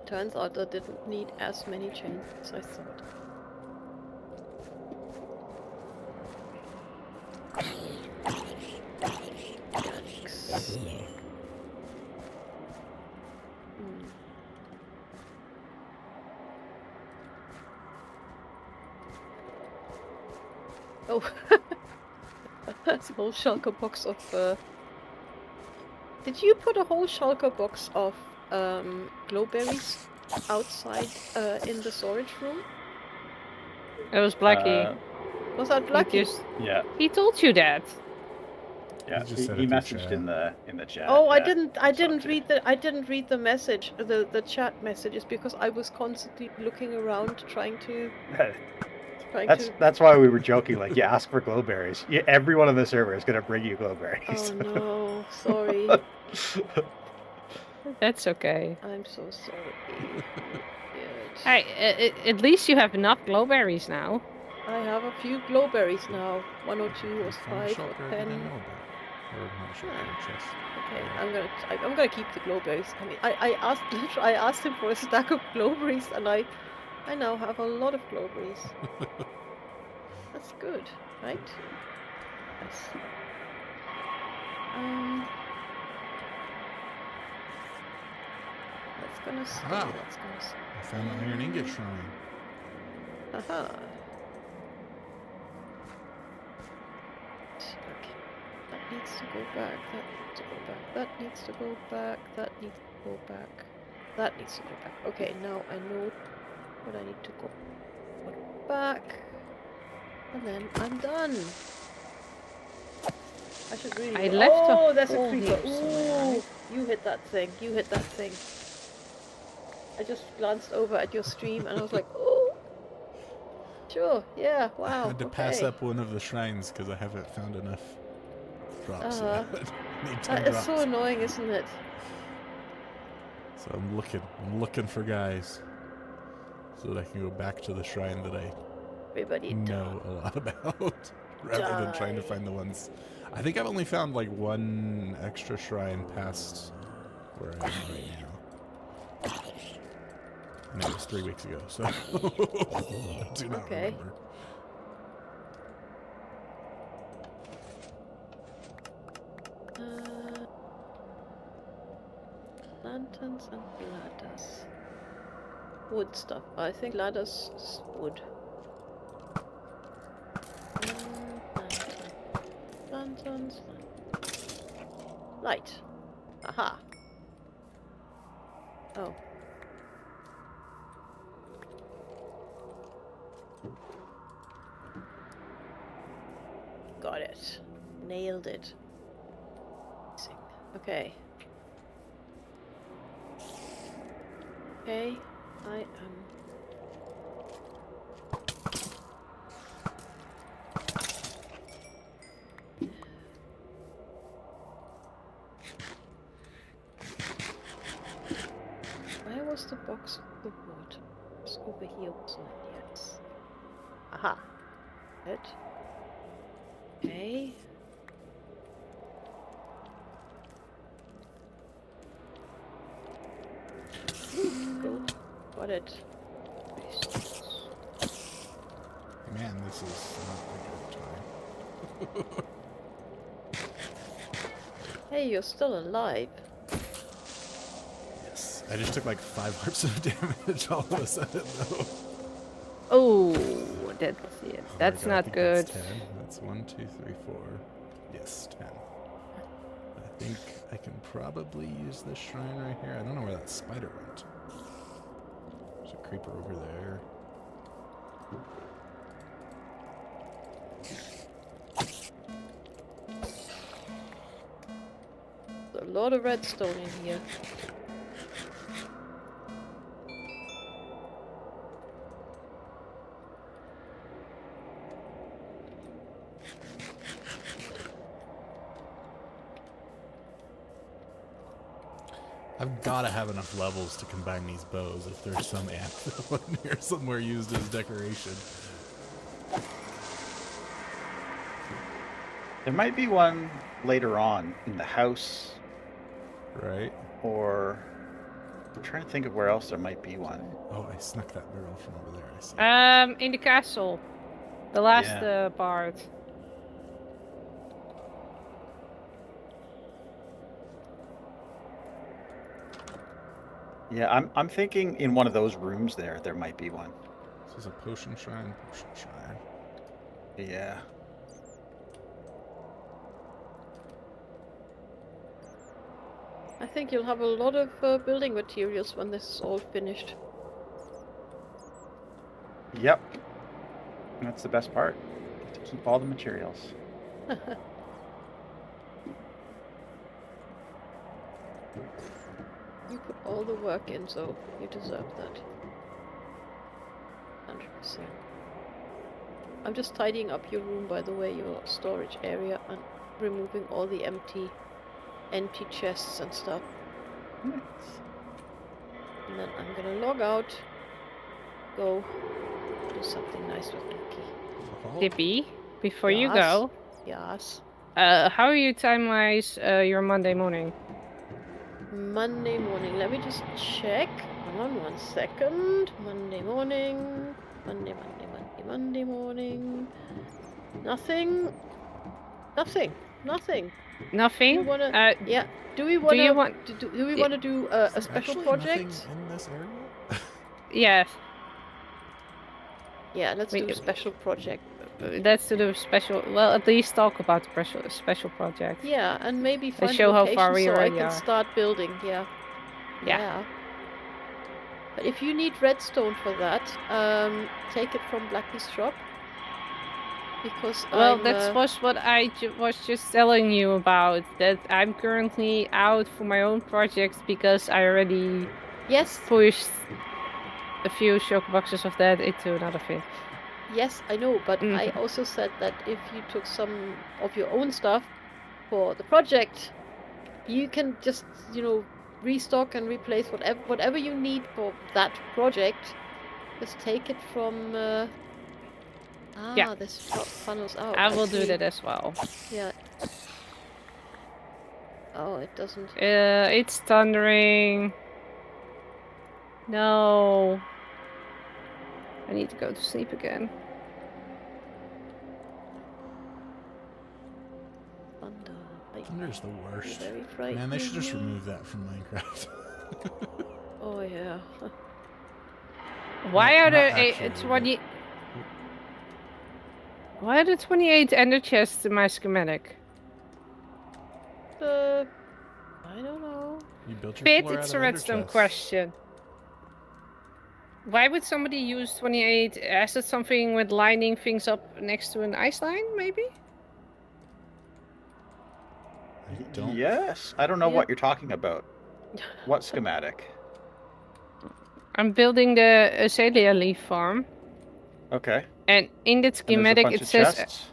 [SPEAKER 4] Turns out I didn't need as many chains as I thought. Yikes. Oh, that's a whole shulker box of. Did you put a whole shulker box of glowberries outside in the storage room?
[SPEAKER 3] It was Blackie.
[SPEAKER 4] Was that
[SPEAKER 3] He
[SPEAKER 4] Blackie?
[SPEAKER 3] just-
[SPEAKER 2] Yeah.
[SPEAKER 3] He told you that.
[SPEAKER 2] Yeah.
[SPEAKER 1] just said
[SPEAKER 2] He
[SPEAKER 1] it through
[SPEAKER 2] messaged
[SPEAKER 1] chat.
[SPEAKER 2] in the chat.
[SPEAKER 4] Oh,
[SPEAKER 2] yeah.
[SPEAKER 4] I didn't
[SPEAKER 2] to
[SPEAKER 4] read the message, the chat messages, because I was constantly looking around trying to.
[SPEAKER 2] That's why we were joking. Like, you ask for glowberries. Yeah, everyone on the server is gonna bring you glowberries.
[SPEAKER 4] Oh no, sorry.
[SPEAKER 3] That's okay.
[SPEAKER 4] I'm so sorry. Good.
[SPEAKER 3] Hey, at least you have enough glowberries now.
[SPEAKER 4] I have a few glowberries now. 1 or 2 or 5 or 10. Okay, I'm gonna keep the glowberries. I mean, I asked him for a stack of glowberries, and I now have a lot of glowberries. That's good, right? Yes. That's gonna stay.
[SPEAKER 1] Ah.
[SPEAKER 4] That's gonna stay.
[SPEAKER 1] I found an iron ingot shrine.
[SPEAKER 4] Aha. Okay. That needs to go back. That needs to go back. That needs to go back. That needs to go back. That needs to go back. Okay, now I know what I need to go back. And then I'm done. I should really.
[SPEAKER 3] I
[SPEAKER 4] go-
[SPEAKER 3] left a
[SPEAKER 4] Oh, there's a
[SPEAKER 3] hole
[SPEAKER 4] creeper.
[SPEAKER 3] here somewhere.
[SPEAKER 4] Ooh, you hit that thing. You hit that thing. I just glanced over at your stream and I was like, oh, sure, yeah, wow.
[SPEAKER 1] I had to pass
[SPEAKER 4] okay.
[SPEAKER 1] up one of the shrines because I haven't found enough drops
[SPEAKER 4] Uh-huh.
[SPEAKER 1] yet. Need 10
[SPEAKER 4] That is
[SPEAKER 1] drops.
[SPEAKER 4] so annoying, isn't it?
[SPEAKER 1] So I'm looking for guys so that I can go back to the shrine that I
[SPEAKER 4] Everybody
[SPEAKER 1] know a lot about rather than trying to
[SPEAKER 4] Die.
[SPEAKER 1] find the ones. I think I've only found like one extra shrine past where I am right now. And it was 3 weeks ago, so I do not
[SPEAKER 4] Okay.
[SPEAKER 1] remember.
[SPEAKER 4] Lanterns and ladders. Wood stuff. I think ladders is wood. Lanterns. Light. Aha. Oh. Got it. Nailed it. Okay. Okay, I am. Where was the box of the wood? It's over here, wasn't it? Yes. Aha. Good. Okay. Good. Got it.
[SPEAKER 1] Man, this is not a good time.
[SPEAKER 4] Hey, you're still alive.
[SPEAKER 1] Yes. I just took like 5 hearts of damage all of a sudden, though.
[SPEAKER 3] Oh, that's it.
[SPEAKER 1] Oh my
[SPEAKER 3] That's
[SPEAKER 1] God, I
[SPEAKER 3] not
[SPEAKER 1] think
[SPEAKER 3] good.
[SPEAKER 1] That's 10. That's 1, 2, 3, 4. Yes, 10. I think I can probably use this shrine right here. I don't know where that spider went. There's a creeper over there.
[SPEAKER 4] There's a lot of redstone in here.
[SPEAKER 1] I've got to have enough levels to combine these bows if there's some anvil in here somewhere used as decoration.
[SPEAKER 2] There might be one later on in the house,
[SPEAKER 1] Right?
[SPEAKER 2] or I'm trying to think of where else there might be one.
[SPEAKER 1] Oh, I snuck that barrel from over there. I see.
[SPEAKER 3] In the castle. The last
[SPEAKER 2] Yeah.
[SPEAKER 3] part.
[SPEAKER 2] Yeah, I'm thinking in one of those rooms there might be one.
[SPEAKER 1] This is a potion shrine. Potion shrine.
[SPEAKER 2] Yeah.
[SPEAKER 4] I think you'll have a lot of building materials when this is all finished.
[SPEAKER 2] Yep. That's the best part. To keep all the materials.
[SPEAKER 4] You put all the work in, so you deserve that. 100%. I'm just tidying up your room, by the way, your storage area, and removing all the empty chests and stuff.
[SPEAKER 2] Nice.
[SPEAKER 4] And then I'm gonna log out, go do something nice with Lucky.
[SPEAKER 3] Dippy, before you
[SPEAKER 4] Yes.
[SPEAKER 3] go,
[SPEAKER 4] Yes.
[SPEAKER 3] how are you time-wise your Monday morning?
[SPEAKER 4] Monday morning. Let me just check. Hang on 1 second. Monday morning. Monday morning. Nothing. Nothing.
[SPEAKER 3] Nothing?
[SPEAKER 4] You wanna? Yeah. Do we wanna?
[SPEAKER 3] you want-
[SPEAKER 4] Do we wanna do a
[SPEAKER 1] Is there
[SPEAKER 4] special
[SPEAKER 1] actually
[SPEAKER 4] project?
[SPEAKER 1] nothing in this area?
[SPEAKER 3] Yes.
[SPEAKER 4] Yeah. Let's
[SPEAKER 3] Wait,
[SPEAKER 4] do a special project.
[SPEAKER 3] Let's do the special. Well, at least talk about the special project.
[SPEAKER 4] Yeah, and maybe find
[SPEAKER 3] show
[SPEAKER 4] a
[SPEAKER 3] how
[SPEAKER 4] location
[SPEAKER 3] far we
[SPEAKER 4] so I
[SPEAKER 3] already
[SPEAKER 4] can
[SPEAKER 3] are.
[SPEAKER 4] start building. Yeah.
[SPEAKER 3] Yeah.
[SPEAKER 4] But if you need redstone for that, take it from Blackie's shop. Because
[SPEAKER 3] Well,
[SPEAKER 4] I'm,
[SPEAKER 3] that was what I was just telling you about. That I'm currently out for my own projects because I already
[SPEAKER 4] yes,
[SPEAKER 3] pushed a few shock boxes of that into another thing.
[SPEAKER 4] yes, I know. But I
[SPEAKER 3] Mhm.
[SPEAKER 4] also said that if you took some of your own stuff for the project, you can just, restock and replace whatever you need for that project. Just take it from.
[SPEAKER 3] Yeah.
[SPEAKER 4] This funnels out.
[SPEAKER 3] I will do
[SPEAKER 4] see.
[SPEAKER 3] that as well.
[SPEAKER 4] Yeah. Oh, it doesn't.
[SPEAKER 3] It's thundering. No. I need to go to sleep again.
[SPEAKER 4] Thunder.
[SPEAKER 1] Thunder's the worst.
[SPEAKER 4] Very frightening.
[SPEAKER 1] Man, they should just remove that from Minecraft.
[SPEAKER 4] Oh yeah.
[SPEAKER 3] Why
[SPEAKER 1] Not-
[SPEAKER 3] are there
[SPEAKER 1] not actually,
[SPEAKER 3] 20? Why are there 28 ender chests in my schematic?
[SPEAKER 4] I don't know.
[SPEAKER 1] You built your
[SPEAKER 3] Fit,
[SPEAKER 1] floor
[SPEAKER 3] it's
[SPEAKER 1] out
[SPEAKER 3] a
[SPEAKER 1] of ender
[SPEAKER 3] redstone
[SPEAKER 1] chests.
[SPEAKER 3] question. Why would somebody use 28? Is it something with lining things up next to an ice line, maybe?
[SPEAKER 1] I don't.
[SPEAKER 2] Yes. I don't know
[SPEAKER 4] Yeah.
[SPEAKER 2] what you're talking about. What schematic?
[SPEAKER 3] I'm building the azalea leaf farm,
[SPEAKER 2] Okay.
[SPEAKER 3] and in the
[SPEAKER 2] And there's a
[SPEAKER 3] schematic
[SPEAKER 2] bunch
[SPEAKER 3] it
[SPEAKER 2] of
[SPEAKER 3] says
[SPEAKER 2] chests.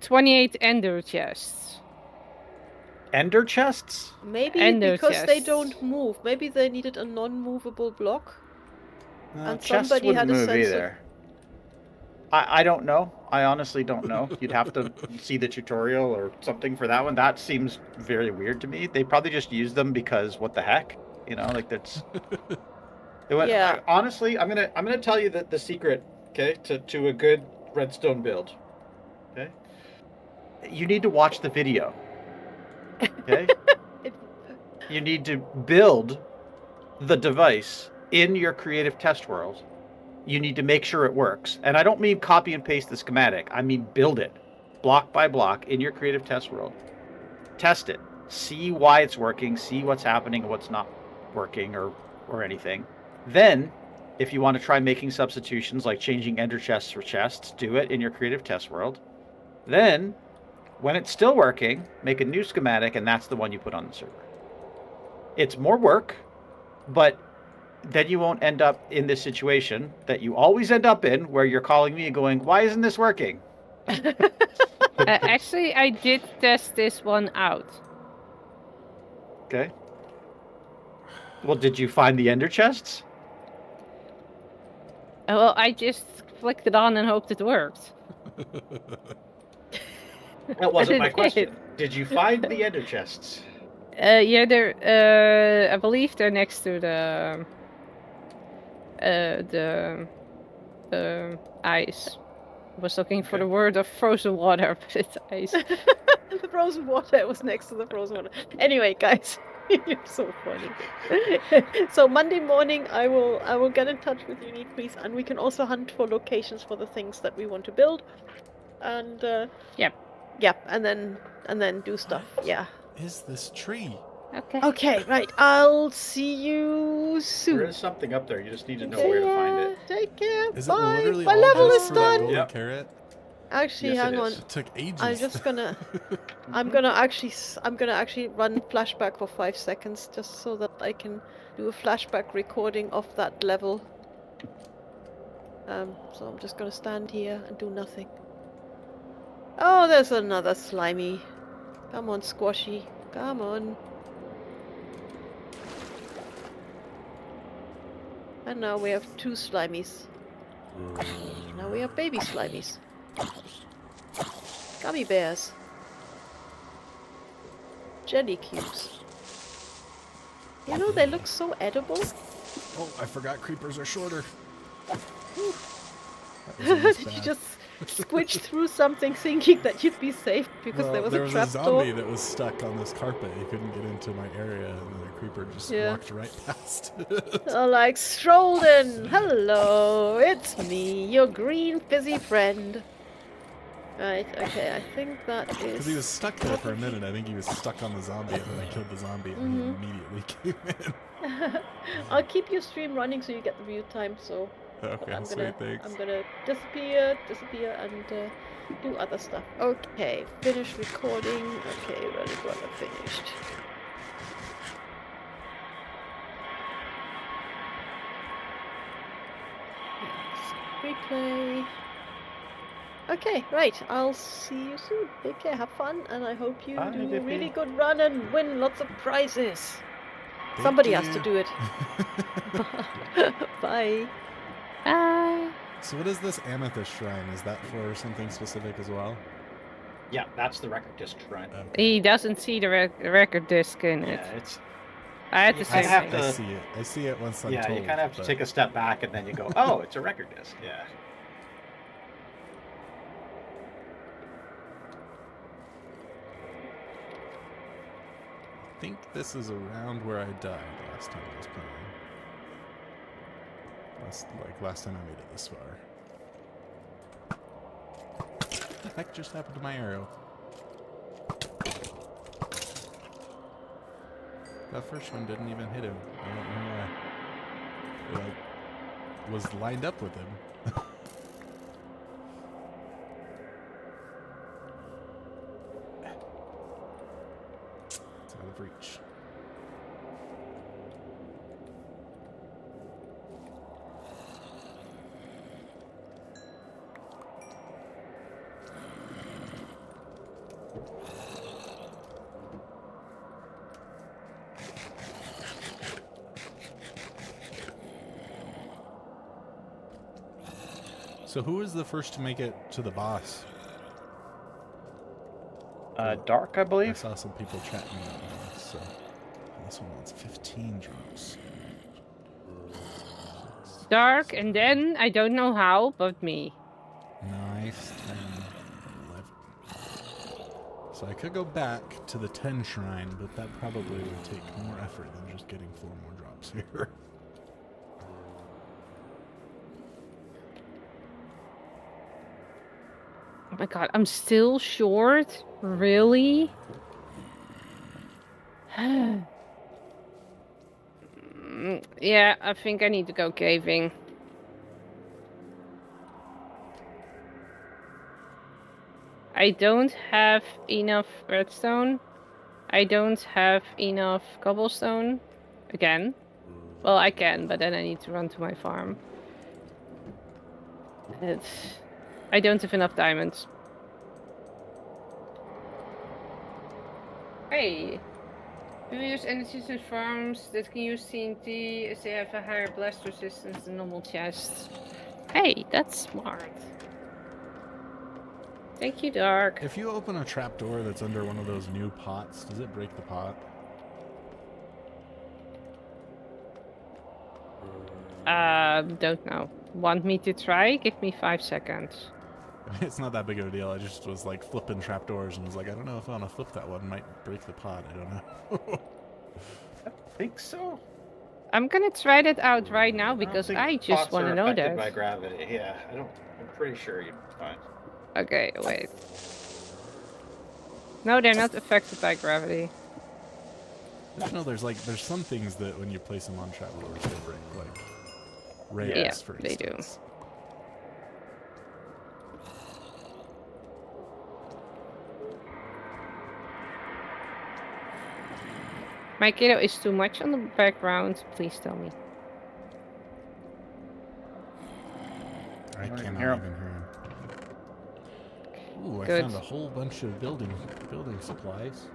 [SPEAKER 3] 28 ender chests.
[SPEAKER 2] Ender chests?
[SPEAKER 4] Maybe
[SPEAKER 3] Ender
[SPEAKER 4] because they
[SPEAKER 3] chests.
[SPEAKER 4] don't move. Maybe they needed a non-movable block. And
[SPEAKER 2] Chests
[SPEAKER 4] somebody
[SPEAKER 2] wouldn't
[SPEAKER 4] had a
[SPEAKER 2] move
[SPEAKER 4] sense of-
[SPEAKER 2] either. I don't know. I honestly don't know. You'd have to see the tutorial or something for that one. That seems very weird to me. They probably just use them because what the heck? You know, like that's.
[SPEAKER 4] Yeah.
[SPEAKER 2] Honestly, I'm gonna tell you the secret, okay, to a good redstone build. Okay. You need to watch the video. Okay. You need to build the device in your creative test world. You need to make sure it works. And I don't mean copy and paste the schematic. I mean build it block by block in your creative test world. Test it. See why it's working. See what's happening, what's not working or anything. Then, if you want to try making substitutions like changing ender chests for chests, do it in your creative test world. Then, when it's still working, make a new schematic, and that's the one you put on the server. It's more work, but then you won't end up in this situation that you always end up in, where you're calling me and going, why isn't this working?
[SPEAKER 3] Actually, I did test this one out.
[SPEAKER 2] Okay. Well, did you find the ender chests?
[SPEAKER 3] Well, I just flicked it on and hoped it worked.
[SPEAKER 2] That wasn't my
[SPEAKER 3] It
[SPEAKER 2] question. Did you find the ender chests?
[SPEAKER 3] Yeah, they're. I believe they're next to the ice. I was looking for
[SPEAKER 2] Okay.
[SPEAKER 3] the word of frozen water, but it's ice.
[SPEAKER 4] The frozen water was next to the frozen water. Anyway, guys, you're so funny. So Monday morning, I will get in touch with you, please, and we can also hunt for locations for the things that we want to build, and
[SPEAKER 3] Yep.
[SPEAKER 4] and then do stuff. Yeah.
[SPEAKER 1] Is this tree?
[SPEAKER 3] Okay.
[SPEAKER 4] Okay, right. I'll see you
[SPEAKER 2] There
[SPEAKER 4] soon.
[SPEAKER 2] is something up there. You just need to know where to find it.
[SPEAKER 4] Take care.
[SPEAKER 1] Is
[SPEAKER 4] Bye.
[SPEAKER 1] it literally
[SPEAKER 4] My
[SPEAKER 1] all
[SPEAKER 4] level
[SPEAKER 1] just
[SPEAKER 4] is
[SPEAKER 1] for that
[SPEAKER 4] done.
[SPEAKER 1] golden
[SPEAKER 2] Yep.
[SPEAKER 1] carrot?
[SPEAKER 4] Actually,
[SPEAKER 2] Yes, it
[SPEAKER 4] hang on.
[SPEAKER 2] is.
[SPEAKER 1] It took ages.
[SPEAKER 4] I'm gonna actually run flashback for 5 seconds just so that I can do a flashback recording of that level. So I'm just gonna stand here and do nothing. Oh, there's another slimy. Come on, Squashy. Come on. And now we have 2 slimies. Now we have baby slimies. Gummy bears. Jelly cubes. You know, they look so edible.
[SPEAKER 1] Oh, I forgot creepers are shorter.
[SPEAKER 4] Did you just squitch through something thinking that you'd be safe because
[SPEAKER 1] Well,
[SPEAKER 4] there was a trap
[SPEAKER 1] zombie
[SPEAKER 4] door?
[SPEAKER 1] that was stuck on this carpet. He couldn't get into my area, and then a creeper just
[SPEAKER 4] Yeah.
[SPEAKER 1] walked right past.
[SPEAKER 4] Oh, like, strolled in. Hello, it's me, your green fizzy friend. Right, okay, I think that
[SPEAKER 1] Because he was
[SPEAKER 4] is...
[SPEAKER 1] stuck there for a minute. I think he was stuck on the zombie, and then I killed the zombie, and he immediately came in.
[SPEAKER 4] I'll keep your stream running so you get the view time, so...
[SPEAKER 1] Okay,
[SPEAKER 4] I'm
[SPEAKER 1] sweet, thanks.
[SPEAKER 4] gonna disappear, and do other stuff. Okay, finish recording. Okay, ready, brother, finished. Yes, replay. Okay, right. I'll see you soon. Take care, have fun, and I hope you
[SPEAKER 2] Bye,
[SPEAKER 4] do a
[SPEAKER 2] Dippy.
[SPEAKER 4] really good run and win lots of prizes.
[SPEAKER 1] Thank
[SPEAKER 4] Somebody has to
[SPEAKER 1] you.
[SPEAKER 4] do it. Bye.
[SPEAKER 3] Bye.
[SPEAKER 1] So what is this amethyst shrine? Is that for something specific as well?
[SPEAKER 2] Yeah, that's the record disc shrine.
[SPEAKER 1] Okay.
[SPEAKER 3] He doesn't see the record disc in it.
[SPEAKER 2] Yeah, it's
[SPEAKER 3] I had
[SPEAKER 2] You
[SPEAKER 3] the
[SPEAKER 2] kinda
[SPEAKER 3] same
[SPEAKER 2] have
[SPEAKER 3] thing.
[SPEAKER 2] to-
[SPEAKER 1] I see it. I see it once I'm
[SPEAKER 2] yeah.
[SPEAKER 1] told.
[SPEAKER 2] You kind of have to
[SPEAKER 1] but-
[SPEAKER 2] take a step back and then you go, oh, it's a record disc. Yeah.
[SPEAKER 1] I think this is around where I died last time I was playing. Last time I made it this far. What the heck just happened to my arrow? That first one didn't even hit him. I don't know why. It was lined up with him. It's out of reach. So who was the first to make it to the boss?
[SPEAKER 2] Dark, I
[SPEAKER 1] I
[SPEAKER 2] believe.
[SPEAKER 1] saw some people chatting about this, so this one wants 15 drops.
[SPEAKER 3] Dark, and then I don't know how, but me.
[SPEAKER 1] Nice, 10, 11. So I could go back to the 10 shrine, but that probably would take more effort than just getting 4 more drops here.
[SPEAKER 3] Oh my god, I'm still short? Really? Yeah, I think I need to go caving. I don't have enough redstone. I don't have enough cobblestone. Again. Well, I can, but then I need to run to my farm. I don't have enough diamonds. Hey! Do you use energy farms that can use TNT as they have a higher blast resistance than normal chests? Hey, that's smart. Thank you, Dark.
[SPEAKER 1] If you open a trapdoor that's under one of those new pots, does it break the pot?
[SPEAKER 3] Don't know. Want me to try? Give me 5 seconds.
[SPEAKER 1] It's not that big of a deal. I just was like flipping trapdoors and was like, I don't know if I want to flip that one. Might break the pot. I don't know.
[SPEAKER 2] I think so.
[SPEAKER 3] I'm gonna try that out right now
[SPEAKER 2] I don't
[SPEAKER 3] because
[SPEAKER 2] think
[SPEAKER 3] I just
[SPEAKER 2] pots
[SPEAKER 3] want to
[SPEAKER 2] are
[SPEAKER 3] know
[SPEAKER 2] affected
[SPEAKER 3] that.
[SPEAKER 2] by gravity. Yeah, I'm pretty sure you're fine.
[SPEAKER 3] Okay, wait. No, they're not affected by gravity.
[SPEAKER 1] No, there's some things that when you place them on trapdoors, they break. Like rails,
[SPEAKER 3] Yeah,
[SPEAKER 1] for
[SPEAKER 3] they do.
[SPEAKER 1] instance.
[SPEAKER 3] My kiddo is too much on the background. Please tell me.
[SPEAKER 1] I
[SPEAKER 2] don't even
[SPEAKER 1] cannot
[SPEAKER 2] hear
[SPEAKER 1] even
[SPEAKER 2] 'em.
[SPEAKER 1] hear him. Ooh, I
[SPEAKER 3] Good.
[SPEAKER 1] found a whole bunch of building supplies.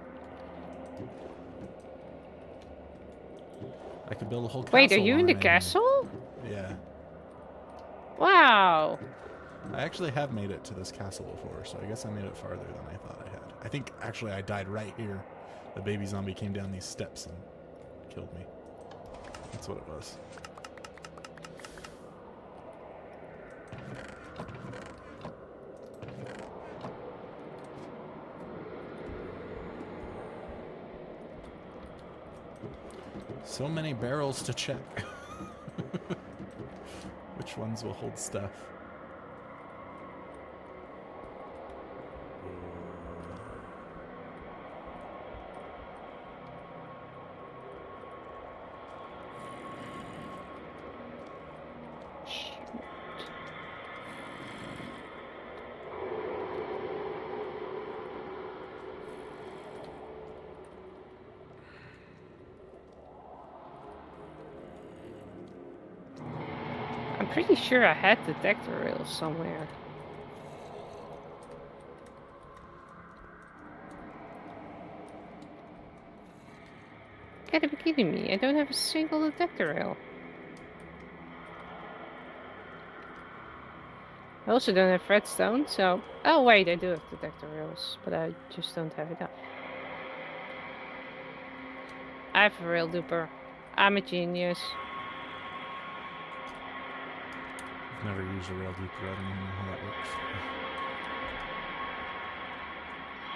[SPEAKER 1] I could build a whole castle.
[SPEAKER 3] Wait, are you in
[SPEAKER 1] while
[SPEAKER 3] the
[SPEAKER 1] I'm
[SPEAKER 3] castle?
[SPEAKER 1] here. Yeah.
[SPEAKER 3] Wow.
[SPEAKER 1] I actually have made it to this castle before, so I guess I made it farther than I thought I had. I think actually I died right here. The baby zombie came down these steps and killed me. That's what it was. So many barrels to check. Which ones will hold stuff?
[SPEAKER 3] I'm pretty sure I had detector rails somewhere. Gotta be kidding me. I don't have a single detector rail. I also don't have redstone, so... Oh wait, I do have detector rails, but I just don't have enough. I have a rail duper. I'm a genius.
[SPEAKER 1] I've never used a rail duper. I don't even know how that works.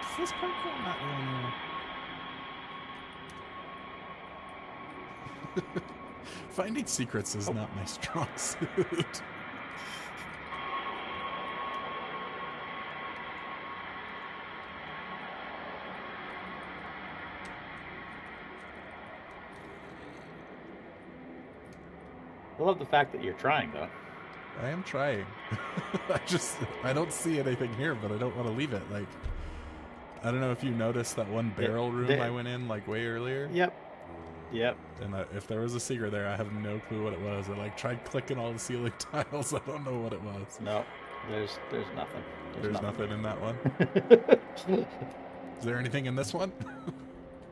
[SPEAKER 1] Is this parkour not going anywhere? Finding secrets is not my strong suit.
[SPEAKER 2] I love the fact that you're trying, though.
[SPEAKER 1] I am trying. I don't see anything here, but I don't want to leave it. Like, I don't know if you noticed that one barrel room I went in like way earlier.
[SPEAKER 2] Yep. Yep.
[SPEAKER 1] And if there was a secret there, I have no clue what it was. I like tried clicking all the ceiling tiles. I don't know what it was.
[SPEAKER 2] No, there's nothing.
[SPEAKER 1] There's nothing in that one. Is there anything in this one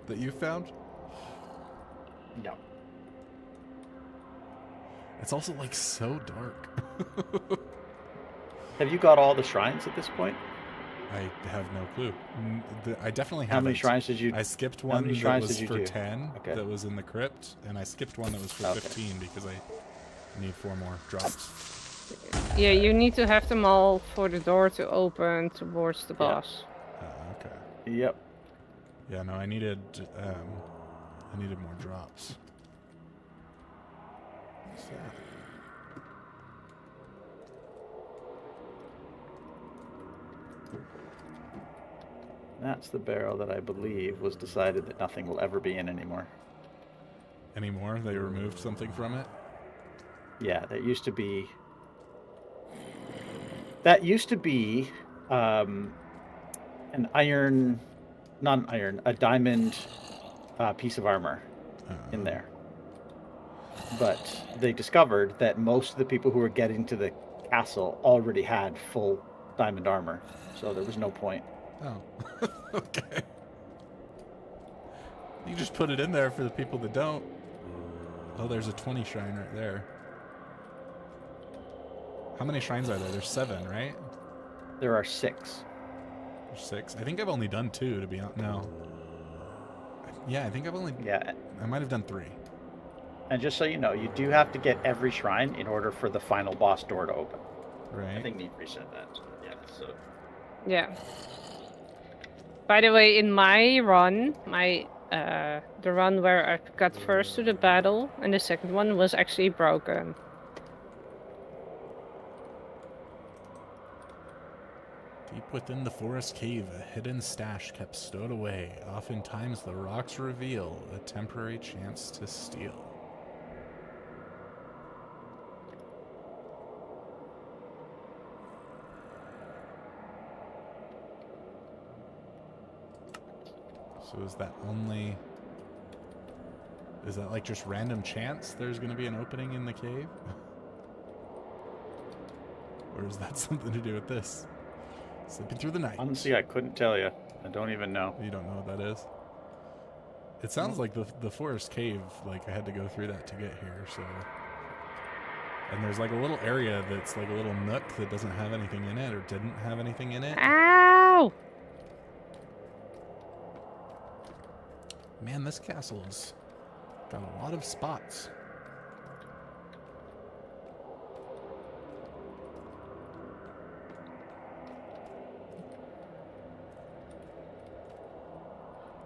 [SPEAKER 1] that you found?
[SPEAKER 2] No.
[SPEAKER 1] It's also like so dark.
[SPEAKER 2] Have you got all the shrines at this point?
[SPEAKER 1] I have no clue. I definitely have.
[SPEAKER 2] How many shrines did you?
[SPEAKER 1] I skipped
[SPEAKER 2] how
[SPEAKER 1] one
[SPEAKER 2] many
[SPEAKER 1] that
[SPEAKER 2] shrines
[SPEAKER 1] was
[SPEAKER 2] did you
[SPEAKER 1] for
[SPEAKER 2] do?
[SPEAKER 1] 10
[SPEAKER 2] Okay.
[SPEAKER 1] that was in the crypt, and I skipped one that was for
[SPEAKER 2] Okay.
[SPEAKER 1] 15 because I need 4 more drops.
[SPEAKER 3] Yeah, you need to have them all for the door to open towards the boss.
[SPEAKER 1] Okay.
[SPEAKER 2] Yep.
[SPEAKER 1] Yeah, no, I needed more drops. So.
[SPEAKER 2] That's the barrel that I believe was decided that nothing will ever be in anymore.
[SPEAKER 1] Anymore? They removed something from it?
[SPEAKER 2] Yeah, that used to be. That used to be an iron, not an iron, a diamond piece of armor in there. But they discovered that most of the people who were getting to the castle already had full diamond armor, so there was no point.
[SPEAKER 1] Oh. Okay. You just put it in there for the people that don't. Oh, there's a 20 shrine right there. How many shrines are there? There's 7, right?
[SPEAKER 2] There are 6.
[SPEAKER 1] There's 6. I think I've only done 2, to be honest. No. Yeah, I think I've only...
[SPEAKER 2] Yeah.
[SPEAKER 1] I might have done 3.
[SPEAKER 2] And just so you know, you do have to get every shrine in order for the final boss door to open.
[SPEAKER 1] Right.
[SPEAKER 2] I think Neve reset that. Yeah, so...
[SPEAKER 3] Yeah. By the way, in my run, the run where I got first to the battle, and the second one was actually broken.
[SPEAKER 1] Deep within the forest cave, a hidden stash kept stowed away. Oftentimes the rocks reveal a temporary chance to steal. So is that only... Is that like just random chance there's going to be an opening in the cave? Or is that something to do with this? Slipping through the night.
[SPEAKER 2] Honestly, I couldn't tell you. I don't even know.
[SPEAKER 1] You don't know what that is? It sounds like the forest cave, like I had to go through that to get here, so... And there's like a little area that's like a little nook that doesn't have anything in it, or didn't have anything in it.
[SPEAKER 3] Ow!
[SPEAKER 1] Man, this castle's got a lot of spots.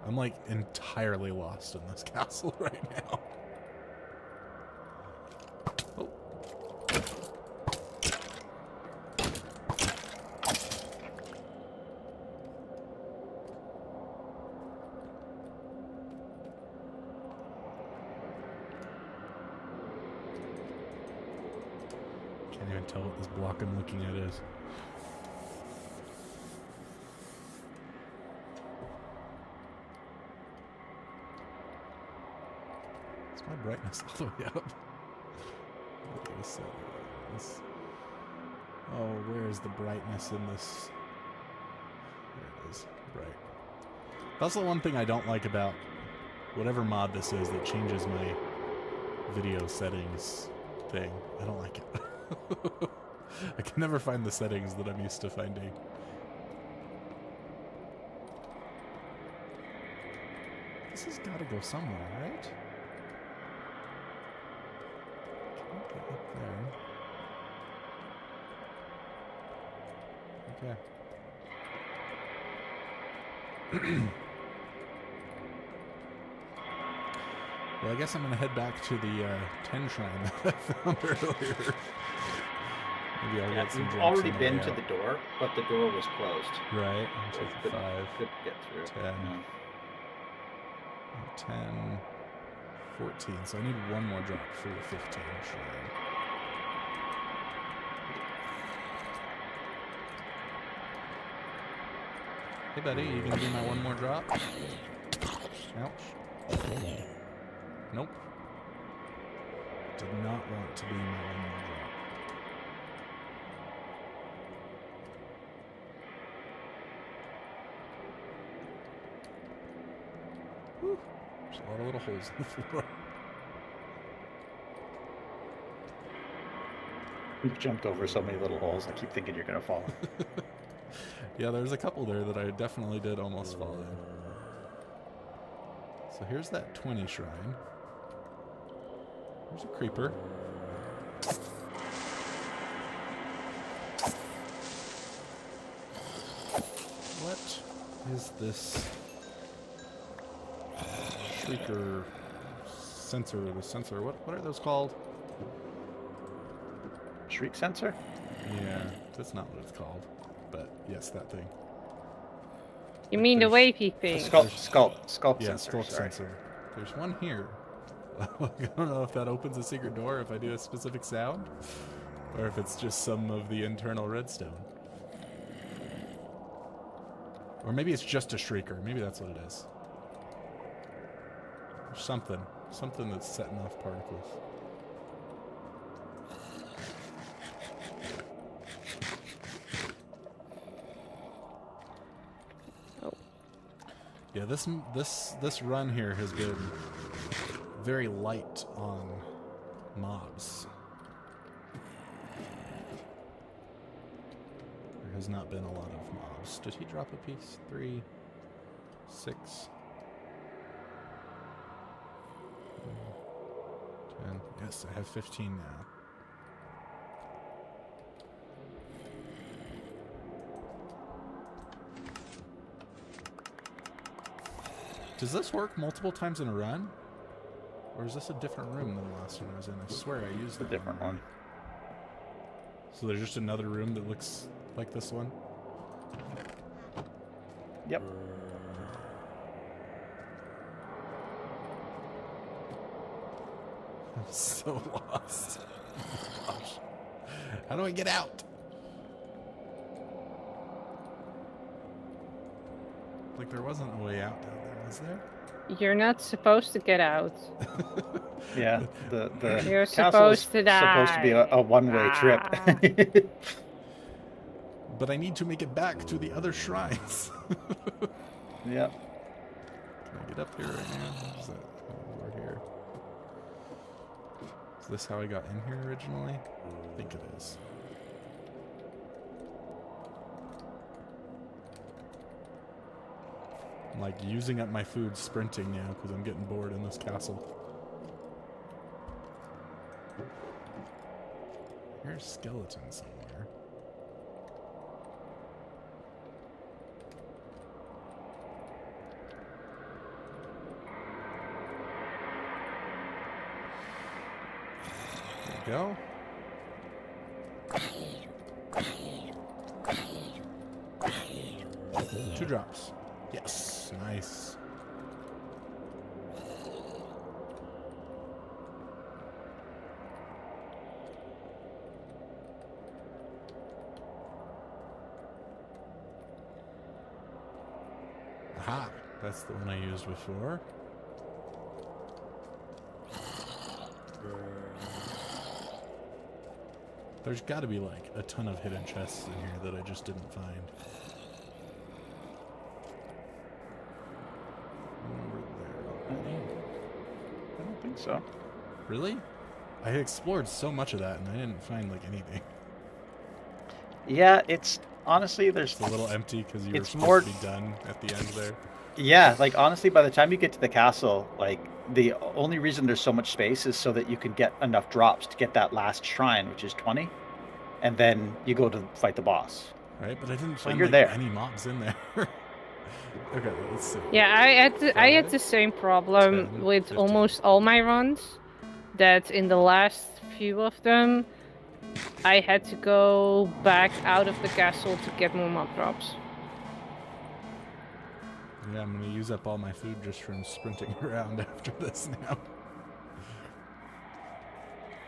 [SPEAKER 1] I'm like entirely lost in this castle right now. Oh. Can't even tell what this block I'm looking at is. My brightness all the way up. Oh, where is the brightness in this? There it is. Bright. That's the one thing I don't like about whatever mod this is that changes my video settings thing. I don't like it. I can never find the settings that I'm used to finding. This has got to go somewhere, right? Get up there. Okay. Well, I guess I'm gonna head back to the 10 shrine that I found earlier. Maybe I'll get some
[SPEAKER 2] you've
[SPEAKER 1] drops
[SPEAKER 2] already
[SPEAKER 1] on the
[SPEAKER 2] been
[SPEAKER 1] way
[SPEAKER 2] to
[SPEAKER 1] out.
[SPEAKER 2] the door, but the door was closed.
[SPEAKER 1] Right.
[SPEAKER 2] So
[SPEAKER 1] I'll take 5,
[SPEAKER 2] couldn't get through.
[SPEAKER 1] 10.
[SPEAKER 2] No.
[SPEAKER 1] 10, 14. So I need one more drop for the 15 shrine. Hey buddy, you gonna be my one more drop? Ouch. Nope. Did not want to be my one more drop. Whew. There's a lot of little holes in the floor.
[SPEAKER 2] You've jumped over so many little holes. I keep thinking you're gonna fall.
[SPEAKER 1] Yeah, there's a couple there that I definitely did almost fall in. So here's that 20 shrine. There's a creeper. What is this shrieker sensor? The sensor. What are those called?
[SPEAKER 2] Shriek sensor?
[SPEAKER 1] Yeah, that's not what it's called. But yes, that thing.
[SPEAKER 3] You mean the
[SPEAKER 1] there's-
[SPEAKER 3] wavy thing?
[SPEAKER 2] Skull
[SPEAKER 1] Yeah,
[SPEAKER 2] sensor.
[SPEAKER 1] skulk
[SPEAKER 2] sorry.
[SPEAKER 1] sensor. There's one here. I don't know if that opens a secret door if I do a specific sound, or if it's just some of the internal redstone. Or maybe it's just a shrieker. Maybe that's what it is. Or something. Something that's setting off particles. Yeah, this run here has been very light on mobs. There has not been a lot of mobs. Did he drop a piece? 3, 6, 10. Yes, I have 15 now. Does this work multiple times in a run? Or is this a different room than the last one I was in? I swear I used
[SPEAKER 2] It's a different one.
[SPEAKER 1] So there's just another room that looks like this one?
[SPEAKER 2] Yep.
[SPEAKER 1] I'm so lost. Gosh. How do I get out? Like there wasn't a way out down there, was there?
[SPEAKER 3] You're not supposed to get out.
[SPEAKER 2] Yeah. The
[SPEAKER 3] You're
[SPEAKER 2] castle is
[SPEAKER 3] supposed to die.
[SPEAKER 2] supposed to be a one-way trip.
[SPEAKER 1] But I need to make it back to the other shrines.
[SPEAKER 2] Yep.
[SPEAKER 1] Can I get up here right now? Is that over here? Is this how I got in here originally? I think it is. I'm like using up my food sprinting now because I'm getting bored in this castle. Here's a skeleton somewhere. There we go. Two drops. Yes, nice. Aha, that's the one I used before. There's got to be like a ton of hidden chests in here that I just didn't find.
[SPEAKER 2] I don't think so.
[SPEAKER 1] Really? I had explored so much of that and I didn't find like anything.
[SPEAKER 2] Yeah, it's honestly there's
[SPEAKER 1] It's a little empty because you were
[SPEAKER 2] It's
[SPEAKER 1] supposed
[SPEAKER 2] more-
[SPEAKER 1] to be done at the end there.
[SPEAKER 2] Yeah, like honestly, by the time you get to the castle, like the only reason there's so much space is so that you can get enough drops to get that last shrine, which is 20, and then you go to fight the boss.
[SPEAKER 1] Right, but I didn't
[SPEAKER 2] So
[SPEAKER 1] find
[SPEAKER 2] you're
[SPEAKER 1] like,
[SPEAKER 2] there.
[SPEAKER 1] any mobs in there. Okay, let's see.
[SPEAKER 3] Yeah, I had the same problem
[SPEAKER 1] 10,
[SPEAKER 3] with
[SPEAKER 1] 15.
[SPEAKER 3] almost all my runs. That in the last few of them, I had to go back out of the castle to get more mob drops.
[SPEAKER 1] Yeah, I'm gonna use up all my food just from sprinting around after this now.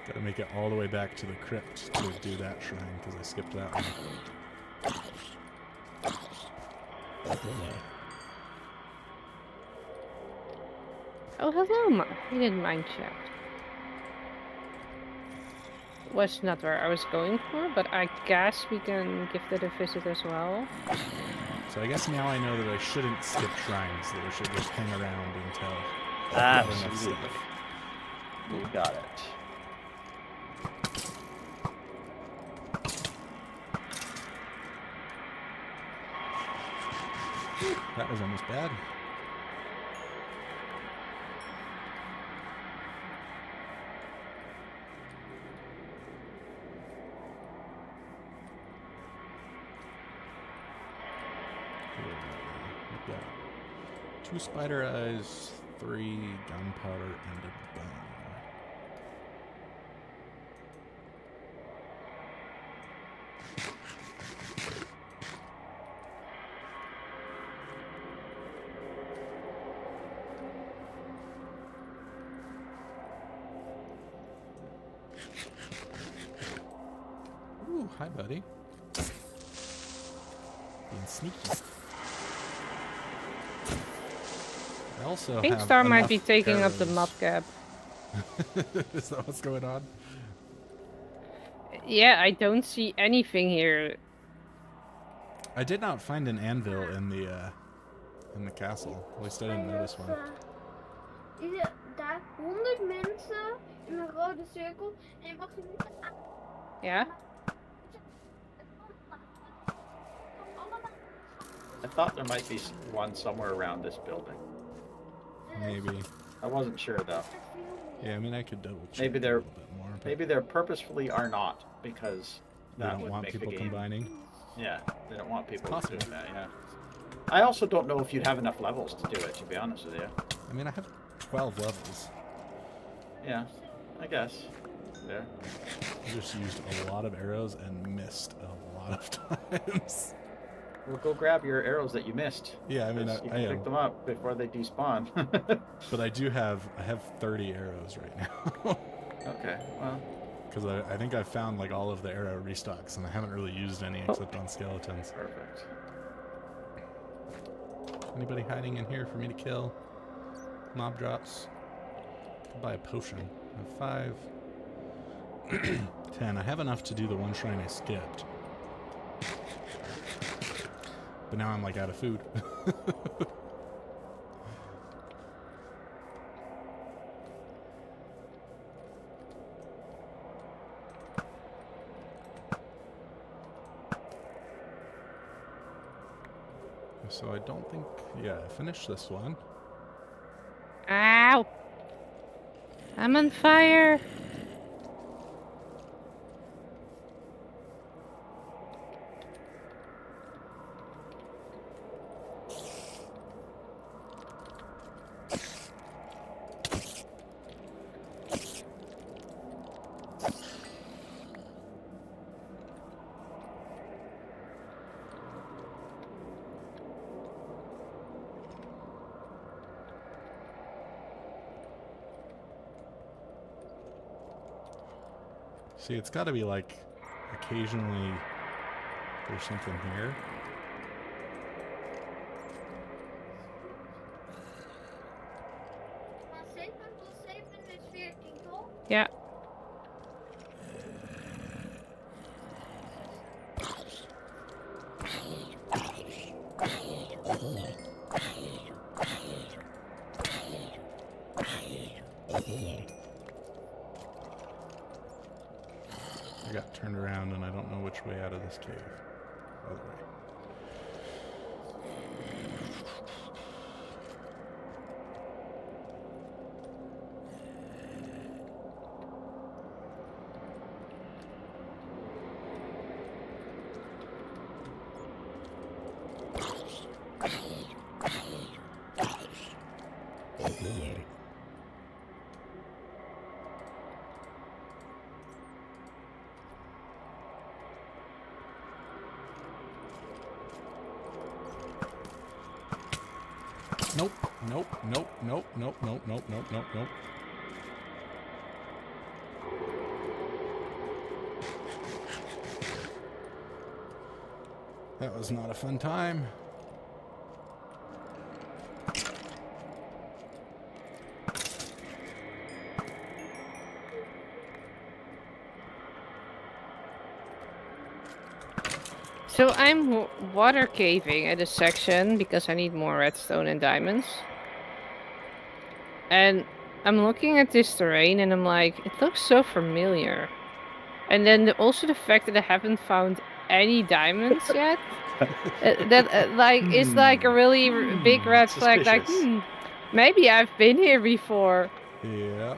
[SPEAKER 1] Gotta make it all the way back to the crypt to do that shrine because I skipped that one.
[SPEAKER 3] Oh, hello, he didn't mind chat. Was not where I was going for, but I guess we can give that a visit as well.
[SPEAKER 1] So I guess now I know that I shouldn't skip shrines, that I should just hang around until I've got enough
[SPEAKER 2] Absolutely.
[SPEAKER 1] stuff.
[SPEAKER 2] You got it.
[SPEAKER 1] That was almost bad. We've got 2 spider eyes, 3 gunpowder, and a bone. Ooh, hi, buddy. Being sneaky. I also
[SPEAKER 3] Pink
[SPEAKER 1] have
[SPEAKER 3] Star might be
[SPEAKER 1] enough
[SPEAKER 3] taking up the
[SPEAKER 1] arrows.
[SPEAKER 3] map gap.
[SPEAKER 1] Is that what's going on?
[SPEAKER 3] Yeah, I don't see anything here.
[SPEAKER 1] I did not find an anvil in the castle. At least I didn't notice one.
[SPEAKER 6] Daar 100 mensen in een rode cirkel en je mag ze niet aan.
[SPEAKER 3] Yeah?
[SPEAKER 2] I thought there might be one somewhere around this building.
[SPEAKER 1] Maybe.
[SPEAKER 2] I wasn't sure though.
[SPEAKER 1] Yeah, I mean, I could double check
[SPEAKER 2] Maybe
[SPEAKER 1] a
[SPEAKER 2] they're-
[SPEAKER 1] little bit more. But
[SPEAKER 2] Maybe there purposefully are not because
[SPEAKER 1] they
[SPEAKER 2] that
[SPEAKER 1] don't
[SPEAKER 2] would
[SPEAKER 1] want
[SPEAKER 2] make
[SPEAKER 1] people
[SPEAKER 2] the game.
[SPEAKER 1] combining.
[SPEAKER 2] Yeah, they don't want people
[SPEAKER 1] possible.
[SPEAKER 2] doing that. Yeah. I also don't know if you'd have enough levels to do it. To be honest with you.
[SPEAKER 1] I mean, I have 12 levels.
[SPEAKER 2] Yeah, I guess. There.
[SPEAKER 1] I just used a lot of arrows and missed a lot of times.
[SPEAKER 2] Well, go grab your arrows that you missed.
[SPEAKER 1] Yeah, I mean,
[SPEAKER 2] 'cause you
[SPEAKER 1] I
[SPEAKER 2] can
[SPEAKER 1] am.
[SPEAKER 2] pick them up before they despawn.
[SPEAKER 1] But I have 30 arrows right now.
[SPEAKER 2] Okay, well,
[SPEAKER 1] Because I think I've found like all of the arrow restocks, and I haven't really used any except on skeletons.
[SPEAKER 2] perfect.
[SPEAKER 1] Anybody hiding in here for me to kill? Mob drops. Could buy a potion. I have 5. 10. I have enough to do the one shrine I skipped. But now I'm like out of food. So I don't think, yeah, I finished this one.
[SPEAKER 3] Ow! I'm on fire!
[SPEAKER 1] See, it's got to be like occasionally there's something here.
[SPEAKER 6] Maar 7 plus 7 is 14, toch?
[SPEAKER 3] Yeah.
[SPEAKER 1] I got turned around and I don't know which way out of this cave. Other way. Nope, nope, nope, nope, nope, nope, nope, nope, nope, nope. That was not a fun time.
[SPEAKER 3] So I'm water caving at a section because I need more redstone and diamonds. And I'm looking at this terrain and I'm like, it looks so familiar. And then also the fact that I haven't found any diamonds yet. Like it's like a really big red flag. Like,
[SPEAKER 2] Suspicious.
[SPEAKER 3] maybe I've been here before.
[SPEAKER 1] Yeah.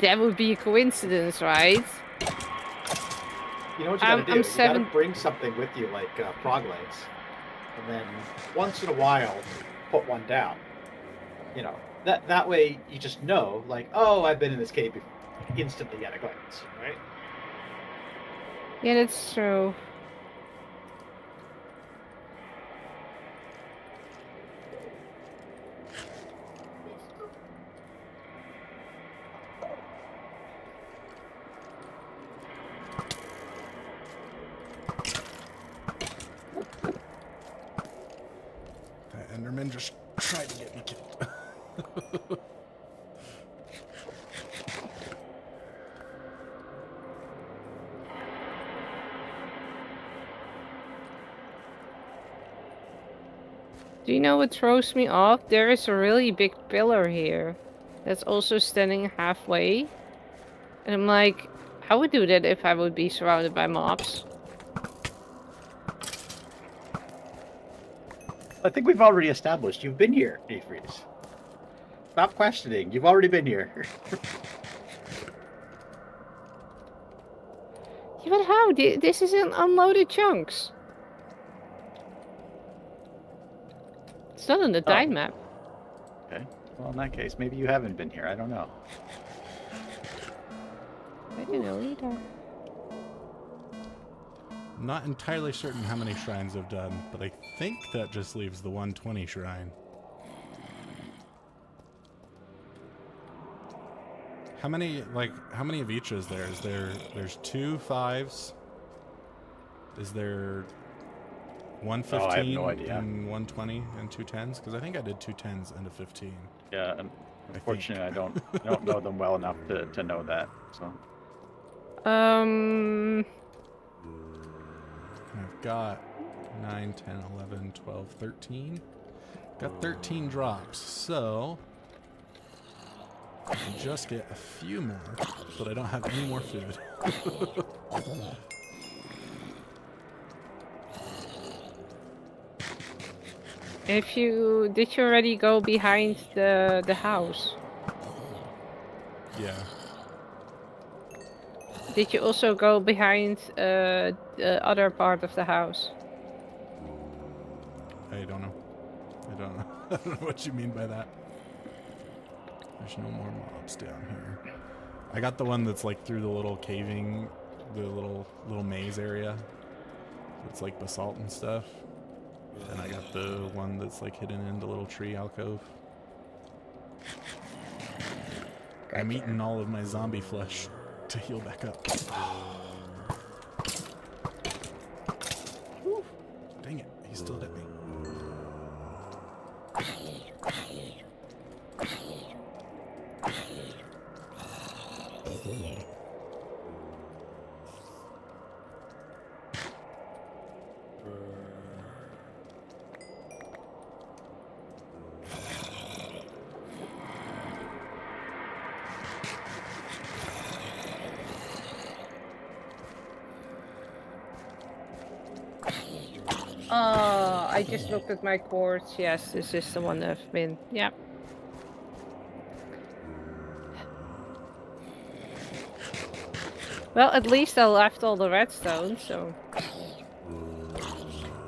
[SPEAKER 3] That would be a coincidence, right?
[SPEAKER 2] You know what you gotta do?
[SPEAKER 3] I'm
[SPEAKER 2] You gotta
[SPEAKER 3] 7.
[SPEAKER 2] bring something with you, like prog lights, and then once in a while, put one down. You know, that way you just know, like, oh, I've been in this cave before, instantly at a glance, right?
[SPEAKER 3] Yeah, that's true.
[SPEAKER 1] That Enderman just tried to get me killed.
[SPEAKER 3] Do you know what throws me off? There is a really big pillar here that's also standing halfway. And I'm like, I would do that if I would be surrounded by mobs.
[SPEAKER 2] I think we've already established you've been here, Defreeze. Stop questioning. You've already been here.
[SPEAKER 3] Yeah, but how? This is in unloaded chunks. It's not on the
[SPEAKER 2] Oh.
[SPEAKER 3] time map.
[SPEAKER 2] Okay. Well, in that case, maybe you haven't been here. I don't know.
[SPEAKER 3] I don't know either.
[SPEAKER 1] Not entirely certain how many shrines I've done, but I think that just leaves the 120 shrine. How many of each is there? There's 2 5s? Is there 115
[SPEAKER 2] Oh, I have no idea.
[SPEAKER 1] and 120 and 2 10s? Because I think I did 2 10s and a 15.
[SPEAKER 2] Yeah, unfortunately, I don't know them well enough to know that. So.
[SPEAKER 1] I've got 9, 10, 11, 12, 13. Got 13 drops, so I can just get a few more, but I don't have any more food.
[SPEAKER 3] Did you already go behind the house?
[SPEAKER 1] Yeah.
[SPEAKER 3] Did you also go behind the other part of the house?
[SPEAKER 1] I don't know. I don't know. I don't know what you mean by that. There's no more mobs down here. I got the one that's like through the little caving, the little maze area. It's like basalt and stuff. And I got the one that's like hidden in the little tree alcove. I'm eating all of my zombie flesh to heal back up. Whew. Dang it, he still hit me.
[SPEAKER 3] I just looked at my quartz. Yes, this is the one I've been. Yep. Well, at least I left all the redstone, so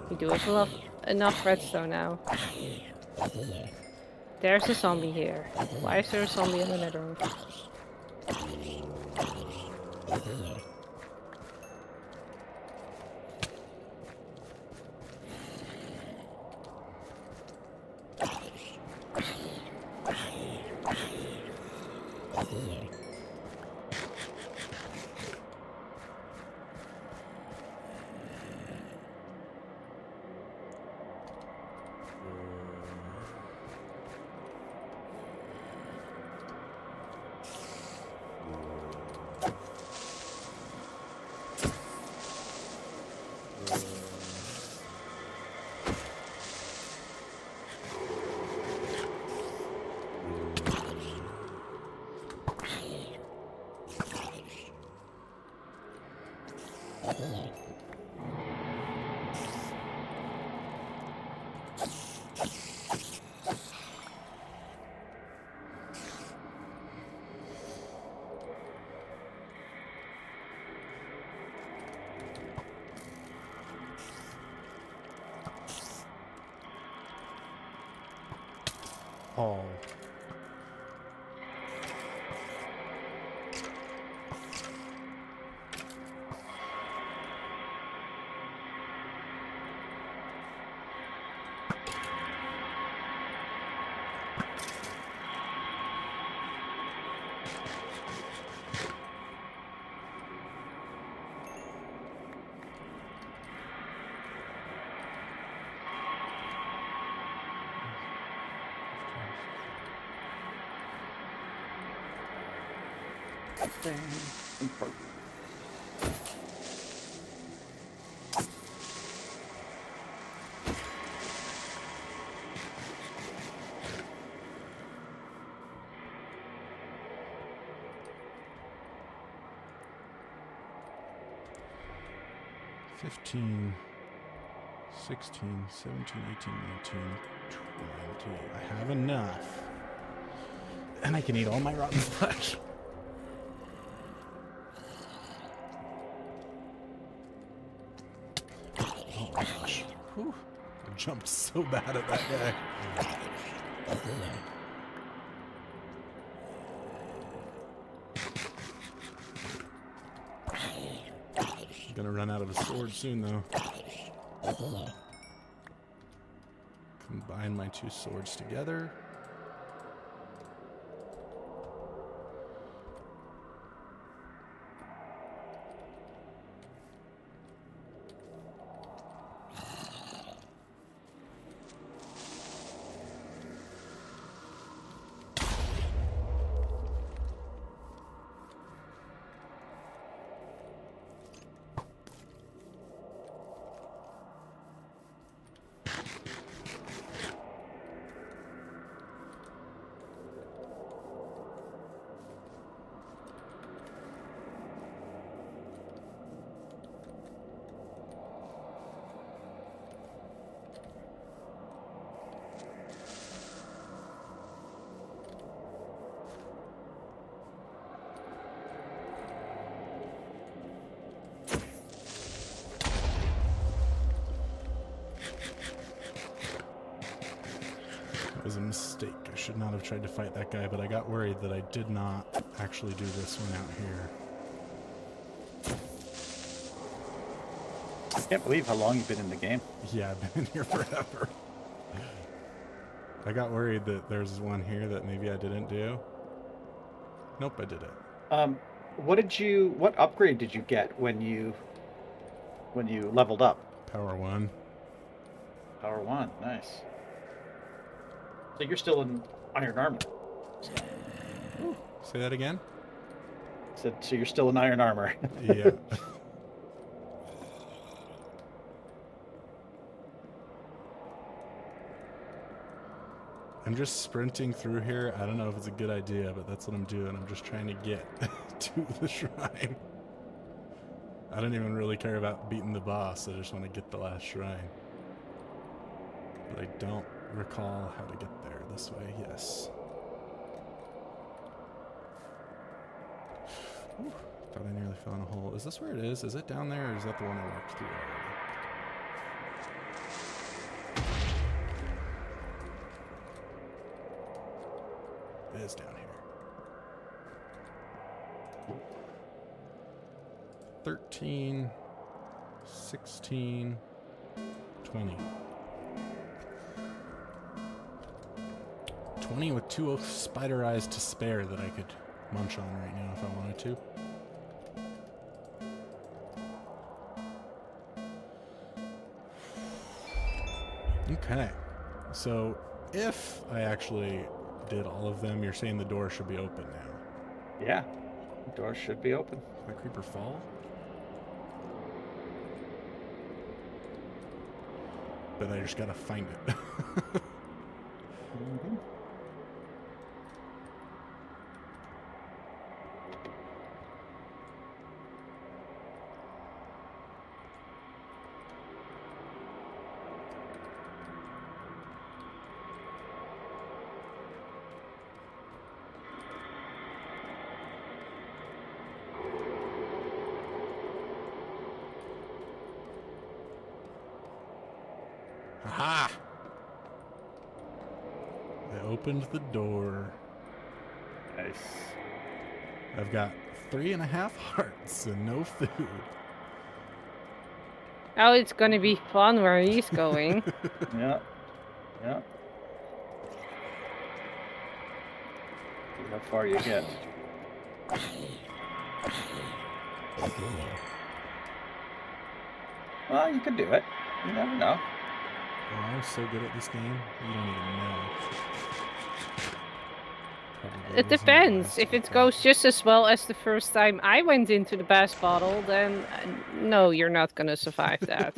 [SPEAKER 3] we do have enough redstone now. There's a zombie here. Why is there a zombie in the nether?
[SPEAKER 1] Oh. $15, $16, $17, $18, $19, $20. I have enough. And I can eat all my rotten flesh. Oh my gosh. Whew. I jumped so bad at that guy. Gonna run out of a sword soon, though. Combine my two swords together. It was a mistake. I should not have tried to fight that guy, but I got worried that I did not actually do this one out here.
[SPEAKER 2] I can't believe how long you've been in the game.
[SPEAKER 1] Yeah, I've been in here forever. I got worried that there's one here that maybe I didn't do. Nope, I did it.
[SPEAKER 2] What upgrade did you get when you leveled up?
[SPEAKER 1] Power 1.
[SPEAKER 2] Power 1, nice. So you're still in iron armor.
[SPEAKER 1] Ooh, say that again?
[SPEAKER 2] So you're still in iron armor.
[SPEAKER 1] Yeah. I'm just sprinting through here. I don't know if it's a good idea, but that's what I'm doing. I'm just trying to get to the shrine. I don't even really care about beating the boss. I just want to get the last shrine. But I don't recall how to get there this way. Yes. Whew, thought I nearly fell in a hole. Is this where it is? Is it down there, or is that the one I walked through already? It is down here. 13, 16, 20. 20 with 2 spider eyes to spare that I could munch on right now if I wanted to. Okay. So if I actually did all of them, you're saying the door should be open now.
[SPEAKER 2] Yeah, the door should be open.
[SPEAKER 1] Did that creeper fall? But I just gotta find it.
[SPEAKER 2] Mm-hmm.
[SPEAKER 1] Aha! I opened the door.
[SPEAKER 2] Nice.
[SPEAKER 1] I've got 3.5 hearts and no food.
[SPEAKER 3] Oh, it's gonna be fun where he's going.
[SPEAKER 2] Yeah. Yeah. See how far you get. Well, you could do it. You never know.
[SPEAKER 1] Oh, I'm so good at this game. You don't even know. Probably
[SPEAKER 3] It
[SPEAKER 1] wasn't
[SPEAKER 3] depends.
[SPEAKER 1] wise
[SPEAKER 3] If
[SPEAKER 1] to
[SPEAKER 3] it
[SPEAKER 1] try.
[SPEAKER 3] goes just as well as the first time I went into the bass bottle, then no, you're not gonna survive that.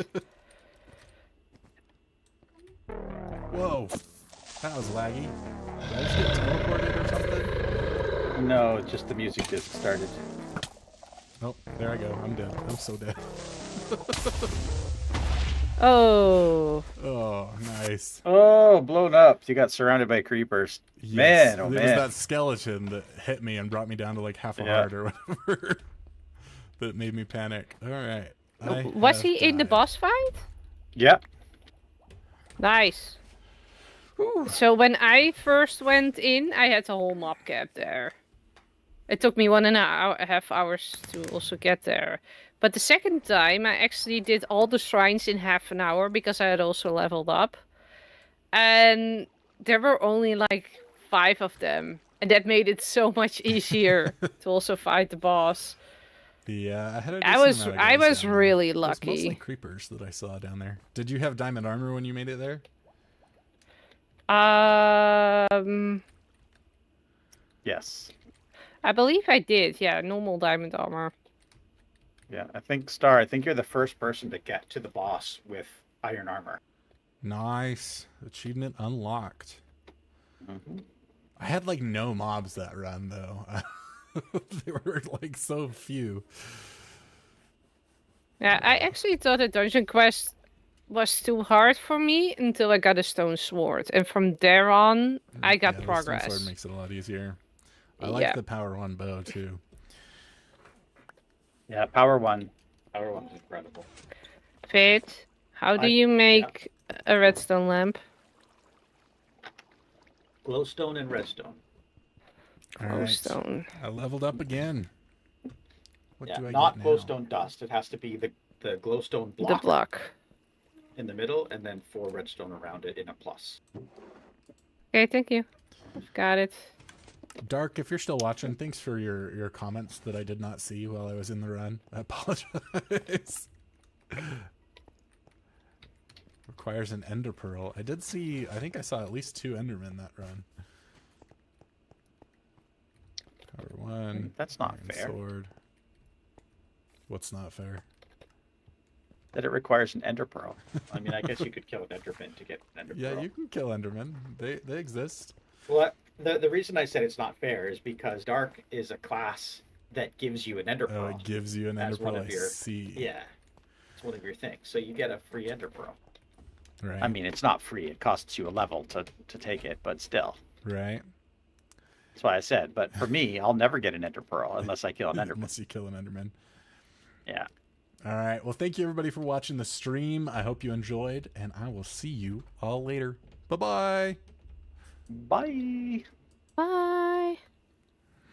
[SPEAKER 1] Whoa, that was laggy. Did I just get teleported or something?
[SPEAKER 2] No, just the music just started.
[SPEAKER 1] Oh, there I go. I'm dead. I'm so dead.
[SPEAKER 3] Oh.
[SPEAKER 1] Oh, nice.
[SPEAKER 2] Oh, blown up. You got surrounded by creepers.
[SPEAKER 1] Yes,
[SPEAKER 2] Man, oh
[SPEAKER 1] it was
[SPEAKER 2] man.
[SPEAKER 1] that skeleton that hit me and brought me down to like half a
[SPEAKER 2] Yeah.
[SPEAKER 1] heart or whatever. That made me panic. All right. I
[SPEAKER 3] Was
[SPEAKER 1] have
[SPEAKER 3] he in the
[SPEAKER 1] died.
[SPEAKER 3] boss fight?
[SPEAKER 2] Yeah.
[SPEAKER 3] Nice. So when I first went in, I had the whole mob cap there. It took me 1.5 hours to also get there. But the second time, I actually did all the shrines in half an hour because I had also leveled up. And there were only like 5 of them. And that made it so much easier to also fight the boss.
[SPEAKER 1] Yeah, I had a
[SPEAKER 3] I
[SPEAKER 1] decent
[SPEAKER 3] was
[SPEAKER 1] amount of
[SPEAKER 3] I
[SPEAKER 1] guys
[SPEAKER 3] was
[SPEAKER 1] down there.
[SPEAKER 3] really
[SPEAKER 1] It was mostly
[SPEAKER 3] lucky.
[SPEAKER 1] creepers that I saw down there. Did you have diamond armor when you made it there?
[SPEAKER 2] Yes.
[SPEAKER 3] I believe I did. Yeah, normal diamond armor.
[SPEAKER 2] Yeah. I think, Star, I think you're the first person to get to the boss with iron armor.
[SPEAKER 1] Nice. Achievement unlocked.
[SPEAKER 2] Mm-hmm.
[SPEAKER 1] I had like no mobs that run though. They were like so few.
[SPEAKER 3] Yeah, I actually thought a dungeon quest was too hard for me until I got a stone sword, and from there on, I got
[SPEAKER 1] Yeah, the stone
[SPEAKER 3] progress.
[SPEAKER 1] sword makes it a lot easier. I like
[SPEAKER 3] Yeah.
[SPEAKER 1] the power 1 bow too.
[SPEAKER 2] Yeah, Power 1. Power 1 is incredible.
[SPEAKER 3] Fit, how do you make a redstone lamp?
[SPEAKER 2] Glowstone and redstone.
[SPEAKER 1] All right.
[SPEAKER 3] Glowstone.
[SPEAKER 1] I leveled up again. What
[SPEAKER 2] Yeah,
[SPEAKER 1] do I
[SPEAKER 2] not
[SPEAKER 1] get now?
[SPEAKER 2] glowstone dust. It has to be the glowstone block,
[SPEAKER 3] The block.
[SPEAKER 2] in the middle, and then 4 redstone around it in a plus.
[SPEAKER 3] Okay, thank you. Got it.
[SPEAKER 1] Dark, if you're still watching, thanks for your comments that I did not see while I was in the run. I apologize. Requires an ender pearl. I did see, I think I saw at least 2 endermen that run. Power 1.
[SPEAKER 2] That's not
[SPEAKER 1] iron
[SPEAKER 2] fair.
[SPEAKER 1] Sword. What's not fair?
[SPEAKER 2] That it requires an ender pearl. I mean, I guess you could kill an enderman to get an ender
[SPEAKER 1] Yeah,
[SPEAKER 2] pearl.
[SPEAKER 1] you can kill endermen. They exist.
[SPEAKER 2] Well, the reason I said it's not fair is because Dark is a class that gives you an ender
[SPEAKER 1] Oh,
[SPEAKER 2] pearl.
[SPEAKER 1] it gives you an ender
[SPEAKER 2] as one
[SPEAKER 1] pearl.
[SPEAKER 2] of
[SPEAKER 1] I
[SPEAKER 2] your-
[SPEAKER 1] see.
[SPEAKER 2] Yeah, it's one of your things. So you get a free ender pearl.
[SPEAKER 1] Right.
[SPEAKER 2] I mean, it's not free. It costs you a level to take it, but still.
[SPEAKER 1] right.
[SPEAKER 2] That's why I said. But for me, I'll never get an ender pearl unless I kill an enderman.
[SPEAKER 1] Unless you kill an enderman.
[SPEAKER 2] Yeah.
[SPEAKER 1] All right. Well, thank you everybody for watching the stream. I hope you enjoyed, and I will see you all later. Bye-bye.
[SPEAKER 2] Bye.
[SPEAKER 3] Bye.